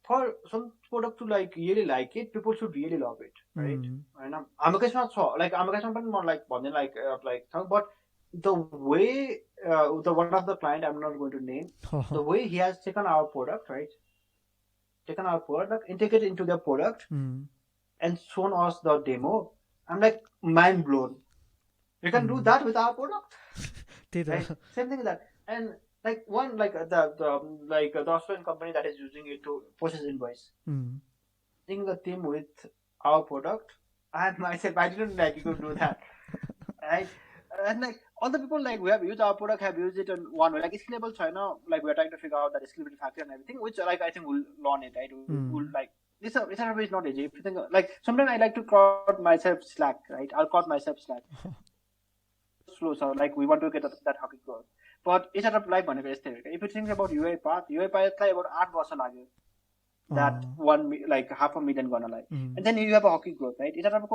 for some product to like really like it, people should really love it, right? And हाम्रो केसमा छ, like हाम्रो केसमा पनि म like भन्ने like but the way the one of the client I'm not going to name, the way he has taken our product, right? Taken our product, integrated into their product, and shown us the demo. I'm like mind blown. You can do that with our product. Right? Same thing with that. And like one like the Australian company that is using it to process invoice. Using the team with our product, and myself, I didn't like you could do that. Right? And like all the people like we have used our product have used it in one way. Like scalable China, like we're trying to figure out that scalability factor and everything, which like I think we'll learn it, right? We'll like this is not easy. If you think like sometimes I like to cut myself slack, right? I'll cut myself slack. Slow, so like we want to get that hockey growth. But it's not like one. If you think about UI path like about 8 वर्ष लाग्यो. That like $500,000 gonna like, and then you have a hockey growth, right? It's not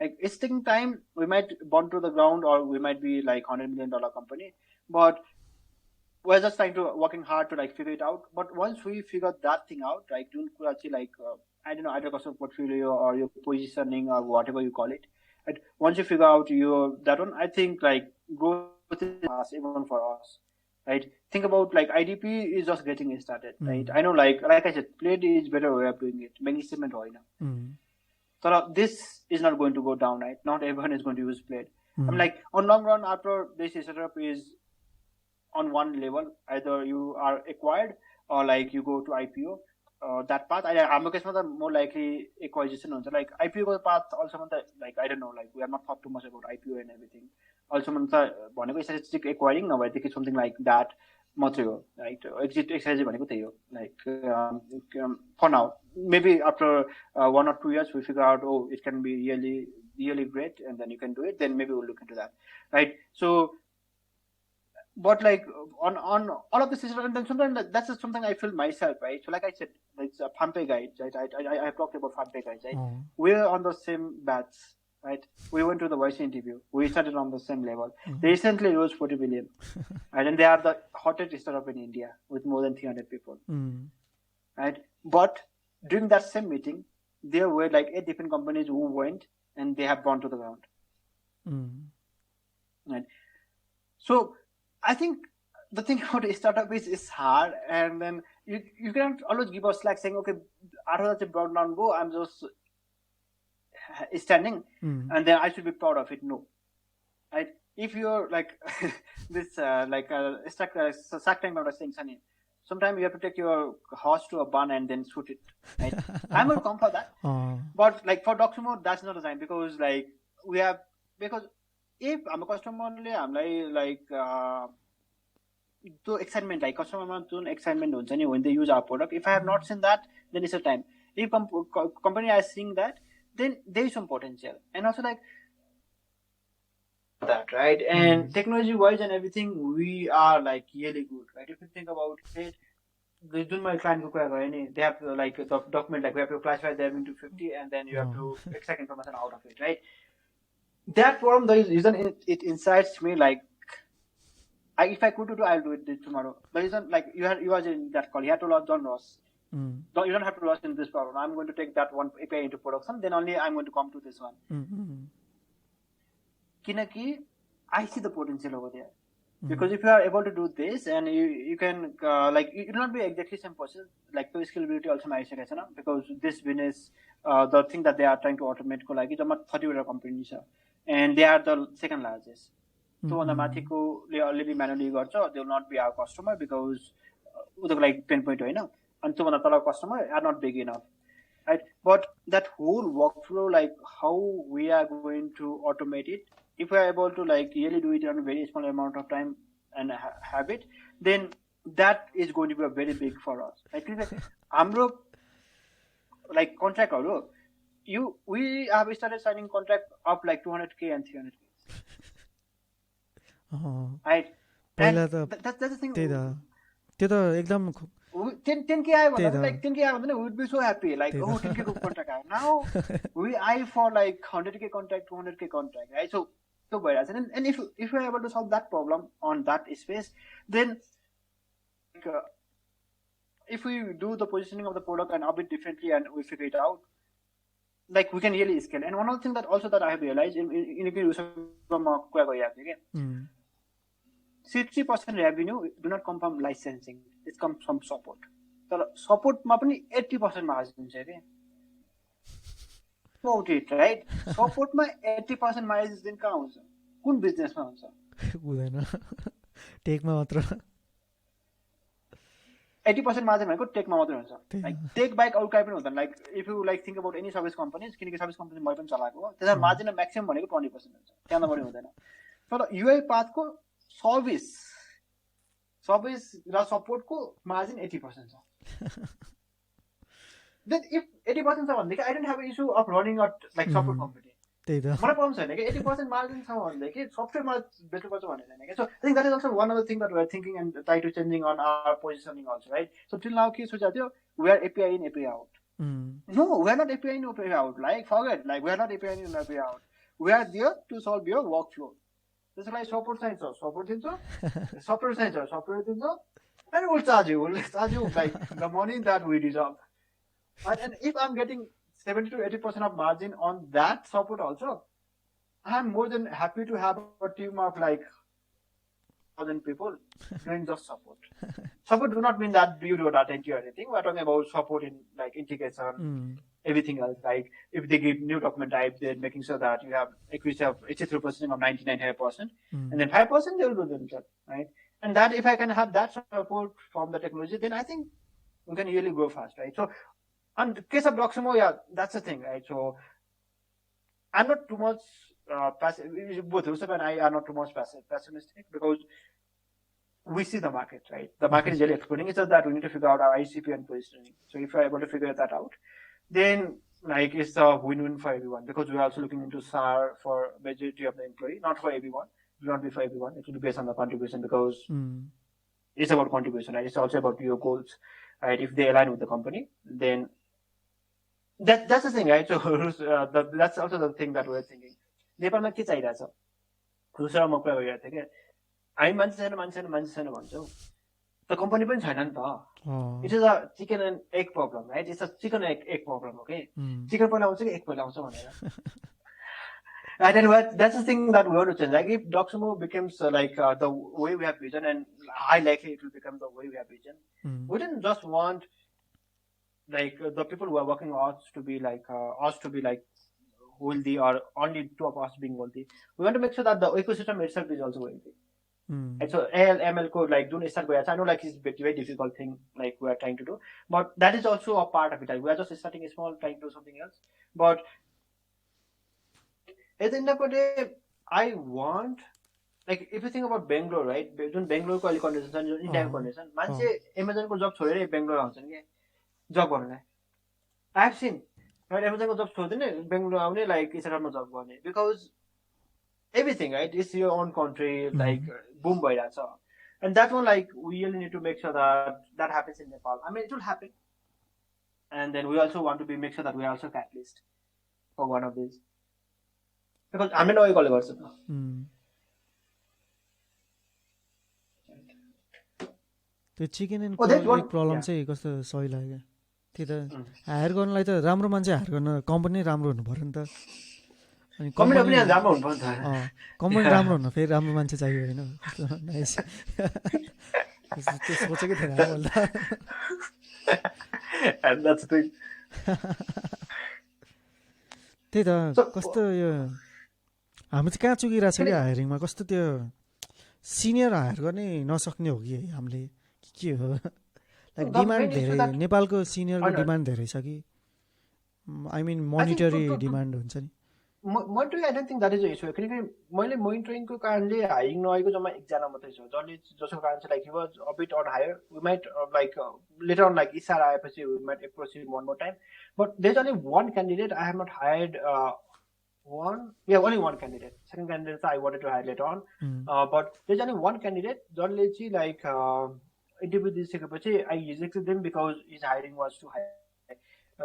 like it's taking time. We might burn to the ground, or we might be like $100 million company, but we're just trying to working hard to like figure it out. But once we figure that thing out, like doing like I don't know, either customer portfolio or your positioning or whatever you call it. Right? Once you figure out that one, I think like growth is fast even for us. Right? Think about like IDP is just getting started, right? I know like I said, Plate is better way of doing it. Many statement right now. So this is not going to go down, right? Not everyone is going to use Plate. I'm like on long run after this setup is on one level, either you are acquired or like you go to IPO. That path, I'm more likely acquisition. Like IPO path also like I don't know, like we have not thought too much about IPO and everything. Also statistic acquiring now I think it's something like that material, right? Exit exercise like for now. Maybe after 1 or 2 years we figure out it can be really great, and then you can do it, then maybe we'll look into that, right? So but like on all of this, and then sometimes that's just something I feel myself, right? So like I said, it's a Pampe guide, right? I have talked about Pampe guides, right? We're on the same batch, right? We went to the voice interview. We started on the same level. They recently rose 40 billion, right? And they are the hottest startup in India with more than 300 people, right? But during that same meeting, there were like 8 different companies who went and they have gone to the ground, right? So I think the thing about a startup is hard, and then you cannot always give us slack saying, okay, after that broad down go, I'm just standing, and then I should be proud of it. No, right? If you're like this, like Shark Tank or saying, Sunny, sometimes you have to take your horse to a barn and then shoot it. Right? I'm going to come for that, but like for Docsumo, that's not a sign, because like because if I'm a customer only, I'm like to excitement, like customer excitement when they use our product. If I have not seen that, then it's a time. If company are seeing that, then there is some potential. And also like that, right? And technology wise and everything, we are like really good, right? If you think about it, my client they have to like the document, like we have to classify them into 50, and then you have to extract information out of it, right? That problem, the reason it incites me, like if I could do, I'll do it tomorrow. The reason, like you was in that call, you had to log John Ross. You don't have to log in this problem. I'm going to take that one API into production, then only I'm going to come to this one. Kinaki, I see the potential over there. Because if you are able to do this, and you can like it will not be exactly same process, like the scalability also nice, because this business the thing that they are trying to automate like it's a 30 company, and they are the second largest. So on the Matiko already manually got, they will not be our customer because like 10.2, and so on the customer are not big enough, right? But that whole workflow, like how we are going to automate it, if we are able to like really do it on a very small amount of time and have it, then that is going to be a very big for us. Like Amro, like contract, we have started signing contract up like 200K and 300K. Right? And that's the thing. 10K like 10K we would be so happy, like 10K contract. Now we eye for like 100K contract, 200K contract, right? So and if we are able to solve that problem on that space, then if we do the positioning of the product and a bit differently and we figure it out, like we can really scale. And one other thing that I have realized in 60% revenue do not come from licensing, it comes from support. So support 80% margin. about it, right? Support my 80% margin दिन कहाँ हुन्छ? कुन बिजनेसमा हुन्छ? हुँदैन टेकमा मात्र 80% margin भनेको टेकमा मात्रै हुन्छ. लाइक टेक बाइक अरू काहीँ पनि हुँदैन. Like if you like think about any service companies, किनकि सर्भिस कम्पनी मैले पनि चलाएको हो, त्यसमा मार्जिन म्याक्सिमम भनेको 20% हुन्छ, त्यहाँभन्दा बढी हुँदैन. तर युआई पाथको सर्भिस र सपोर्टको मार्जिन 80% छ. देन इफ 80% छ भनेदेखि I don't have a issue of running a like support company. त्यही त मलाई प्रब्लम छैन कि 80% मार्जिन छ भनेदेखि सफ्टवेयर मलाई बेच्नुपर्छ भन्ने छैन कि. So I think that is also one of the thing that we are thinking and try to changing on our positioning also, right? So till now के सोचेको थियो, we are API in API out. No, we are not API in API out. Like forget, like we are not API in API out. We are there to solve your work flow. त्यसको लागि support चाहिन्छ, support दिन्छ. Software चाहिन्छ, software दिन्छ. And will charge you like the money that we deserve. And if I'm getting 70 to 80% of margin on that support also, I'm more than happy to have a team of like 1,000 people doing just support. Support do not mean that you do data entry or anything. We're talking about support in like integration, everything else. Like if they give new document type, they're making sure that you have accuracy of 83% of 99%, and then 5% they will do themselves, right? And that if I can have that support from the technology, then I think we can really go fast, right? So, on the case of Docsumo, yeah, that's the thing, right? So, I'm not too much passive. Both Rusab and I are not too much pessimistic because we see the market, right? The market is really exploding. It's just that we need to figure out our ICP and positioning. So, if we're able to figure that out, then like it's a win-win for everyone because we're also looking into SAR for majority of the employee, not for everyone. It will not be for everyone. It will be based on the contribution because it's about contribution, right? It's also about your goals, right? If they align with the company, then that's the thing, right? So that's also the thing that we're thinking. नेपालमा के चाहिरहेछ रुसरा म कुरा गरिरहेको थिएँ कि हामी मान्छे छैन भन्छौँ त कम्पनी पनि छैन नि त. It is a chicken and egg problem, right? It's a chicken egg problem हो कि चिकन पहिला आउँछ कि एग पहिला आउँछ भनेर. Right, and that's the thing that we want to change. Like if Docsumo becomes like the way we have vision, and high likely it will become the way we have vision. We didn't just want like the people who are working us to be like wealthy or only two of us being wealthy. We want to make sure that the ecosystem itself is also wealthy. And so AL, ML code like don't start going. I know like it's a very difficult thing like we are trying to do, but that is also a part of it. Like we are just starting small, trying to do something else. But at the end of the day, I want like if you think about Bangalore, right? Bangalore ko condition, Indian condition. Manche Amazon ko job chhodera Bangalore आउँछन् के job गर्नलाई. I have seen right Amazon ko job छोड्दिने Bangalore आउने like Instagram job गर्ने because everything, right? It's your own country, like boom भइरहेछ. And that one like we really need to make sure that happens in Nepal. I mean it will happen. And then we also want to make sure that we are also catalyst for one of these. Because हामीले नभई कसले गर्छ त. त्यो chicken and एक problem चाहिँ कस्तो सही लाग्यो त्यही त. हायर गर्नलाई त राम्रो मान्छे हायर गर्न कम्पनी राम्रो हुनु पर्यो नि त. अनि कम्पनी पनि राम्रो हुनु पर्छ. कम्पनी राम्रो हुन फेरि राम्रो मान्छे चाहियो हैन. नाइस. त्यो सोचेकै थिएन मैले. And that's the thing. त्यही त कस्तो यो हामी चाहिँ कहाँ चुकिरहेको छ कि हायरिङमा कस्तो त्यो सिनियर हायर गर्ने नसक्ने हो कि हामीले के हो लाइक डिमान्ड धेरै नेपालको सिनियरको डिमान्ड धेरै छ कि आई मिन मोनिटरी डिमान्ड हुन्छ नि. Monetary I don't think that is a issue किनकि मैले मोनिटरिङको कारणले हायरिङ नआएको जम्मा एकजना मात्रै छ जसको कारण चाहिँ like he was a bit on higher. We might like later on like इसार आएपछि we might approach him one more time, but there's only one candidate. I have not hired only one candidate. Second candidate I wanted to hire later on, but there's only one candidate. जसले चाहिँ like interview दिइसकेपछि I rejected them because his hiring was too high.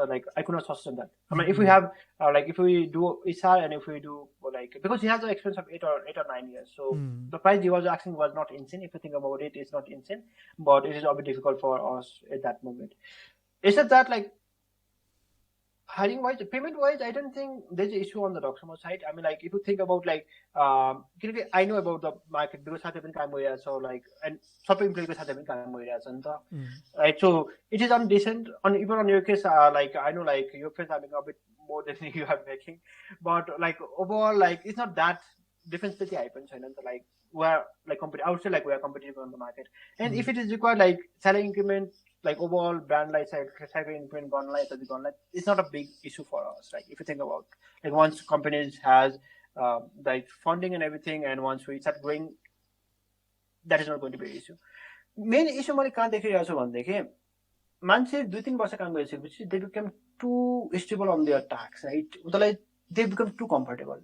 Like I could not sustain that. I mean, if we have like if we do ISAR and if we do like because he has an experience of 8 or 9 years, so the price he was asking was not insane. If you think about it, it's not insane, but it is a bit difficult for us at that moment. It's just that like hiring wise, payment wise, I don't think there's an issue on the Docsumo side. I mean, like if you think about like I know about the market because साथै पनि काम गरिरहेछ so like and सबै employee को साथै पनि काम गरिरहेछ नि त, right? So it is on decent on even on your case like I know like your friends having a bit more than you are making. But like overall, like it's not that difference pretty happens, and like we're like I would say like we are competitive on the market. And if it is required like salary increment, like overall brand like salary increment it's not a big issue for us. Like if you think about like once companies has like funding and everything, and once we start growing, that is not going to be an issue. Main issue मैले कहाँ देखिरहेको छु भनेदेखि मान्छे 2-3 वर्ष काम गरिसकेपछि they become too stable on their task, right? उनीहरूलाई they become too comfortable,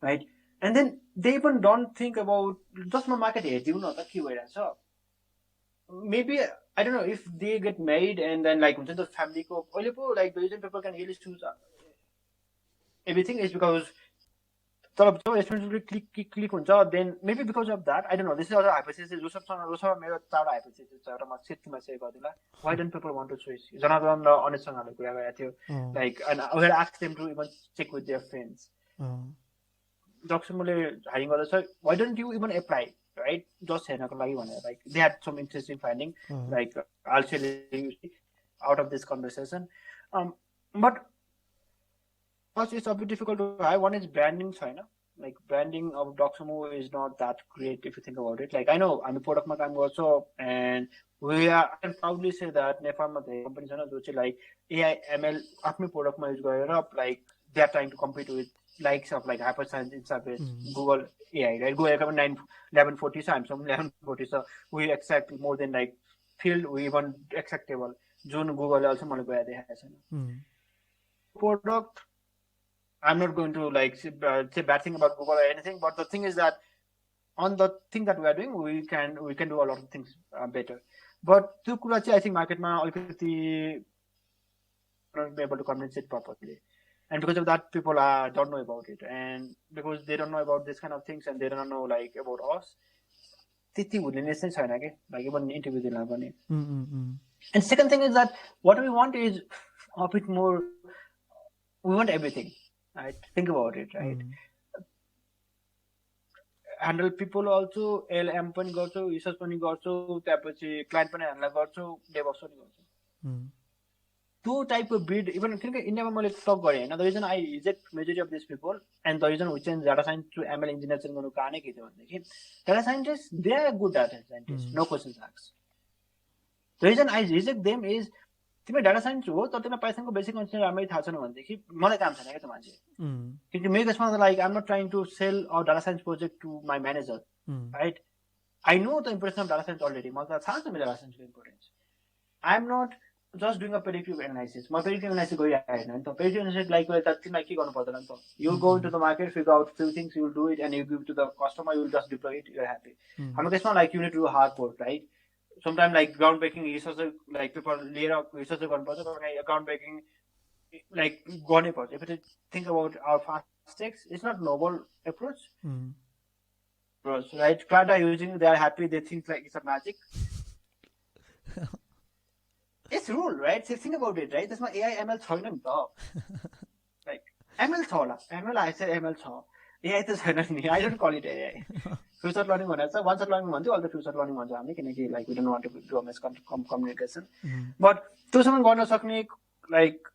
right? And then they even don't think about just my market हेरिदिउँ न त के भइरहेछ. Maybe I don't know if they get married and then like हुन्छ नि त फ्यामिलीको अहिले पो like the reason people can really choose everything is because तर जब responsibility click हुन्छ, then maybe because of that, I don't know, this is also hypothesis. जोसँग मेरो चारवटा hypothesis छ र म सिटमा सेयर गरिदिउँला. Why don't people want to switch? Janardan र अनितसँगले कुरा गरेको थियो, like and I would ask them to even check with their friends. Docsumoले hiring गर्दैछ, why don't you even apply, right? Just हेर्नको लागि भनेर, like they had some interesting finding, like I'll share you out of this conversation. But first, it's a bit difficult to hire. One is branding, China. Like branding of Docsumo is not that great if you think about it. Like I know I'm a product marketing also, and I can proudly say that Nepal companies are like AI ML after product use up, like they are trying to compete with likes of like Hyperscience, Interface, Google AI, right? Google 1140, Samsung 1140, so we accept more than like field we even acceptable. June Google also has product. I'm not going to like say bad thing about Google or anything, but the thing is that on the thing that we are doing, we can do a lot of things better. But to I think market ma already not be able to convince it properly, and because of that, people don't know about it, and because they don't know about this kind of things, and they don't know like about us. Like even interview And second thing is that what we want is a bit more. We want everything. Right? Think about it, right? Handle people also, LM पनि गर्छु, research पनि गर्छु, त्यसपछि client पनि handle गर्छु, DevOps पनि गर्छु. Two type of bid, even India मैले talk गरेँ हैन. The reason I reject majority of these people and the reason we change data science to ML engineers गर्नु कारण के थियो भनेदेखि data scientists, they are good data scientists, no questions asked. The reason I reject them is तिमी data science हो तर तिमीलाई पाइथनको basic concept राम्ररी थाहा छैन भनेदेखि मलाई काम छैन क्या त मान्छे. किनकि मेरो केसमा like I am not trying to sell a data science project to my manager, right? I know the importance of data science already, मलाई त थाहा छ मेरो डाटा साइन्सको importance. I am not just doing a predictive analysis. म predictive analysis गरिरहेको होइन नि त. प्रेडिक्टिभ एनालाइसिस लाइक तिमीलाई के गर्नु पर्दैन नि त. You go into the market, figure out few things, you will do it and you give to the customer, you will just deploy it, you are happy. हाम्रो केसमा like you need to do hard work, right? Sometimes like groundbreaking research, like people layer up research on project, like groundbreaking, like gone approach. If you think about our fast takes, it's not novel approach. Right? Client are using, they are happy, they think like it's a magic. It's rule, right? So think about it, right? That's my AI ML छैन नि त. Like ML छ होला. ML I said ML छ. AI त छैन नि. I don't call it AI. Future learning भनेको छ. One shot learning भन्थ्यो, अहिले त future learning भन्छ हामी, किनकि like we don't want to do a miscommunication. But त्योसँग गर्न सक्ने like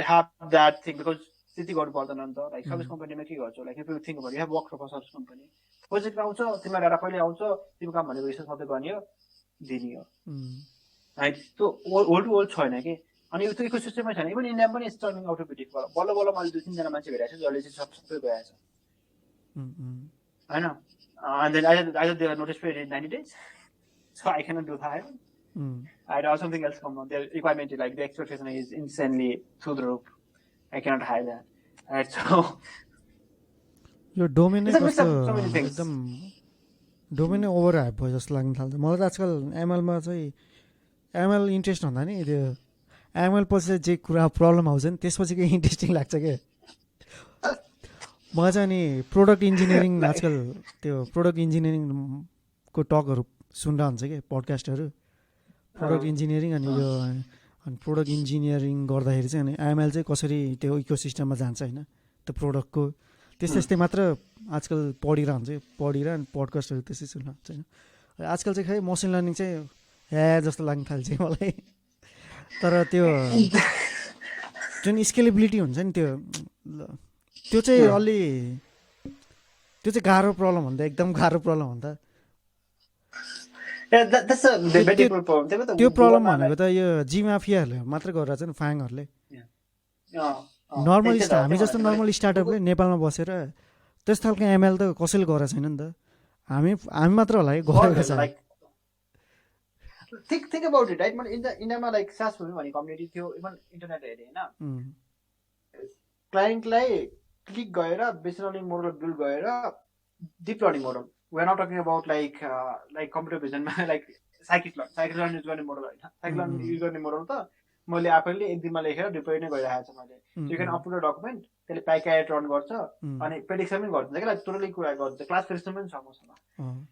have that thing because त्यति गर्नु पर्दैन नि त. Like सर्भिस कम्पनीमा के गर्छौ? Like if you think about it, you have worked for a service company. Project आउँछ, तिम्रो डाटा कहिले आउँछ, तिम्रो काम भनेको रिसर्च मात्रै गर्ने हो, दिने हो. Right? So old to old छैन के. अनि यो त इकोसिस्टममै छैन. इभन इन्डिया पनि स्टार्टिङ आउट अफ बिटिक बल्ल बल्ल मैले 2-3 जना मान्छे भेटाएको छु जसले चाहिँ सबै गएको छ. I know. And then either their notice period is 90 days, so I cannot do that. I know something else come on. Their requirement is like the expectation is insanely through the roof. I cannot hide that. Right, so your domain is so many things. Domain over hype भयो जस्तो लाग्न थाल्छ मलाई त आजकल ML मा चाहिँ ML interest हुँदा नि त्यो ML पछि जे कुरा प्रब्लम आउँछ नि त्यसपछि के इन्ट्रेस्टिङ लाग्छ के. म चाहिँ नि प्रोडक्ट इन्जिनियरिङ आजकल त्यो प्रोडक्ट इन्जिनियरिङको टकहरू सुन्दा हुन्छ कि पडकास्टहरू. प्रोडक्ट इन्जिनियरिङ अनि यो अनि प्रोडक्ट इन्जिनियरिङ गर्दाखेरि चाहिँ अनि एमएल चाहिँ कसरी त्यो इकोसिस्टममा जान्छ होइन त्यो प्रोडक्टको त्यस्तै मात्र आजकल पढिरहन्छ अनि पडकास्टहरू त्यसै सुन्नु हुन्छ होइन. आजकल चाहिँ खै मसिन लर्निङ चाहिँ जस्तो लाग्न थाल्छ मलाई. तर त्यो जुन स्केलेबिलिटी हुन्छ नि त्यो चाहिँ अलि त्यो चाहिँ गाह्रो प्रब्लम हुन्छ एकदम गाह्रो प्रब्लम हुन्छ त्यो प्रब्लम भनेको त यो जी माफियाहरूले मात्रै गरेर चाहिँ फाङहरूले नर्मल हामी जस्तो नर्मल स्टार्टअपले नेपालमा बसेर त्यस्तो खालको एमएल त कसैले गरेको छैन नि त हामी मात्र होला है गरेको छ think about it, right? इन्डियामा लाइक SAAS भन्ने कम्युनिटी थियो इभन इन्टरनेट हेरे हैन क्लाइन्टलाई क्लिक गरेर बेसिक लर्निङ मोडल बिल्ड गरेर deep learning model we are not talking about like computer भिजनमा लाइक साइकिट लर्न युज गर्ने मोडल होइन साइकिट लर्न युज गर्ने मोडल त मैले आफैले एक दिनमा लेखेर डिप्लोय नै गरिरहेको छु मैले you can upload a document त्यसले प्याकेट रन गर्छ अनि प्रेडिक्सन पनि गर्छ क्या टोटली कुरा गर्छ क्लास प्रेडिक्सन पनि छ मसँग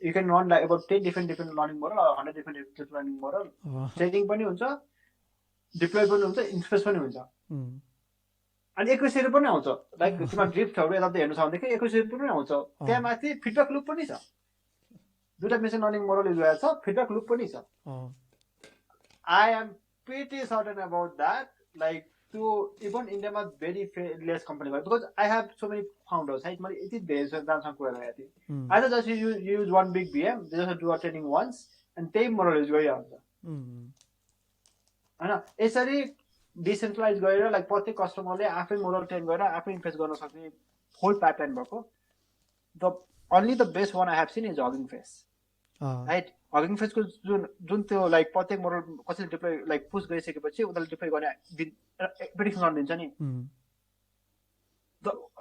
you can run like about 10 different learning model or 100 different learning model training पनि हुन्छ डिप्लोय पनि हुन्छ इन्स्पेक्ट पनि हुन्छ अनि एक्युरेसी पनि आउँछ लाइक तिम्रो ड्रिफ्टहरु यता हेर्नु छ भनेदेखि एक्युरेसी पनि आउँछ त्यहाँ माथि फिडब्याक लुप पनि छ दुईटा मेसिन लर्निङ मोडल युज गरेको छ फिडब्याक लुप पनि छ I am pretty certain about that like त्यो इभन इन्डियामा भेरी लेस कम्पनी भयो because I have so many founders है मैले यति धेरै दामसँग कुरा गरेको थिएँ I just use one big VM they just do a training once and त्यही मोडल युज गरिहाल्छ होइन यसरी डिसेन्ट्रलाइज गरेर लाइक प्रत्येक कस्टमरले आफै मोडल ट्रेन गरेर आफै इन्भेस्ट गर्न सक्ने होल पाइपलाइन भएको the only the best one I have scene is Hugging face right हगिङ फेसको जुन त्यो लाइक प्रत्येक मोडल कसैले डिप्लोय लाइक पुश गरिसकेपछि उनीहरूले डिप्लोय गर्ने प्रेडिक्सन गरिदिन्छ नि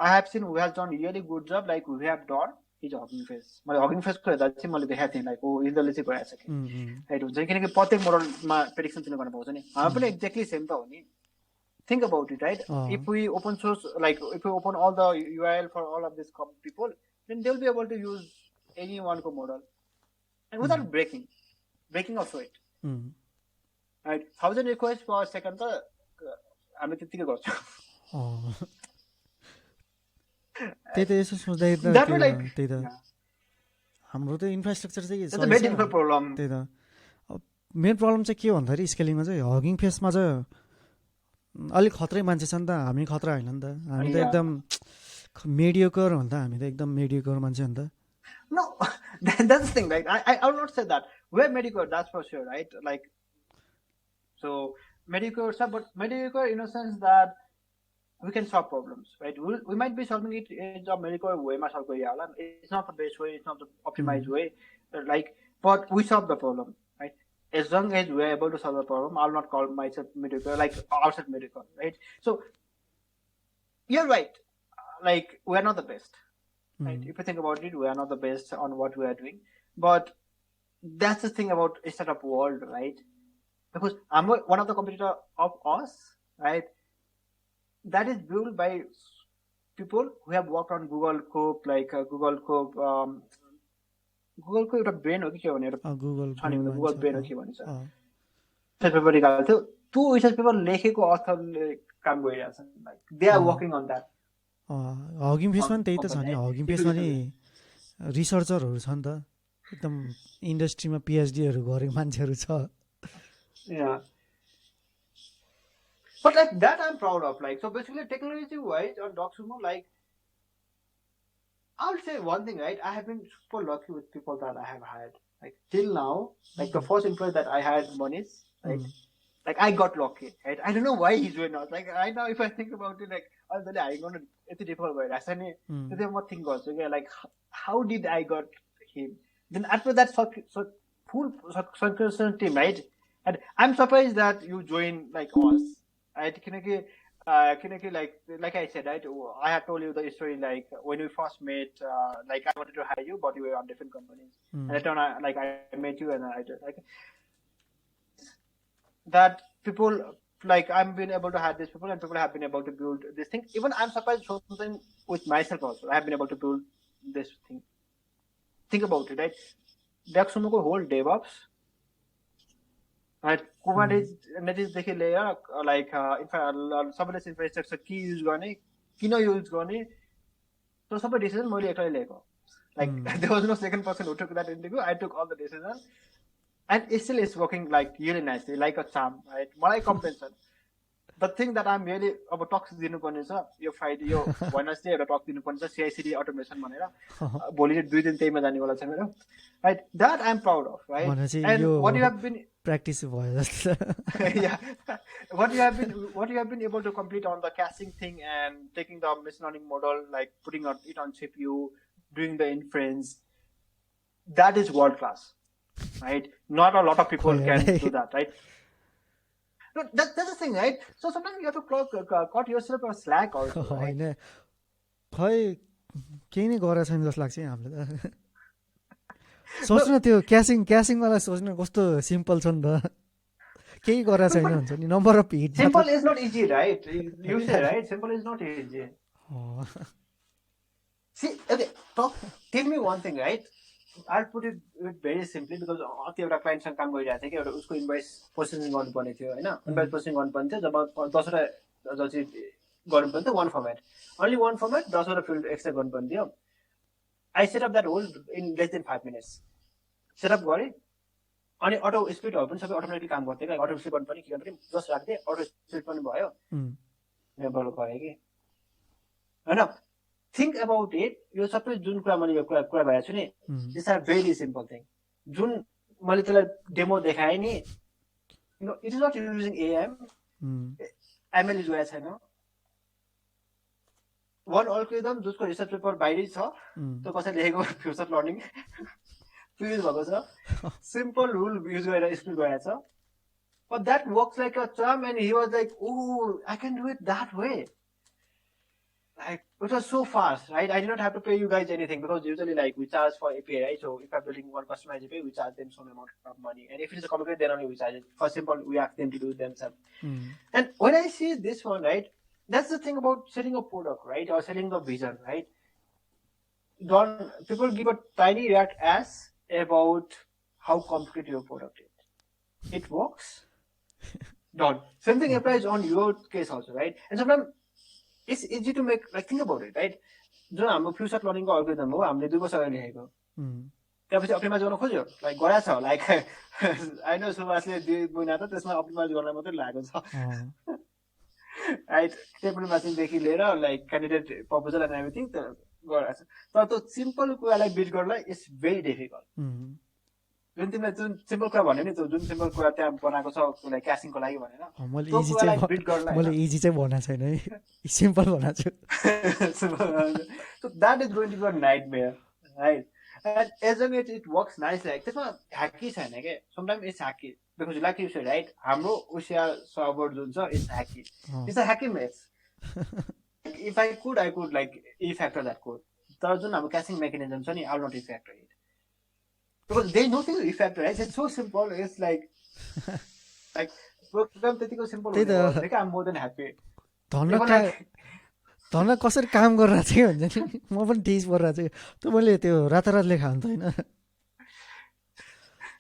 I have seen we have done really good job like we have done is Hugging Face मैले हगिङ फेसको हेर्दा चाहिँ मैले देखाएको थिएँ लाइक ओ यिनीहरूले चाहिँ गइरहेको छ कि राइट हुन्छ किनकि प्रत्येक मोडलमा प्रेडिक्सन चाहिँ गर्न पाउँछ नि हामी पनि एक्ज्याक्टली सेम त हो नि think about it, right? If we open source, like if we open all the URL for all of these people, then they'll be able to use any one model and without breaking also it. Right? 1000 requests per second, हामी त्यतिकै गर्छौँ. त्यही त यसो सोच्दै त्यही त हाम्रो त इन्फ्रास्ट्रक्चर चाहिँ त्यही त मेन प्रब्लम चाहिँ के भन्दाखेरि स्केलिङमा चाहिँ हगिङ फेसमा चाहिँ अलिक खत्रै मान्छे छ नि त हामी खतरा होइन नि त हामी त एकदम मेडियोकर हो नि त हामी त एकदम मेडियोकर मान्छे हो नि त No, that's the thing, right? I will not say that. We're mediocre, that's for sure, right? Like, so mediocre, but mediocre in a sense that we can solve problems, right? We might be solving it in a mediocre way, it's not the best way, it's not the optimized way, like, but we solve the problem, right? As long as we're able to solve the problem, I'll not call myself mediocre, like outside mediocre, right? So, you're right, like, we're not the best. Right? If you think about it, we are not the best on what we are doing. But that's the thing about a startup world, right? Because I'm one of the competitors of us, right? That is built by people who have worked on Google Coop, like Google Coop. Google Coop एउटा brain हो कि के भनेर Google brain हो के भन्छ research paper निकालेको थियो त्यो रिसर्च पेपर लेखेको अथरले काम गरिरहेछ like they are working on that Hugging फेसमा नि त्यही त छ नि हगिङ फेसमा नि रिसर्चरहरू छ नि त एकदम इन्डस्ट्रीमा पिएचडीहरू गरेको मान्छेहरू छ But like that I'm proud of. Like, so basically technology wise on Docsumo, like I'll say one thing, right? I have been super lucky with people that I have hired. Like till now, like the first employee that I hired, Manish, right? Like I got lucky, right? I don't know why he's doing not. Like right now, if I think about it, like I'm gonna it's difficult way. That's one thing also. Like how did I got him? Then after that, so full circumstance team, right? And I'm surprised that you joined like us. Right? Like I said, right? I have told you the story. Like when we first met, like I wanted to hire you, but you were on different companies. And later on, I met you, and I just like. That people like I've been able to hire these people and people have been able to build this thing. Even I'm surprised something with myself also. I have been able to build this thing. Think about it, right? Docsumo ko whole DevOps, right? Kubernetes देखि लिएर like सबैले infrastructure के use गर्ने, किन use गर्ने, त्यो सबै decision मैले एक्लै लिएको. Like there was no second person who took that interview. I took all the decisions. And it still is working like really nicely, like a charm, right? मलाई compensation. the thing that I'm really अब talks दिनुपर्ने छ यो Friday यो Wednesday एउटा talk दिनुपर्ने छ CI/CD automation भनेर भोलि चाहिँ 2 दिन त्यहीमा जानेवाला छ मेरो right that I am proud of right and what you have been practice भयो जस्तो yeah what you have been able to complete on the caching thing and taking the machine learning model like putting it on CPU doing the inference that is world class right not a lot of people can do that right no that's the thing right so sometimes you have to cut yourself a slack also हैन खै केही नै गरेको छैन जस्तो लाग्छ हामीले त सोच्नु त्यो क्यासिङ वाला सोच्नु कस्तो सिम्पल छ नि त केही गरेको छैन हुन्छ नि number of heat simple is not easy right you say right simple is not easy see okay tell me one thing right I'll put it very simply because त्यो एउटा क्लाइन्टसँग काम गरिरहेको थियो कि एउटा उसको इन्भोइस प्रोसेसिङ गर्नुपर्ने थियो हैन इन्भोइस प्रोसेसिङ गर्नुपर्ने थियो जब 10 वटा जति गर्नुपर्ने थियो वन फर्मेट only one format 10 वटा फिल्ड एक्सेप्ट गर्नुपर्ने थियो I set up that whole in less than 5 minutes set up गरे अनि अटो स्पिडहरु पनि सबै अटोमेटिकली काम गर्थ्यो कि अटो स्पिड पनि के गर्ने जस्ट राख्दै अटो स्पिड पनि भयो डेभलप गरे कि हैन think about it यो सबै जुन कुरा मैले यो कुरा भएर छु नि this are very simple thing जुन मैले त्यसलाई डेमो देखाए नि no it is not using AM ML use गरेको छैन वन अल्गोरिदम जसको रिसर्च पेपर बाहिरै छ त्यो कसैले लेखेको फ्युचर लर्निङ युज भएको छ सिम्पल रुल युज गरेर एक्सप्लेन गरेको छ but that works like a charm and he was like oh I can do it that way like it was so fast, right? I did not have to pay you guys anything because usually like we charge for API, right? So if I'm building one customized API, we charge them some amount of money, and if it is a complicated, then only we charge it. For simple, we ask them to do it themselves. And when I see this one, right, that's the thing about selling a product, right, or selling the vision, right? People give a tiny react as about how complicated your product is. It works. Done. Same thing applies on your case also, right? And sometimes it's easy to make like think about it right जुन हाम्रो future लर्निङको algorithm हो हामीले 2 वर्ष अगाडि लेखेको त्यसपछि optimise गर्न खोज्यो लाइक गराछ लाइक आई नो सुभाषले 2 महिना त त्यसमा अप्टिमाइज गर्न मात्रै लागेको छ राइट टेम्पल मार्किङदेखि लिएर like candidate proposal and everything त गराछ तर त्यो सिम्पल कुरालाई बिट गर्नलाई इट्स भेरी डिफिकल्ट जुन तिमीले जुन सिम्पल कुरा भन्यो नि त्यो जुन सिम्पल कुरा त्यहाँ बनाएको छ लाइक क्यासिङको लागि भनेर मैले इजी चाहिँ भनेको छैन है सिम्पल भनेको छु so that is going to be a nightmare right and as long as it works nice like त्यसमा ह्याकी छैन के sometimes it's hacky because like you said right हाम्रो उसिया सर्भर जुन छ it's hacky it's a hacky mess if I could like refactor that code तर जुन हाम्रो क्यासिङ mechanism छ नि I'll not refactor it because they know to refactor right it's so simple it's like program त्यतिको simple like I'm more than happy धन्न कसरी काम गरिरहेको छ कि भन्छ नि म पनि टिच गरिरहेको छु त्यो मैले त्यो रातारात लेखा हुन्छ होइन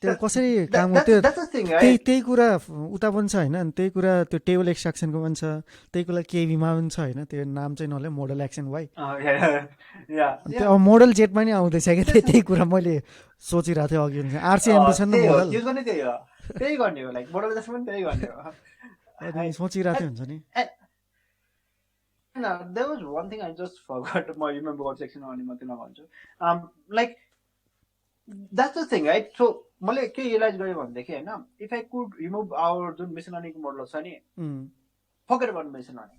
त्यो कसरी काम त्यही कुरा उता पनि छ होइन अनि त्यही कुरा त्यो टेबल एक्सट्र्याक्सनको पनि छ त्यही कुरा केबीमा पनि छ होइन त्यो नाम चाहिँ नले मोडल एक्सन वाइ त्यो अब मोडल जेटमा नि आउँदैछ कि त्यही कुरा मैले सोचिरहेको थिएँ अघि आरसिएमपी छ नि मोडल त्यही गर्ने हो लाइक मोडल जस्तो पनि त्यही गर्ने हो सोचिरहेको थियो हुन्छ नि there was one thing I just forgot I remember what section only मात्रै नभन्छु like that's the thing right so मैले के रियलाइज गरेँ भनेदेखि हैन if I could remove our जुन मेसिन लर्निङ मोडल छ नि forget about machine learning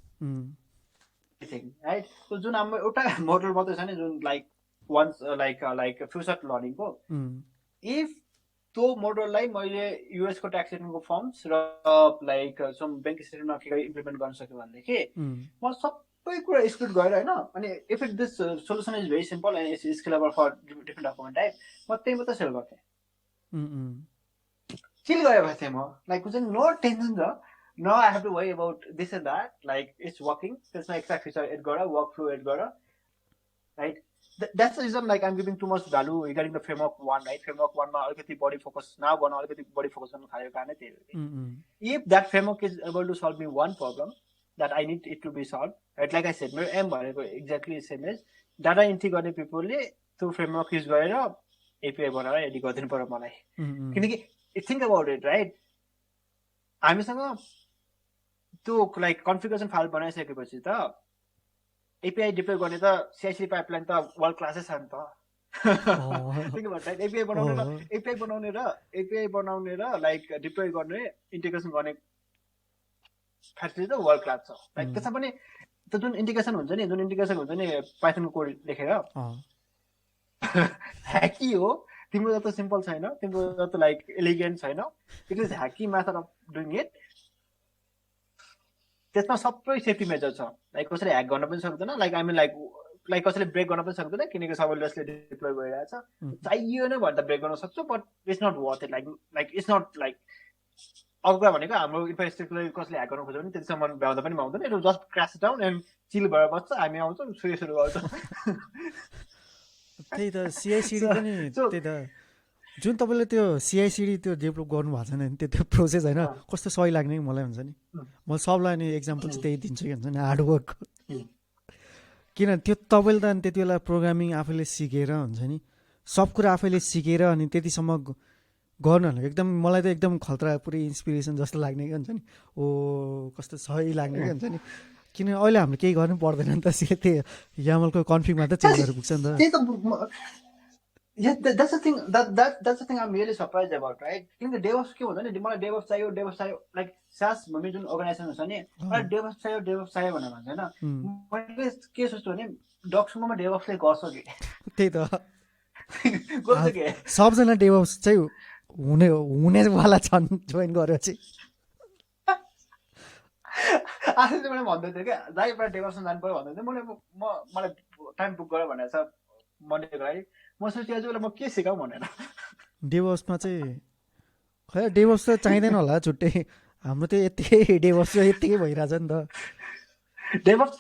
thing right so जुन हाम्रो एउटा मोडल मात्रै छ नि जुन like once like future learning को if त्यो मोडललाई मैले युएस को ट्याक्स रिटर्नको फर्म्स र लाइक सम बैंक स्टेटमेन्टमा के इम्प्लिमेन्ट गर्न सक्यो भनेदेखि म सबै कुरा एक्सक्लुड गरेर हैन अनि if it this solution is very simple and it's scalable for different document type म त्यही मात्र सेल गर्थे चिल गरे भए म लाइक कुछ नो टेन्सन छ no I have to worry about this and that like it's working त्यसमा एक्स्ट्रा फिचर एड गर वर्क फ्लो एड गर right that's the reason like I'm giving too much value regarding the framework 1 right framework 1 मा अलिकति body focus now गर्न अलिकति body focus गर्न थालेको कारण त्यही हो if that framework is able to solve me one problem that I need it to be solved right like I said मेरो एम भनेको exactly same as data entry गर्ने पिपलले त्यो फ्रेमवर्क युज गरेर एपीआई बनाएर रेडी गरिदिनु पर्यो मलाई किनकि think about it right हामीसँग त्यो लाइक कन्फिगरेसन फाइल बनाइसकेपछि त एपिआई डिप्लोय गर्ने त CI/CD पाइपलाइन त वर्ल्ड क्लासै छ नि त एपिआई बनाउने र लाइक डिप्लोय गर्ने इन्टिग्रेसन गर्ने फ्यासिलिटी त वर्ल्ड क्लास छ लाइक त्यसमा पनि त्यो जुन इन्टिग्रेसन हुन्छ नि पाइथनको कोड लेखेर ह्याकी हो तिम्रो जस्तो सिम्पल छैन तिम्रो जस्तो लाइक एलिगेन्ट छैन it is hacky method of doing it त्यसमा सबै सेफ्टी मेजर छ लाइक कसैले ह्याक गर्न पनि सक्दैन लाइक आई मिन लाइक कसैले ब्रेक गर्न पनि सक्दैन किनकि सबैले जसले डिप्लोय भइरहेछ चाहियो नै भने त ब्रेक गर्न सक्छु but it's not worth it like it's not like अर्को कुरा भनेको हाम्रो इन्फ्रास्ट्रक्चर कसले ह्याक गर्न खोज्यो भने त्यतिसम्म भ्याउँदा पनि भ्याउँदैन it just crash down and chill भएर बस्छ हामी आउँछौँ सुरु गर्छौँ त्यही त CI/CD पनि त्यही त जुन तपाईँले त्यो CI/CD त्यो डेभलप गर्नु भएको छैन नि त्यो प्रोसेस होइन कस्तो सही लाग्ने मलाई हुन्छ नि म सबलाई नि एक्जाम्पल चाहिँ त्यही दिन्छु कि हुन्छ नि हार्डवर्क किन त्यो तपाईँले त अनि त्यति बेला प्रोग्रामिङ आफैले सिकेर हुन्छ नि सब कुरा आफैले सिकेर अनि त्यतिसम्म गर्नु भनेको एकदम मलाई त एकदम खतरा पुरै इन्सपिरेसन जस्तो लाग्ने कि हुन्छ नि ओ कस्तो सही लाग्ने कि हुन्छ नि किन अहिले हामीले केही गर्नु पर्दैन नि त त्यही यामलको कन्फिग मात्र चेन्ज गरेर पुग्छ नि त Yeah, that's the thing. That's the thing I'm really surprised about, right? किनकि DevOps के हुन्छ नि मलाई DevOps चाहियो लाइक SAAS भन्ने जुन अर्गनाइजेसन छ नि मलाई DevOps चाहियो भनेर भन्छ हैन मैले के सोच्छु भने डक्सुमोमा DevOpsले गर्छ कि त्यही त गर्छ कि सबजना DevOps चाहिँ हुनेवाला छन् जोइन गरेर चाहिँ आफै चाहिँ मैले भन्दै थिएँ क्या दाइ एउटा DevOpsमा जानु पर्यो भन्दै थिएँ मलाई टाइम बुक गर भनेर छ मन्डेको लागि म सोचेँ आज म के सिकाउँ भनेर डेभअप्समा चाहिँ खै डेभअप्स त चाहिँदैन होला छुट्टै हाम्रो त यतिकै डेभअप्स यतिकै भइरहेछ नि त DevOps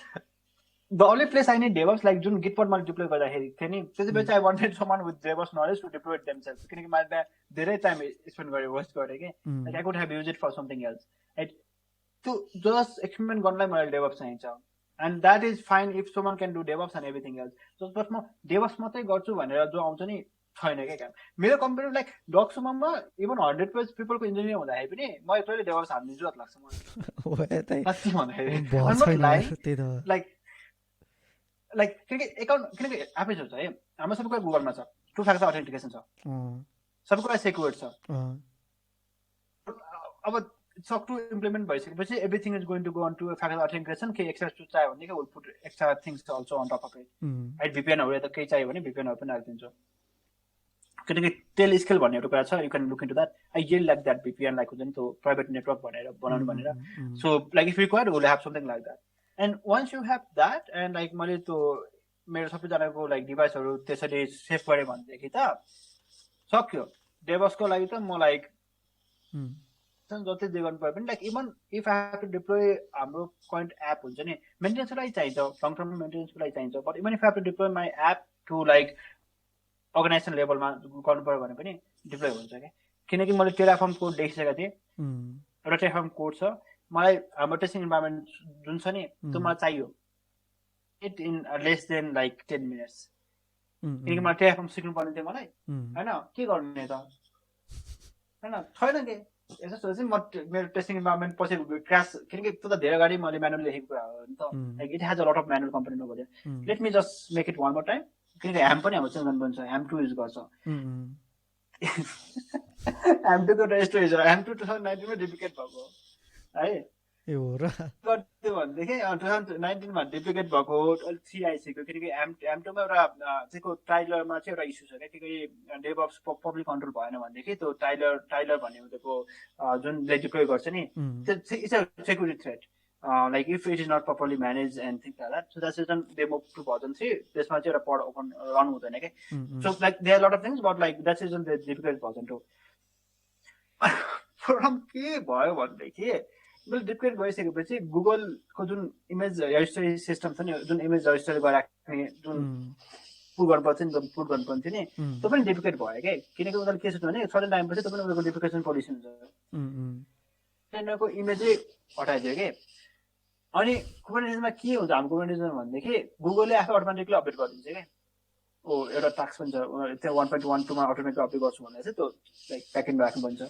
the only place I need DevOps like जुन गिटपड मैले डिप्लोय गर्दाखेरि थिएँ नि त्यसपछि I wanted someone with DevOps knowledge to deploy it themself किनकि मैले धेरै टाइम स्पेन्ड गरेँ वेस्ट गरेँ कि like I could have use it for something else right त्यो जस्ट एक्सपेरिमेन्ट गर्नलाई मलाई डेभअप्स चाहिन्छ and that is fine if someone can do DevOps and everything else. So but म DevOps मात्रै गर्छु भनेर जो आउँछ नि छैन के काम मेरो कम्पनी लाइक डक्सुमोमा इभन 100 पिपलको इन्जिनियर हुँदाखेरि पनि म एक्चुअली DevOps हाल्ने जरुरत लाग्छ मलाई लाइक किनकि आफै सोच्छ है हाम्रो सबै कुरा गुगलमा छ टु फ्याक्टर अथेन्टिकेसन छ सबै कुरा सेक्युर छ अब सक्टु इम्प्लिमेन्ट भइसकेपछि everything is going to go on two factor authentication के एक्स्ट्रा चाहियो भने के will put extra things also on top of it right VPNहरु त केही चाहियो भने VPNहरु पनि राखिदिन्छु किनकि टेल स्केल भन्ने एउटा कुरा छ you can look into that I really like that VPN like हुन्छ नि त्यो प्राइभेट नेटवर्क भनेर बनाउनु भनेर so like if required will have something like that and once you have that and like मैले त्यो मेरो सबैजनाको लाइक डिभाइसहरु त्यसरी सेभ गरेँ भनेदेखि त सक्यो डेभअप्सको लागि त म लाइक जति जे गर्नु पर्यो पनि like even if I have to deploy हाम्रो करेन्ट एप हुन्छ नि मेन्टेनेन्सको लागि चाहिन्छ लङ टर्म मेन्टेनेन्सको लागि चाहिन्छ but even if I have to deploy my app to like organisation लेभलमा गर्नु पर्यो भने पनि डिप्लोय हुन्छ क्या किनकि मैले टेराफर्म कोड देखिसकेको थिएँ एउटा टेराफर्म कोड छ मलाई हाम्रो टेस्टिङ इन्भाइरोमेन्ट जुन छ नि त्यो मलाई चाहियो it in less than like 10 minutes किनकि मलाई टेराफर्म सिक्नु पर्ने थियो मलाई होइन के गर्ने त होइन छैन के यसो सोचेँ म मेरो टेस्टिङ इन्भाइरोमेन्ट पछि क्रास किनकि त्यो त धेरै अगाडि मैले म्यानुअल लेखेको कुरा हो नि त like it has a lot of manual component over there let me just make it one more time किनकि ह्याम पनि हाम्रो चेन्ज गर्नुपर्छ ह्याम 2 युज गर्छ ह्याम 2 को स्टोरेज ह्याम 2 2019 मा डुप्लिकेट भएको है ए हो र त्यो भनेदेखि 2019 मा डुप्लिकेट भएको 3 आइसक्यो किनकि ह्याम 2 मा एउटा चाहिँ टाइलरमा चाहिँ एउटा इस्यु छ क्या किनकि डेभअप्स पब्लिक कन्ट्रोल भएन भनेदेखि त्यो टाइलर भन्ने उनीहरूको जुनले डिप्लोय गर्छ नि त्यो it's a security threat like if it is not properly manage and things like that so that's reason they move to version 3 त्यसमा चाहिँ एउटा पड ओपन रन हुँदैन के so like they are lot of things but like that's reason they deploy version 2 problem के भयो भनेदेखि मैले deploy गरिसकेपछि गुगलको जुन इमेज रजिस्ट्री सिस्टम छ नि जुन इमेज रजिस्टर गराख्ने जुन पुट गर्नुपर्छ नि पुट गर्नुपर्ने थियो नि त्यो पनि डिप्लिकेट भयो क्या किनकि उनीहरूले के सोच्नु भने सर्टेन टाइमपछि त्यो पनि उनीहरूको डिप्लिकेसन पोलिसी हुन्छ उनीहरूको इमेजै हटाइदियो कि अनि कुबरनेटिसमा के हुन्छ हाम्रो कुबरनेटिसमा भनेदेखि गुगलले आफै अटोमेटिकली अपडेट गरिदिन्छ क्या ओ एउटा टास्क पनि छ त्यो 1.12 मा अटोमेटिकली अपडेट गर्छु भनेर चाहिँ त्यो लाइक प्याकेटमा राख्नु भन्छ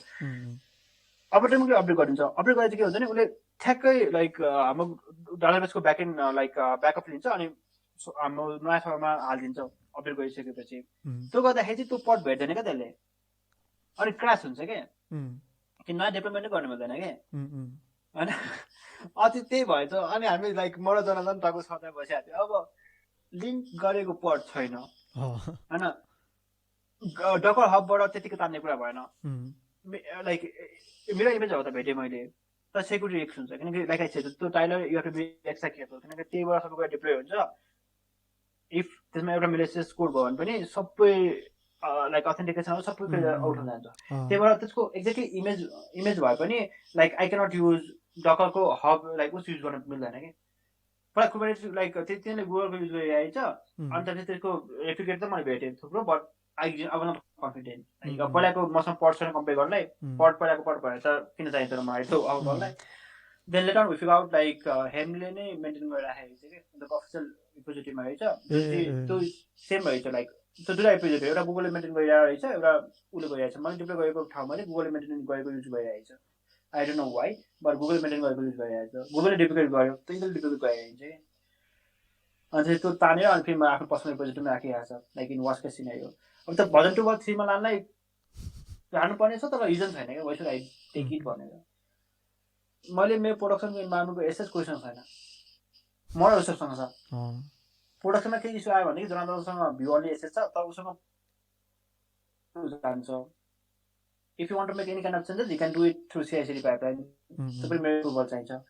अटोमेटिकली अपडेट गरिदिन्छ अपडेट गरेर के हुन्छ नि उसले ठ्याक्कै लाइक हाम्रो डाटाबेसको ब्याकएन्ड लाइक ब्याकअप लिन्छ अनि हाम्रो नयाँ सर्भरमा हालिदिन्छ अपडेट गरिसकेपछि त्यो गर्दाखेरि चाहिँ त्यो पट भेट्दैन क्या त्यसले अनि क्रास हुन्छ क्या कि नयाँ डेभलपमेन्टै गर्नु मिल्दैन क्या होइन अझै त्यही भएछ अनि हामी लाइक म र जनार्दन टाको सधैँ बसिरहेको थियो अब लिङ्क गरेको पट छैन होइन डकर हबबाट त्यतिको तान्ने कुरा भएन लाइक मेरो इमेजहरू त भेटेँ मैले तर सेक्युरिटी रिस्क हुन्छ किनकि लाइक आई सेड त्यो Tiller you have to be extra careful किनकि त्यहीबाट सबै कुरा डिप्लोय हुन्छ इफ त्यसमा एउटा मेलेसियस कोड भयो भने पनि सबै लाइक अथेन्टिकेसन सबै आउट हुन जान्छ त्यहीबाट त्यसको एक्ज्याक्टली इमेज भए पनि लाइक आई क्यानट युज डकरको हब लाइक उस युज गर्न मिल्दैन कि पहिला कुबरनेटिस लाइक तिनीहरूले गुगलको युज गरिरहेको छ अनि त्यहाँदेखि त्यसको रेप्लिकेट त मैले भेटेँ थुप्रो बट आई अब नट कन्फिडेन्ट पहिलाको मसँग पढ्छन् कम्पेयर गर्नलाई पहिलाको पढ भएर त किन चाहिन्छ र मलाई त्यो आउट गर्नलाई then later we figure out like हेमले नै मेन्टेन गरिराखेको छ कि उनीहरूको अफिसियल रिपोजिटरीमा रहेछ त्यो सेम रहेछ लाइक त्यो दुईवटा रिपोजिटरी एउटा गुगलले मेन्टेन गरिरहेको रहेछ एउटा उसले गरिरहेको छ मैले डिप्लोय गरेको ठाउँमा चाहिँ गुगलले मेन्टेन गरेको युज गरिरहेको छ I don't know why but गुगलले मेन्टेन गरेको युज गरिरहेको छ गुगलले डिप्लोय गर्यो त यिनीहरूले डिप्लोय गरिरहेको छ अनि त्यो तानेर अनि फेरि आफ्नो पर्सनल रिपोजिटरीमा राखिरहेको छ like in worst case scenario अब त भर्जन 2 वा 3 मा लानलाई हाल्नुपर्ने छ तर रिजन छैन क्या why should I take it भनेर मैले मेरो प्रोडक्सनको इन्भाइरोमेन्टको एसेस क्वेसन छैन म र उससँग छ प्रोडक्सनमा के इस्यु आयो भने जनार्दनसँग भ्यू अन्ली एसेस छ तर उसँग जान्छ if you want to make any kind of changes you can do it through CI/CD pipeline सबै मेरो एप्रुभल चाहिन्छ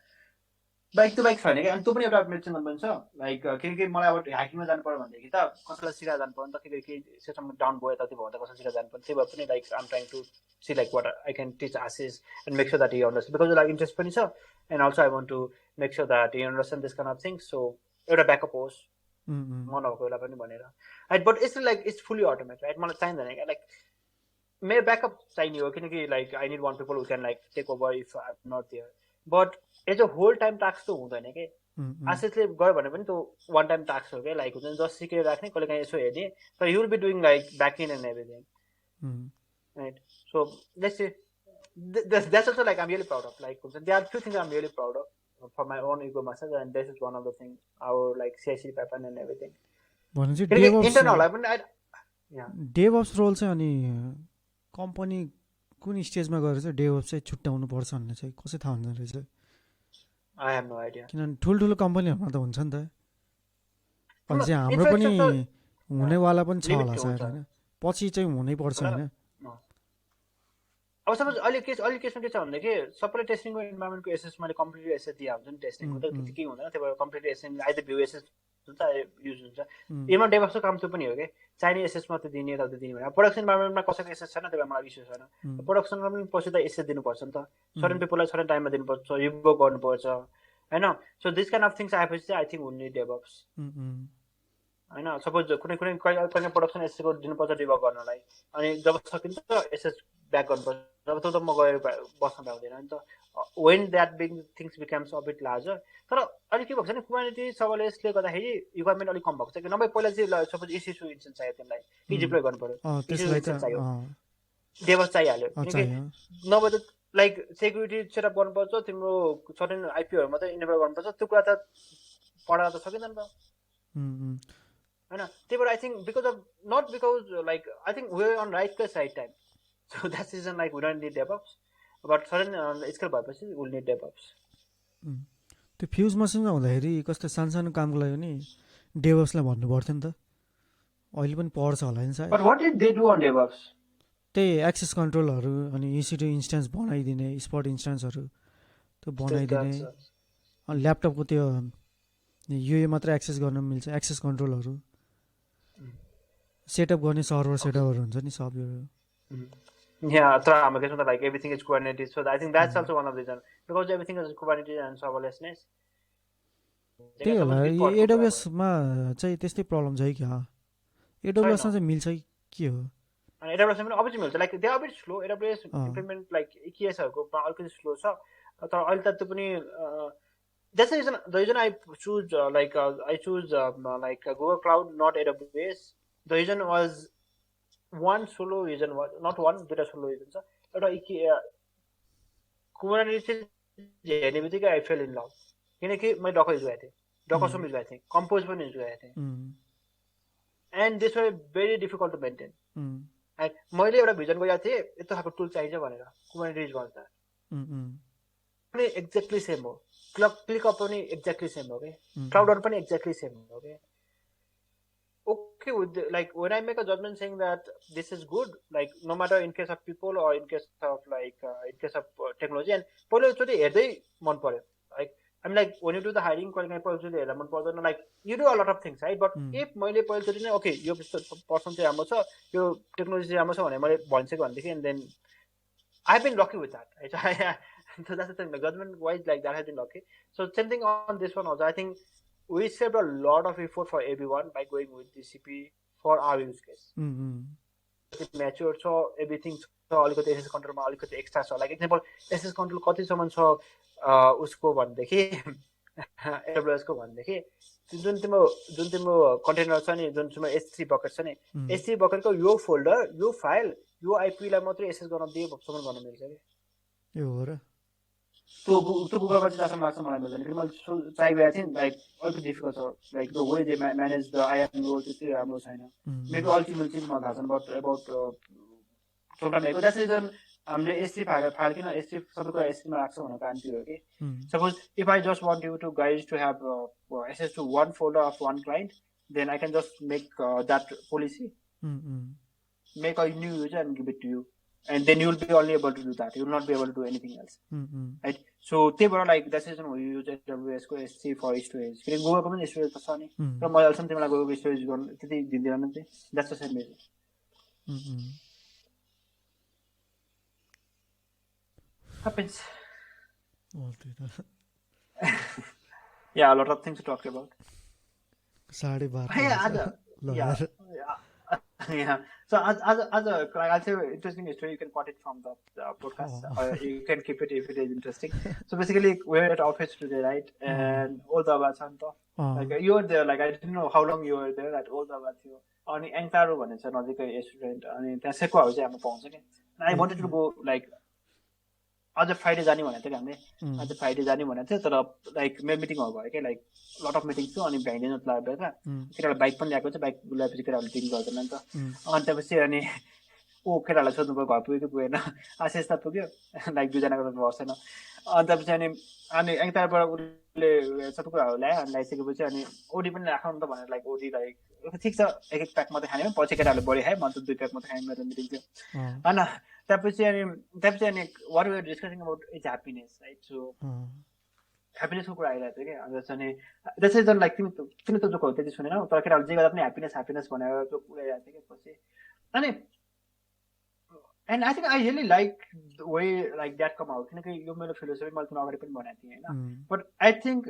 बाइक छैन कि अनि त्यो पनि एउटा मेरो चेन्ज गर्नुपर्छ लाइक किनकि मलाई अब ह्याकिङमा जानु पर्यो भनेदेखि त कसैलाई सिकाएर जानु पर्यो नि त केही सिस्टम डाउन भयो त त्यो भयो त कसैलाई सिकाएर जानु पर्यो त्यही भएर पनि like I'm trying to see like what I can teach आसिस and make sure that you understand because like interest पनि छ and also I want to make sure that you understand this kind of things so एउटा backup होस् म नभएको बेला पनि भनेर right but it's like it's fully automate right मलाई चाहिँदैन क्या लाइक मेरो ब्याकअप चाहिने हो किनकि like I need one people who can like take over if I am not there but as a whole time task त हुँदैन कि आशिषले गयो भने पनि त्यो वान टाइम टास्क हो क्या लाइक हुन्छ जस्ट सिकेर राख्ने कहिले काहीँ यसो हेर्ने तर you will be doing like backend and everything right so let's say that's also like I'm really proud of like हुन्छ there are few things I'm really proud of for my own ego myself and this is one of the thing our like CI/CD pipeline and everything भनेपछि DevOps role चाहिँ अनि company कुन स्टेजमा गएर चाहिँ DevOps चाहिँ छुट्याउनु पर्छ भन्ने चाहिँ कसै थाहा हुँदैन रहेछ आई हेभ नो आइडिया किनभने ठुल्ठुलो कम्पनीहरूमा त हुन्छ नि त अनि चाहिँ हाम्रो पनि हुनेवाला पनि छ होला सायद होइन पछि चाहिँ हुनै पर्छ होइन अब सपोज अहिले केसमा के छ भनेदेखि सबैले टेस्टिङको इन्भाइरोमेन्टको एसेस मैले कम्प्लिटली एसेस दिए हुन्छ नि टेस्टिङको त केही हुँदैन त्यही भएर completely access either view access हुन्छ युज हुन्छ एमा डेभअप्सको काम त्यो पनि हो कि चाहिने एसेस मात्रै दिने त दिने भने प्रोडक्सन इन्भाइरोमेन्टमा कसैको एसेस छैन त्यही भएर मलाई इस्यु छैन प्रोडक्सनमा पनि पछि त एसेस दिनुपर्छ नि त सर्टेन पिपललाई सर्टेन टाइममा दिनुपर्छ रिभ्यू गर्नुपर्छ होइन so this kind of things आएपछि चाहिँ आई थिङ्क हुने डेभअप्स होइन सपोज कुनै प्रोडक्सन एसेसको दिनुपर्छ रिभ्यू गर्नलाई अनि जब सकिन्छ एसेस ब्याक गर्नुपर्छ जब त्यो त म गएर बस्न पाउँदैन नि त when that big things becomes a bit larger तर अलिक के भएको छ नि कुबरनेटिस सर्भरलेसले गर्दाखेरि रिक्वायरमेन्ट अलिक कम भएको छ कि नभए पहिला चाहिँ सपोज इस्यु इन्स्टेन्स चाहियो त्यसलाई कि डिप्लोय गर्नु पर्यो चाहियो डेभअप्स चाहिहाल्यो किनकि नभए त लाइक सेक्युरिटी सेटअप गर्नुपर्छ तिम्रो सर्टेन आइपीहरू मात्रै इनेबल गर्नुपर्छ त्यो कुरा त पढाएर त सकिँदैन त होइन त्यही भएर I think because of not because like I think we are on right place right time so that reason like we don't need DevOps but certain scale भएपछि विल निड डेभअप्स त्यो फ्युज मसिनमा हुँदाखेरि कस्तो सानो कामको लागि पनि डेभअप्सलाई भन्नु पर्थ्यो नि त अहिले पनि पढ्छ होला नि सायद but what did they do on DevOps त्यही एक्सेस कन्ट्रोलहरू अनि EC2 इन्स्टेन्स बनाइदिने स्पट इन्स्टेन्सहरू त्यो बनाइदिने अनि ल्यापटपको त्यो युए मात्रै एक्सेस गर्न मिल्छ एक्सेस कन्ट्रोलहरू सेटअप गर्ने सर्भर सेटअपहरू हुन्छ नि सबहरू Yeah, so I'm guessing that like everything is Kubernetes. So I think that's also one of the reasons because everything is Kubernetes and serverlessness. त्यही होला AWS मा चाहिँ त्यस्तै प्रब्लम छ कि AWS मा चाहिँ मिल्छ के हो अनि AWS मा पनि अझै मिल्छ like they are bit slow AWS implement like EKS हरुको अलिकति स्लो छ तर अहिले त त्यो पनि that's the reason I choose like Google Cloud not AWS. The reason was one solo reason was not one, duita solo reason छ एउटा कुमारी चाहिँ हेर्ने बित्तिकै आई फेल इन लभ किनकि मैले डकर युज गरेको थिएँ डकसम युज गरेको थिएँ कम्पोज पनि युज गरेको थिएँ and this were very difficult to maintain and मैले एउटा भिजन गएको थिएँ यस्तो खालको टुल चाहिन्छ भनेर कुमारी रिज गर्दा पनि एक्ज्याक्टली सेम हो क्लिकअप पनि एक्ज्याक्टली सेम हो कि क्लाउडर पनि एक्ज्याक्टली सेम हो कि okay with like when I make a judgment saying that this is good like no matter in case of people or in case of like in case of technology and पहिलो एकचोटि हेर्दै मन पर्यो like I'm like when you do the hiring पहिलोचोटि हेर्दा मन पर्दैन like you do a lot of things right but if मैले पहिलोचोटि नै okay यो पर्सन चाहिँ राम्रो छ यो टेक्नोलोजी चाहिँ राम्रो छ भने मैले भनिसकेँ भनेदेखि and then I've been lucky with that right so that's the thing like judgment wise like that has been lucky so same thing on this one also I think we saved a lot of effort for everyone by going with GCP for our use case. It matured, so everything. So अलिकति SS control मा अलिकति extra छ. Like example, SS control कतिसम्म छ उसको भन्देखि AWS को भन्देखि जुन तिम्रो कन्टेनर छ नि जुन तिम्रो S3 बकेट छ नि S3 बकेटको यो फोल्डर यो फाइल यो आइपी लाई मात्रै एक्सेस गर्न दिएसम्म गर्न मिल्छ के यो हो र तो गुगलमा चाहिँ जस्तो लाग्छ मलाई मिल्दैन किन मैले ट्राई गरेको थिएँ लाइक अलिकति डिफिकल्ट छ like the way they manage the IAM role चाहिँ राम्रो छैन मेबी अल्टिमेट चाहिँ मलाई थाहा छैन बट अबाउट प्रोग्राम हेरेको द्याट्स रिजन हामीले एसटी फाइल किन एसटी सबै कुरा एसटीमा राख्छ भनेको कारण त्यो हो कि suppose if I just want you to guys to have access to one folder of one client then I can just make that policy make a new user and give it to you and then you will be only able to do that. You will not be able to do anything else, right? So they were like that's the reason we use AWS को S3 for storage. किन Google को पनि storage पर्छ नि, तर मैले अहिलेसम्म तिमीलाई Google को storage गर्न त्यति दिँदैन नि That's the same reason. Happens. Yeah, a lot of things to talk about. 12:30. Yeah. So as like I'll say interesting story, you can cut it from the podcast, or you can keep it if it is interesting. So basically, we were at office today, right? And all the Santo, like you were there. Like I didn't know how long you were there. At all the you अनि एङ्कारो भन्ने छ नजिकै restaurant अनि त्यहाँ सेकुवाहरू चाहिँ हाम्रो पाउँछ कि I wanted to go like आज फ्राइडे जाने भनेको थियो कि हामीले आज फ्राइडे जाने भनेको थियो तर लाइक मेरो मिटिङहरू भयो क्या लाइक लट अफ मिटिङ थियो अनि भ्याइँदैन बेलुका केटालाई बाइक पनि ल्याएको छ बाइक ल्याएपछि केटाहरूले ड्रिङ्क गर्दैन नि त अनि त्यसपछि अनि केटाहरूलाई सोध्नु पऱ्यो घर पुग्यो कि पुगेन आशिष त पुग्यो लाइक दुईजनाको त बस्दैन अनि त्यसपछि अनि एङ्तारबाट उसले सबै कुराहरू ल्यायो अनि ल्याइसकेपछि अनि ओडी पनि राखौँ त भनेर लाइक ओडी लाइक ठिक छ एक प्याक मात्रै खाने पछि केटाहरूले बढी खायो म त 2 प्याक मात्रै खाएँ मेरो मिटिङ थियो होइन त्यसपछि अनि what we are discussing about is happiness right so ह्याप्पिनेसको कुरा आइरहेको थियो कि अनि त्यसै जन लाइक तिमी त जोको त्यति सुनेनौ तर केटाहरूले जे गर्दा पनि ह्याप्पिनेस भनेर जो कुरा आइरहेको थियो कि पछि अनि And I think I really like the way like that come out. किनकि यो मेरो फिलोसफी मैले तिमीलाई अगाडि पनि भनेको थिएँ होइन but I think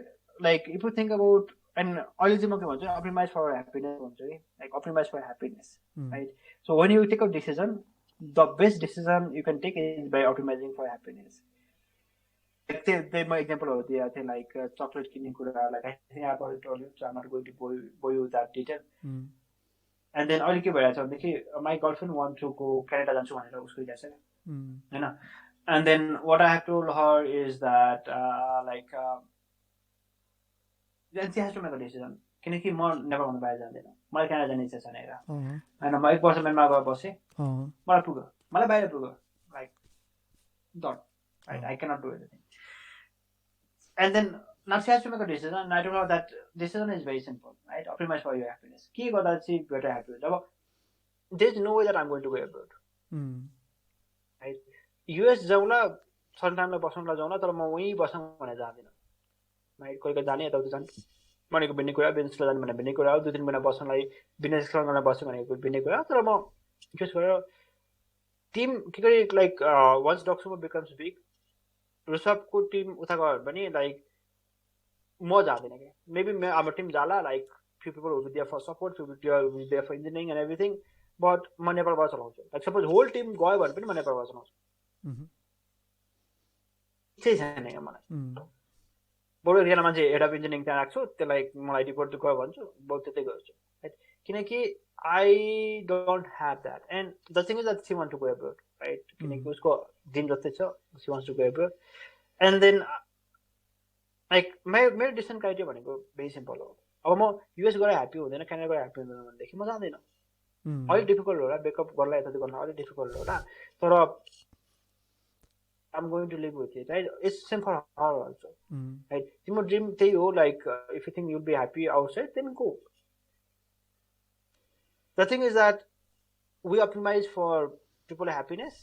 like if you think about and अहिले चाहिँ म के भन्छु अप्टिमाइज फर ह्याप्पिनेस भन्छु कि like optimize for happiness right so when you take a decision the best decision you can take is by optimizing for happiness त्यही म इक्जाम्पलहरू दिएको थिएँ लाइक चक्लेट किन्ने कुरा like I'm not going to bore you that detail and then अहिले के भइरहेको छ भनेदेखि my girlfriend want to go Canada जान्छु भनेर उसको इच्छा छ होइन and then what I have told her is that like then she has to make a decision किनकि म नेपालभन्दा बाहिर जाँदैन मलाई क्यानाडा जाने इच्छा छैन होइन म 1 वर्ष म्यानमा गएर बसेँ मलाई पुग्यो मलाई बाहिर पुग्यो like that right I cannot do anything and then now she has to make a decision and I don't know that decision is very simple right optimize for your happiness के गर्दा चाहिँ better happy हुन्छ अब there is no way that I'm going to go abroad right US जाउँला सन्तानलाई बस्नुलाई जाउँला तर म वहीँ बस्नु भनेर जाँदिनँ राइट कोही कोही जाने यताउति जाने भनेको भिन्नै कुरा बिजनेसलाई जाने भने भिन्नै कुरा हो 2-3 महिना बस्नलाई बिजनेस गर्न बस्छु भनेको भिन्नै कुरा तर म जस्ट गरेर टिम के गरी like once Docsumo becomes big रुसपको टिम उता गयो भने लाइक म जाँदिनँ कि मेबी हाम्रो टिम जाला like few people will be there for support few people will be there for engineering and everything but म नेपालबाट चलाउँछु लाइक सपोज होल टिम गयो भने पनि म नेपालबाट चलाउँछु केही छैन क्या मलाई बरु एकजना मान्छे हेड अफ इन्जिनियरिङ त्यहाँ राख्छु त्यसलाई मलाई रिपोर्ट गयो भन्छु बरु त्यतै गर्छु राइट किनकि I don't have that and the thing is that she want to go abroad right किनकि उसको ड्रिम जस्तै छ she wants to go abroad and then like मेरो डिसिसन क्राइटेरिया भनेको भेरी सिम्पल हो अब म युएस गएर ह्याप्पी हुँदैन क्यानाडा गएर ह्याप्पी हुँदैन भनेदेखि म जाँदैन अलिक डिफिकल्ट होला ब्रेकअप गर्ला यता गर्न अलिक डिफिकल्ट होला तर I'm going to live with it, right? It's same for her also, right? Your dream, like if you think you'll be happy outside, then go. The thing is that we optimize for people's happiness,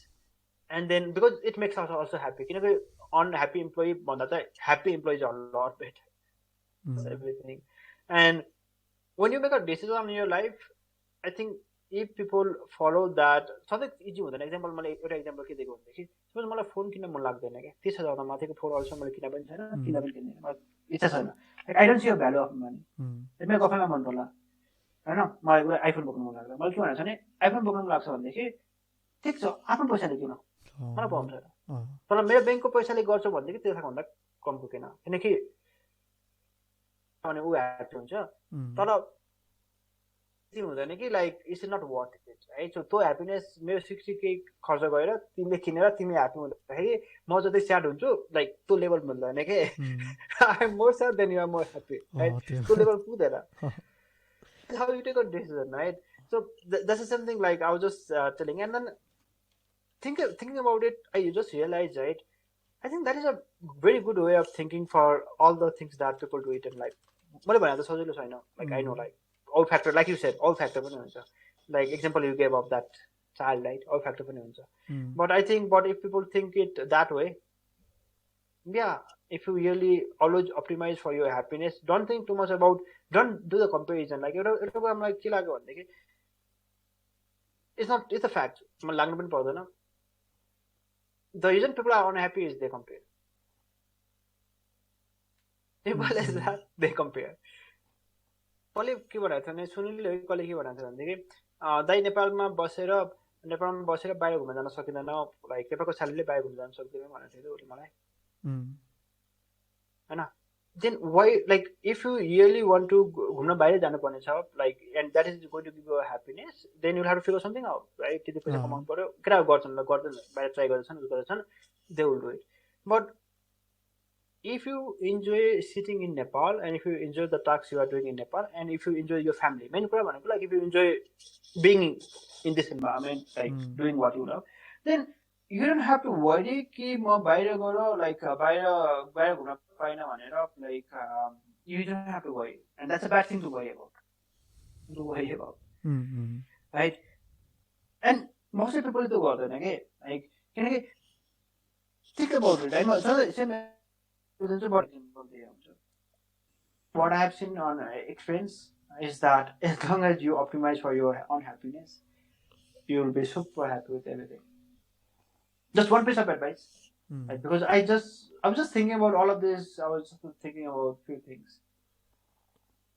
and then because it makes us also happy. You know, unhappy employee, happy employees are a lot better. Everything, and when you make a decision in your life, I think if people follow that, something easy हुँदैन example मैले एउटा example के दिएको भनेदेखि suppose मलाई phone किन्न मन लाग्दैन क्या 30,000 माथिको फोन अहिलेसम्म मैले किन पनि छैन किन पनि किन्दिनँ मलाई इच्छा छैन like I don't see a value of money मेरो गफैमा मन पर्ला होइन मलाई एउटा आइफोन बोक्नु मन लाग्छ मैले के भनेको छ भने आइफोन बोक्नु लाग्छ भनेदेखि ठिक छ आफ्नो पैसाले किन मलाई प्रब्लम छैन तर मेरो ब्याङ्कको पैसाले गर्छु भनेदेखि त्यो भन्दा कमको किन किनकि अनि ऊ ह्याप्पी हुन्छ तर हुँदैन कि like it's not worth it right so त्यो ह्याप्पिनेस मेरो 60K खर्च गरेर तिमीले किनेर तिमी ह्याप्पी हुँदाखेरि म जति स्याड हुन्छु लाइक त्यो लेभल मिल्दैन के I am more sad than you are more happy right त्यो लेभल पुग्दैन how you take a decision right so that's something like I was just telling and then thinking about it I just realized right I think that is a very good way of thinking for all the things that people do it in life मैले भने त सजिलो छैन like I know like all factor like you said all factor पनि हुन्छ like example you gave of that child right all factor पनि हुन्छ but I think but if people think it that way yeah if you really always optimize for your happiness don't think too much about don't do the comparison like एउटा कुरामा के लाग्यो भनेदेखि it's a fact मलाई लाग्नु पनि पर्दैन the reason people are unhappy is they compare simple as that they compare कसले के भनेको थियो भने सुनिले कसले के भनेको थियो भनेदेखि दाइ नेपालमा बसेर बाहिर घुम्न जान सकिँदैन लाइक नेपालको स्यालेरीले बाहिर घुम्न जान सक्दैन भनेको थियो उसले मलाई हैन then why like if you really want to घुम्न बाहिर जानु पर्ने छ like and that is going to give you a happiness then you'll have to figure something out right त्यति पैसा कमाउनु पर्यो केटा गर्छन् ल गर्दैन बाहिर ट्राई गर्छन् they will do it but if you enjoy sitting in Nepal and if you enjoy the tasks you are doing in Nepal and if you enjoy your family main कुरा भनेको like if you enjoy being in this environment like doing what you love then you don't have to worry कि म बाहिर गएर like बाहिर घुम्न पाइन भनेर like you don't have to worry and that's a bad thing to worry about right and most of the people do गर्दैन के like किनकि think about it right what I have seen on experience is that as long as you optimize for your own happiness you will be super happy with everything just one piece of advice right? Because I was just thinking about all of this I was just thinking about a few things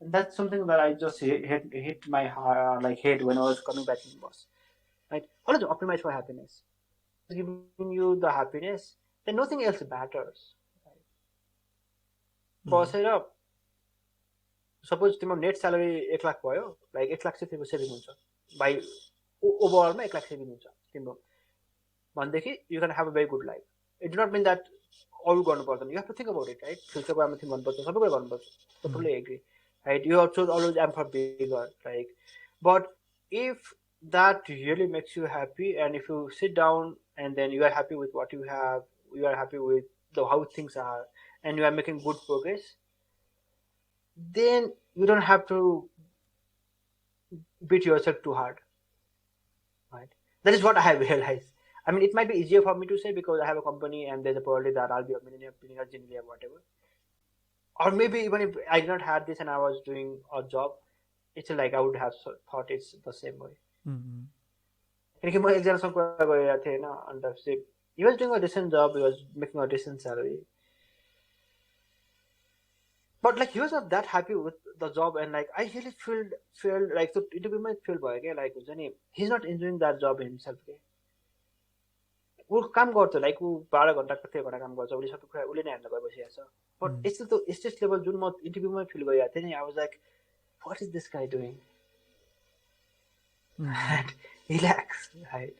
and that's something that I just hit my heart, like head when I was coming back in the bus right always optimize for happiness giving you the happiness then nothing else matters बसेर suppose तिम्रो net salary 1 lakh भयो like 1 lakh चाहिँ तिम्रो saving हुन्छ by ओभरअलमा 1 lakh saving हुन्छ तिम्रो भनेदेखि you can have a very good life it do not mean that अरू गर्नु पर्दैन you have to think about it right फ्युचरको बारेमा थिङ्क गर्नुपर्छ सबै कुरा गर्नुपर्छ totally agree right you also always aim for bigger like but if that really makes you happy and if you sit down and then you are happy with what you have you are happy with how things are and you are making good progress then you don't have to beat yourself too hard right that is what I have realized I mean it might be easier for me to say because I have a company and there's a probability that I'll be a millionaire genius whatever or maybe even if I did not have this and I was doing a job it's like I would have thought it's the same way किनकि म एकजनासँग कुरा गरिरहेको थिएँ होइन अन्त चाहिँ he was doing a decent job he was making a decent salary but like he was not that happy with the job and like I really felt like so interview feel भयो के like हुन्छ नि he's not enjoying that job himself के ऊ काम गर्छ like ऊ 12 घण्टा 13 घण्टा काम गर्छ उसले सबै कुरा उसले नै ह्यान्डल गरिबसिरहेको छ बट यस्तो त्यो स्ट्रेस लेभल जुन म इन्टरभ्यूमा फिल गरिरहेको थिएँ नि I was like what is this guy doing and relax right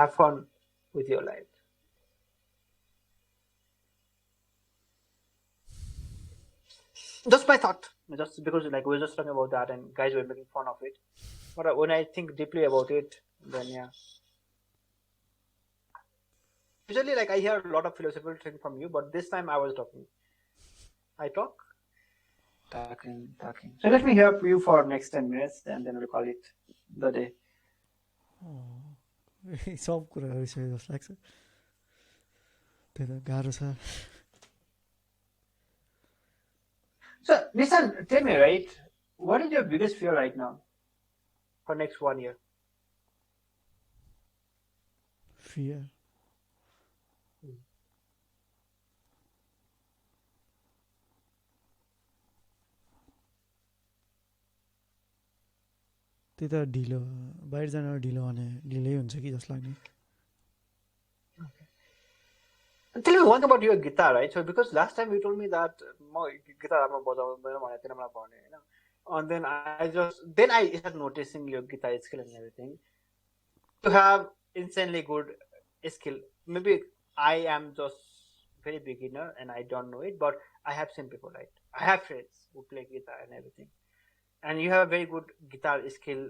have fun with your life. Just my thought, just because like we were just talking about that and guys were making fun of it. But when I think deeply about it, then yeah. Usually, like I hear a lot of philosophical things from you, but this time I was talking. I talk. Talking. So let me hear you for next 10 minutes, and then we'll call it the day. सब कुरा गरिसके जस्तो लाग्छ त्यो त गाह्रो छ So Nishan, tell me, right, what is your biggest fear right now for next 1 year? Fear. त्यही त ढिलो बाहिर जान ढिलो भने ढिलै हुन्छ कि जस्तो लाग्ने Tell me one thing about your guitar, right? So because last time you told me that guitar and then I started noticing your guitar skill and everything. You have insanely good skill. Maybe I am just very beginner and I don't know it, but I have seen people, right? I have friends who play guitar and everything. And you have very good guitar skill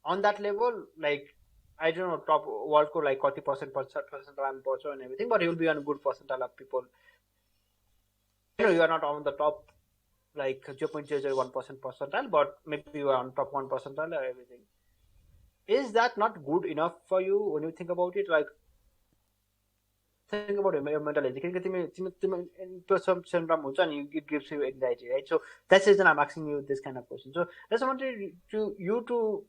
on that level, like I don't know, top world को like 40% percentile and everything, but you will be on a good percentile of people. You know, you are not on the top like 0.001% percentile, but maybe you are on top 1 percentile or everything. Is that not good enough for you when you think about it? Like, think about your mentality. It gives you anxiety, right? So that's the reason I'm asking you this kind of question. So that's what I wanted you to.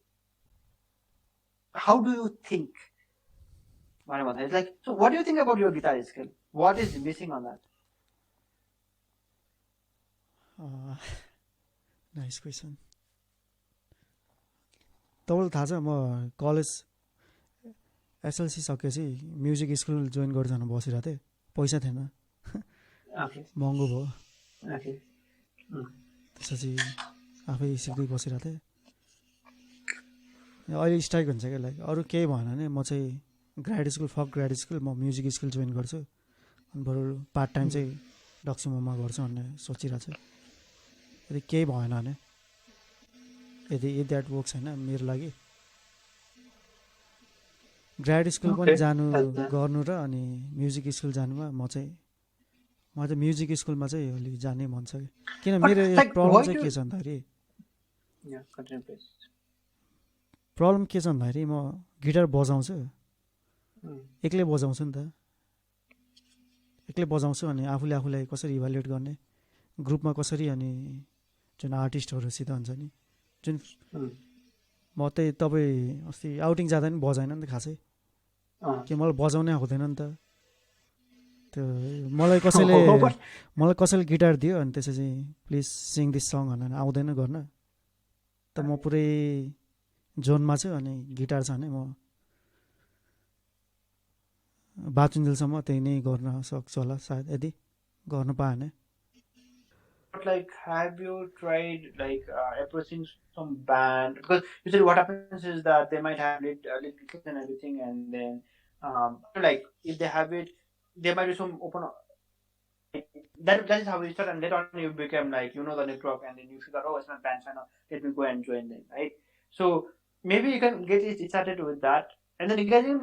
How do you think? It's like, so what do you think about your guitar skill? What is missing on that? Nice question. तपाईँलाई थाहा छ म college SLC सकेपछि music school join गर्छु भनेर बसिरहेको थिएँ पैसा थिएन महँगो भयो त्यसपछि आफै सिक्दै बसिरहेको थिएँ अहिले स्ट्राइक हुन्छ क्या लाइक अरू केही भएन भने म चाहिँ ग्राड स्कुल म म्युजिक स्कुल जोइन गर्छु अनि बरु पार्ट टाइम चाहिँ डक्सुमोमा गर्छु भन्ने सोचिरहेको छु यदि केही भएन भने यदि द्याट वर्क्स होइन मेरो लागि ग्राड स्कुल पनि जानु गर्नु र अनि म्युजिक स्कुल जानुमा म चाहिँ म्युजिक स्कुलमा चाहिँ अलि जाने मन छ किन मेरो प्रब्लम चाहिँ के छ भन्दाखेरि प्रब्लम के छ भन्दाखेरि म गिटार बजाउँछु एक्लै बजाउँछु नि त एक्लै बजाउँछु अनि आफूलाई कसरी इभ्यालुएट गर्ने ग्रुपमा कसरी अनि जुन आर्टिस्टहरूसित हुन्छ नि जुन म चाहिँ तपाईँ अस्ति आउटिङ जाँदा नि बजाएन नि त खासै कि मलाई बजाउनै आउँदैन नि त त्यो मलाई कसैले गिटार दियो अनि त्यसपछि प्लिज सिङ दिस सङ भनेर आउँदैन गर्न त म पुरै जोनमा छु अनि गिटार छ भने म बाचुन्जेलसम्म त्यही नै गर्न सक्छु होला सायद यदि गर्न पाएँ भने But like, have you tried like approaching some band? Because usually what happens is that they might have lead gigs and everything, and then like if they have it, they might do some open. That is how we start, and later on you become like the network, and then you figure, oh, it's not band channel, let me go and join them, right? So maybe you can get it started with that, and then joining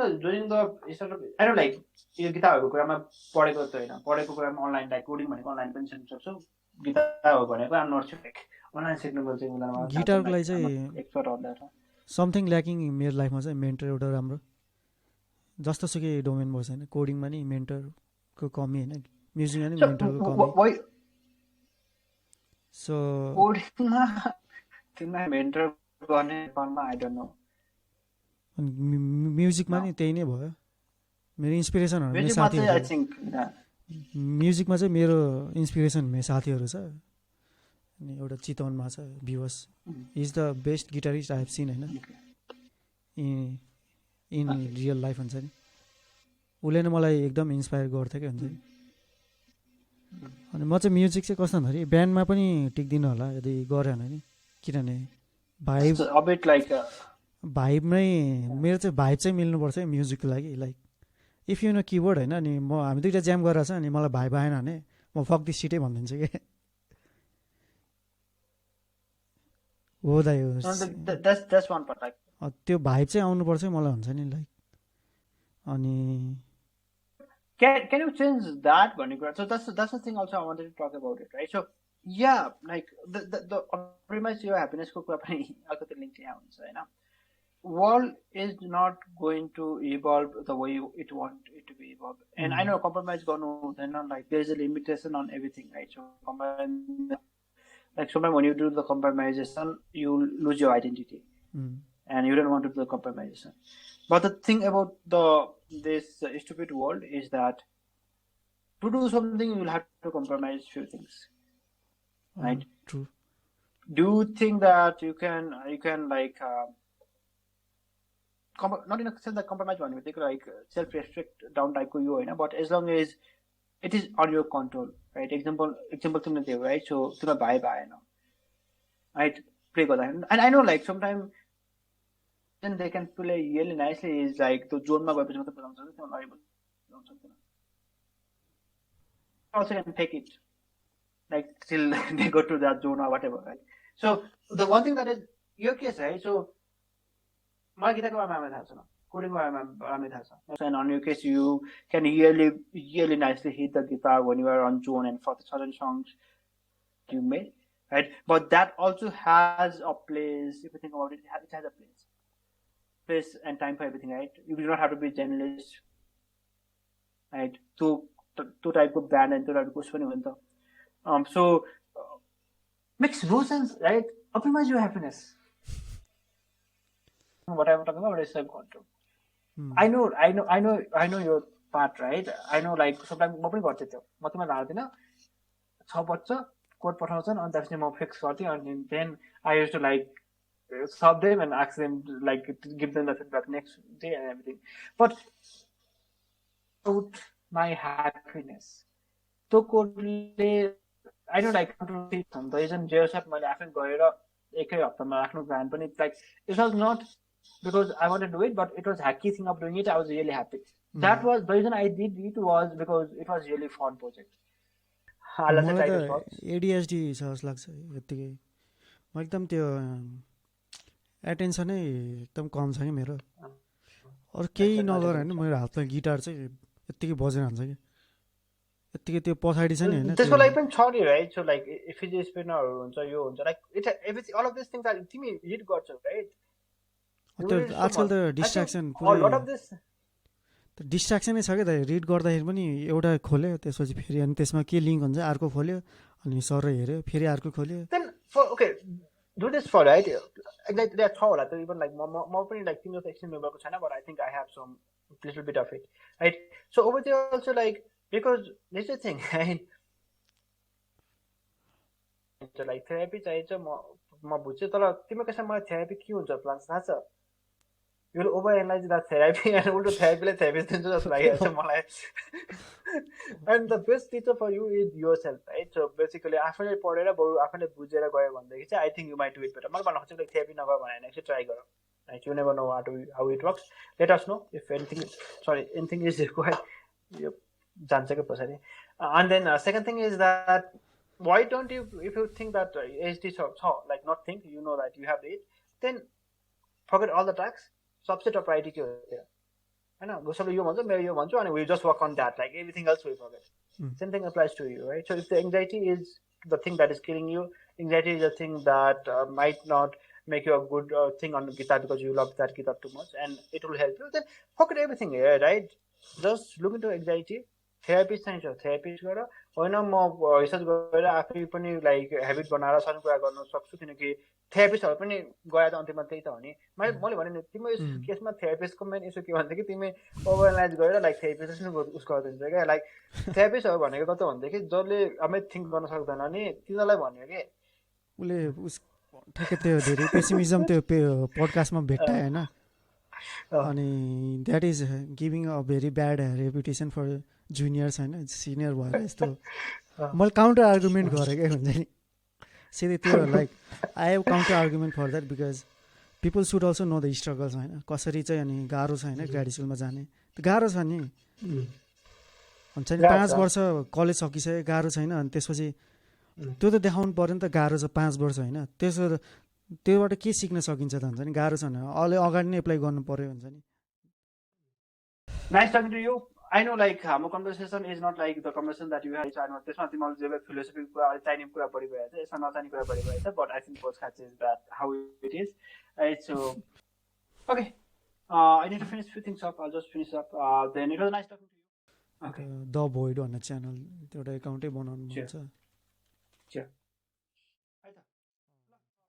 the startup. I don't like यो गिटारहरुको कुरामा पढेको त हैन पढेको कुरामा online like coding भनेको online पनि सिक्न सक्छौ गिटार हो भनेको आम नट लाइक अनलाइन सिक्नु पर्छ उनीहरुमा गिटारको लागि चाहिँ एक्सपर्ट हो दैट समथिङ ल्याकिङ मेरो लाइफमा चाहिँ मेन्टर एउटा राम्रो जस्तो सुकै डोमेन भयो हैन कोडिङमा नि मेन्टरको कमी हैन म्युजिकमा नि मेन्टरको कमी सो कोडिङमा तिमीलाई मेन्टर गर्ने फर्ममा आई डोन्ट नो म्युजिकमा नि त्यही नै भयो मेरो इन्स्पिरेसनहरु मेरो साथीहरु म्युजिकमा चाहिँ मेरो इन्स्पिरेसन मेरो साथीहरु छ अनि एउटा चितवनमा छ भिवस is the best guitarist I have seen हैन इन रियल लाइफ हुन्छ नि उले नै मलाई एकदम इन्स्पायर गर्थ्यो के हुन्छ नि अनि म चाहिँ म्युजिक चाहिँ कस्तो भन्दाखेरि ब्यान्डमा पनि टिक्दिन होला यदि गरे भने नि किनभने भाइबमै मेरो चाहिँ भाइब चाहिँ मिल्नुपर्छ है म्युजिकको लागि like if you know keyboard होइन अनि म हामी दुइटा ज्याम गरेर छ अनि मलाई भाइब आएन भने म फक दिस सिटै भनिदिन्छु कि हो दाइ हो that's one part like त्यो भाइब चाहिँ आउनुपर्छ मलाई हुन्छ नि लाइक अनि can you change that भन्ने कुरा so that's the thing also I wanted to talk about it right so yeah like the optimize your happiness को कुरा पनि अलिकति लिङ्क यहाँ हुन्छ हैन world is not going to evolve the way it want it to be evolved and I know compromise गर्नु हुँदैन like there is a limitation on everything right so like sometimes when you do the compromisation you lose your identity and you don't want to do the compromisation but the thing about this stupid world is that to do something you will have to compromise few things right true do you think that you can like not in a sense that compromise one take like self restrict down type ko yo haina but as long as it is on your control right example timle diyo right so tila bhai bhayena right play garda and I know like sometimes then they can play really nicely is like the zone ma gayeपछि मात्र बजाउँछ नि त्यसमा अगाडि बजाउँछ सक्दैन also can take it like till they go to that zone or whatever right so the one thing that is your case right so मलाई गिटारको बारेमा राम्रै थाहा छैन कोडिङको बारेमा राम्रै थाहा छ and on your case you can really nicely hit the guitar when you are on zone and for the certain songs you made right but that also has a place if you think about it it has a place and time for everything right you do not have to be journalist right to type of band and to type of question पनि हो नि त so makes no sense right optimize your happiness what I'm talking about is self-control. I know your part, right? I know like sometimes म पनि गर्थेँ त्यो म तिमीलाई हाल्दिनँ 6 बज्छ कोड पठाउँछन् अनि त्यसपछि म फिक्स गर्थेँ अनि then I used to like solve them and ask them like to give them the feedback next day and everything but about my happiness त्यो कोडले I know like the reason JSF मैले आफै गएर एकै हप्तामा आफ्नो plan पनि like it was not because I wanted to do it but it was hacky thing of doing it I was really happy that was the reason I did it was because it was really fun project ADHD छ जस्तो लाग्छ यतिकै म एकदम त्यो एटेन्सनै एकदम कम छ कि मेरो अरू केही नगर होइन मेरो हातमा गिटार चाहिँ यतिकै बजेर हान्छ कि यतिकै त्यो पछाडि छ नि होइन त्यसको लागि पनि छ नि राइट सो लाइक इफिजी स्पिनरहरू हुन्छ यो हुन्छ like it everything all of this things are तिमी रिड गर्छौ राइट आजकल त डिस्ट्र्याक्सन डिस्ट्र्याक्सनै छ क्या त रिड गर्दाखेरि पनि एउटा खोल्यो त्यसपछि फेरि अनि त्यसमा के लिङ्क हुन्छ अर्को खोल्यो अनि सर हेऱ्यो फेरि अर्को खोल्यो then okay do this for right like that छ होला त इभन लाइक म पनि लाइक तिम्रो त एक्सटेन्ड मेम्बरको छैन but I think I have some little bit of it right so over there also like because this the thing right like therapy चाहिन्छ म बुझ्छु तर तिम्रो कसैमा मलाई थेरापी के हुन्छ प्लान थाहा छ you will overanalyze that therapy and उल्टो थेरापीलाई थेरापिस्ट दिन्छ जस्तो लागिरहेको छ मलाई and the best teacher for you is yourself right so basically आफैले पढेर बरु आफैले बुझेर गयो भनेदेखि चाहिँ I think you might do it better मलाई भन्न खोजेको थेरापी नगर भने एकचोटि ट्राई गर right you never know how it works let us know if anything is required यो जान्छ के पछाडि and then second thing is that why don't you if you think that ADHD छ like not think you know that you have it then forget all the tasks सबसे top priority के हो त्यो हैन सबले यो भन्छ मेरो यो भन्छु अनि we just work on that like everything else we forget same thing applies to you right so if the anxiety is the thing that is killing you anxiety is a thing that might not make you a good thing on guitar because you love that guitar too much and it will help you then forget everything here right just look into anxiety therapist चाहिन्छ therapist गरेर होइन म research गरेर आफै पनि like habit बनाएर सबै कुरा गर्न सक्छु किनकि थेरापिस्टहरू पनि गएर त अन्तिममा त्यही त हो नि मैले भने नि तिम्रो यस केसमा थेरापिस्टको मेन इस्यु के भन्दा कि तिमी ओभरएनालाइज गरेर लाइक थेरापिस्ट उस गरिदिन्छ क्या लाइक थेरापिस्टहरू भनेको कस्तो भन्दाखेरि जसले आमै थिङ्क गर्न सक्दैन नि तिनीहरूलाई भन्यो कि उसले ठ्याक्कै त्यो धेरै पेसिमिजम त्यो पोडकास्टमा भेट्टायो होइन अनि that is giving a very bad reputation for juniors होइन सिनियर भएर यस्तो मैले काउन्टर आर्गुमेन्ट गरेँ क्या हुन्छ नि सिधै त्यो like I have counter argument for that because people should also know the struggles होइन कसरी चाहिँ अनि गाह्रो छ होइन ग्राड स्कुलमा जाने गाह्रो छ नि हुन्छ नि 5 वर्ष कलेज सकिसक्यो गाह्रो छैन अनि त्यसपछि त्यो त देखाउनु पर्यो नि त गाह्रो छ 5 वर्ष होइन त्योबाट के सिक्न सकिन्छ त हुन्छ नि गाह्रो छ भने अहिले अगाडि नै एप्लाई गर्नु पर्यो हुन्छ नि Nice talking to you. I know like हाम्रो conversation is not like the conversation that you had. I know त्यसमा तिमीले जे फिलोसफी कुरा चाहिने कुरा बढी भइरहेछ यसमा नचाहिने कुरा बढी भइरहेछ but I think podcast is that how it is. Right, so okay. I need to finish few things up. I'll just finish up. Then it was nice talking to you. Okay. The void भन्ने channel त्यो एउटा एकाउन्टै बनाउनु हुन्छ Sure.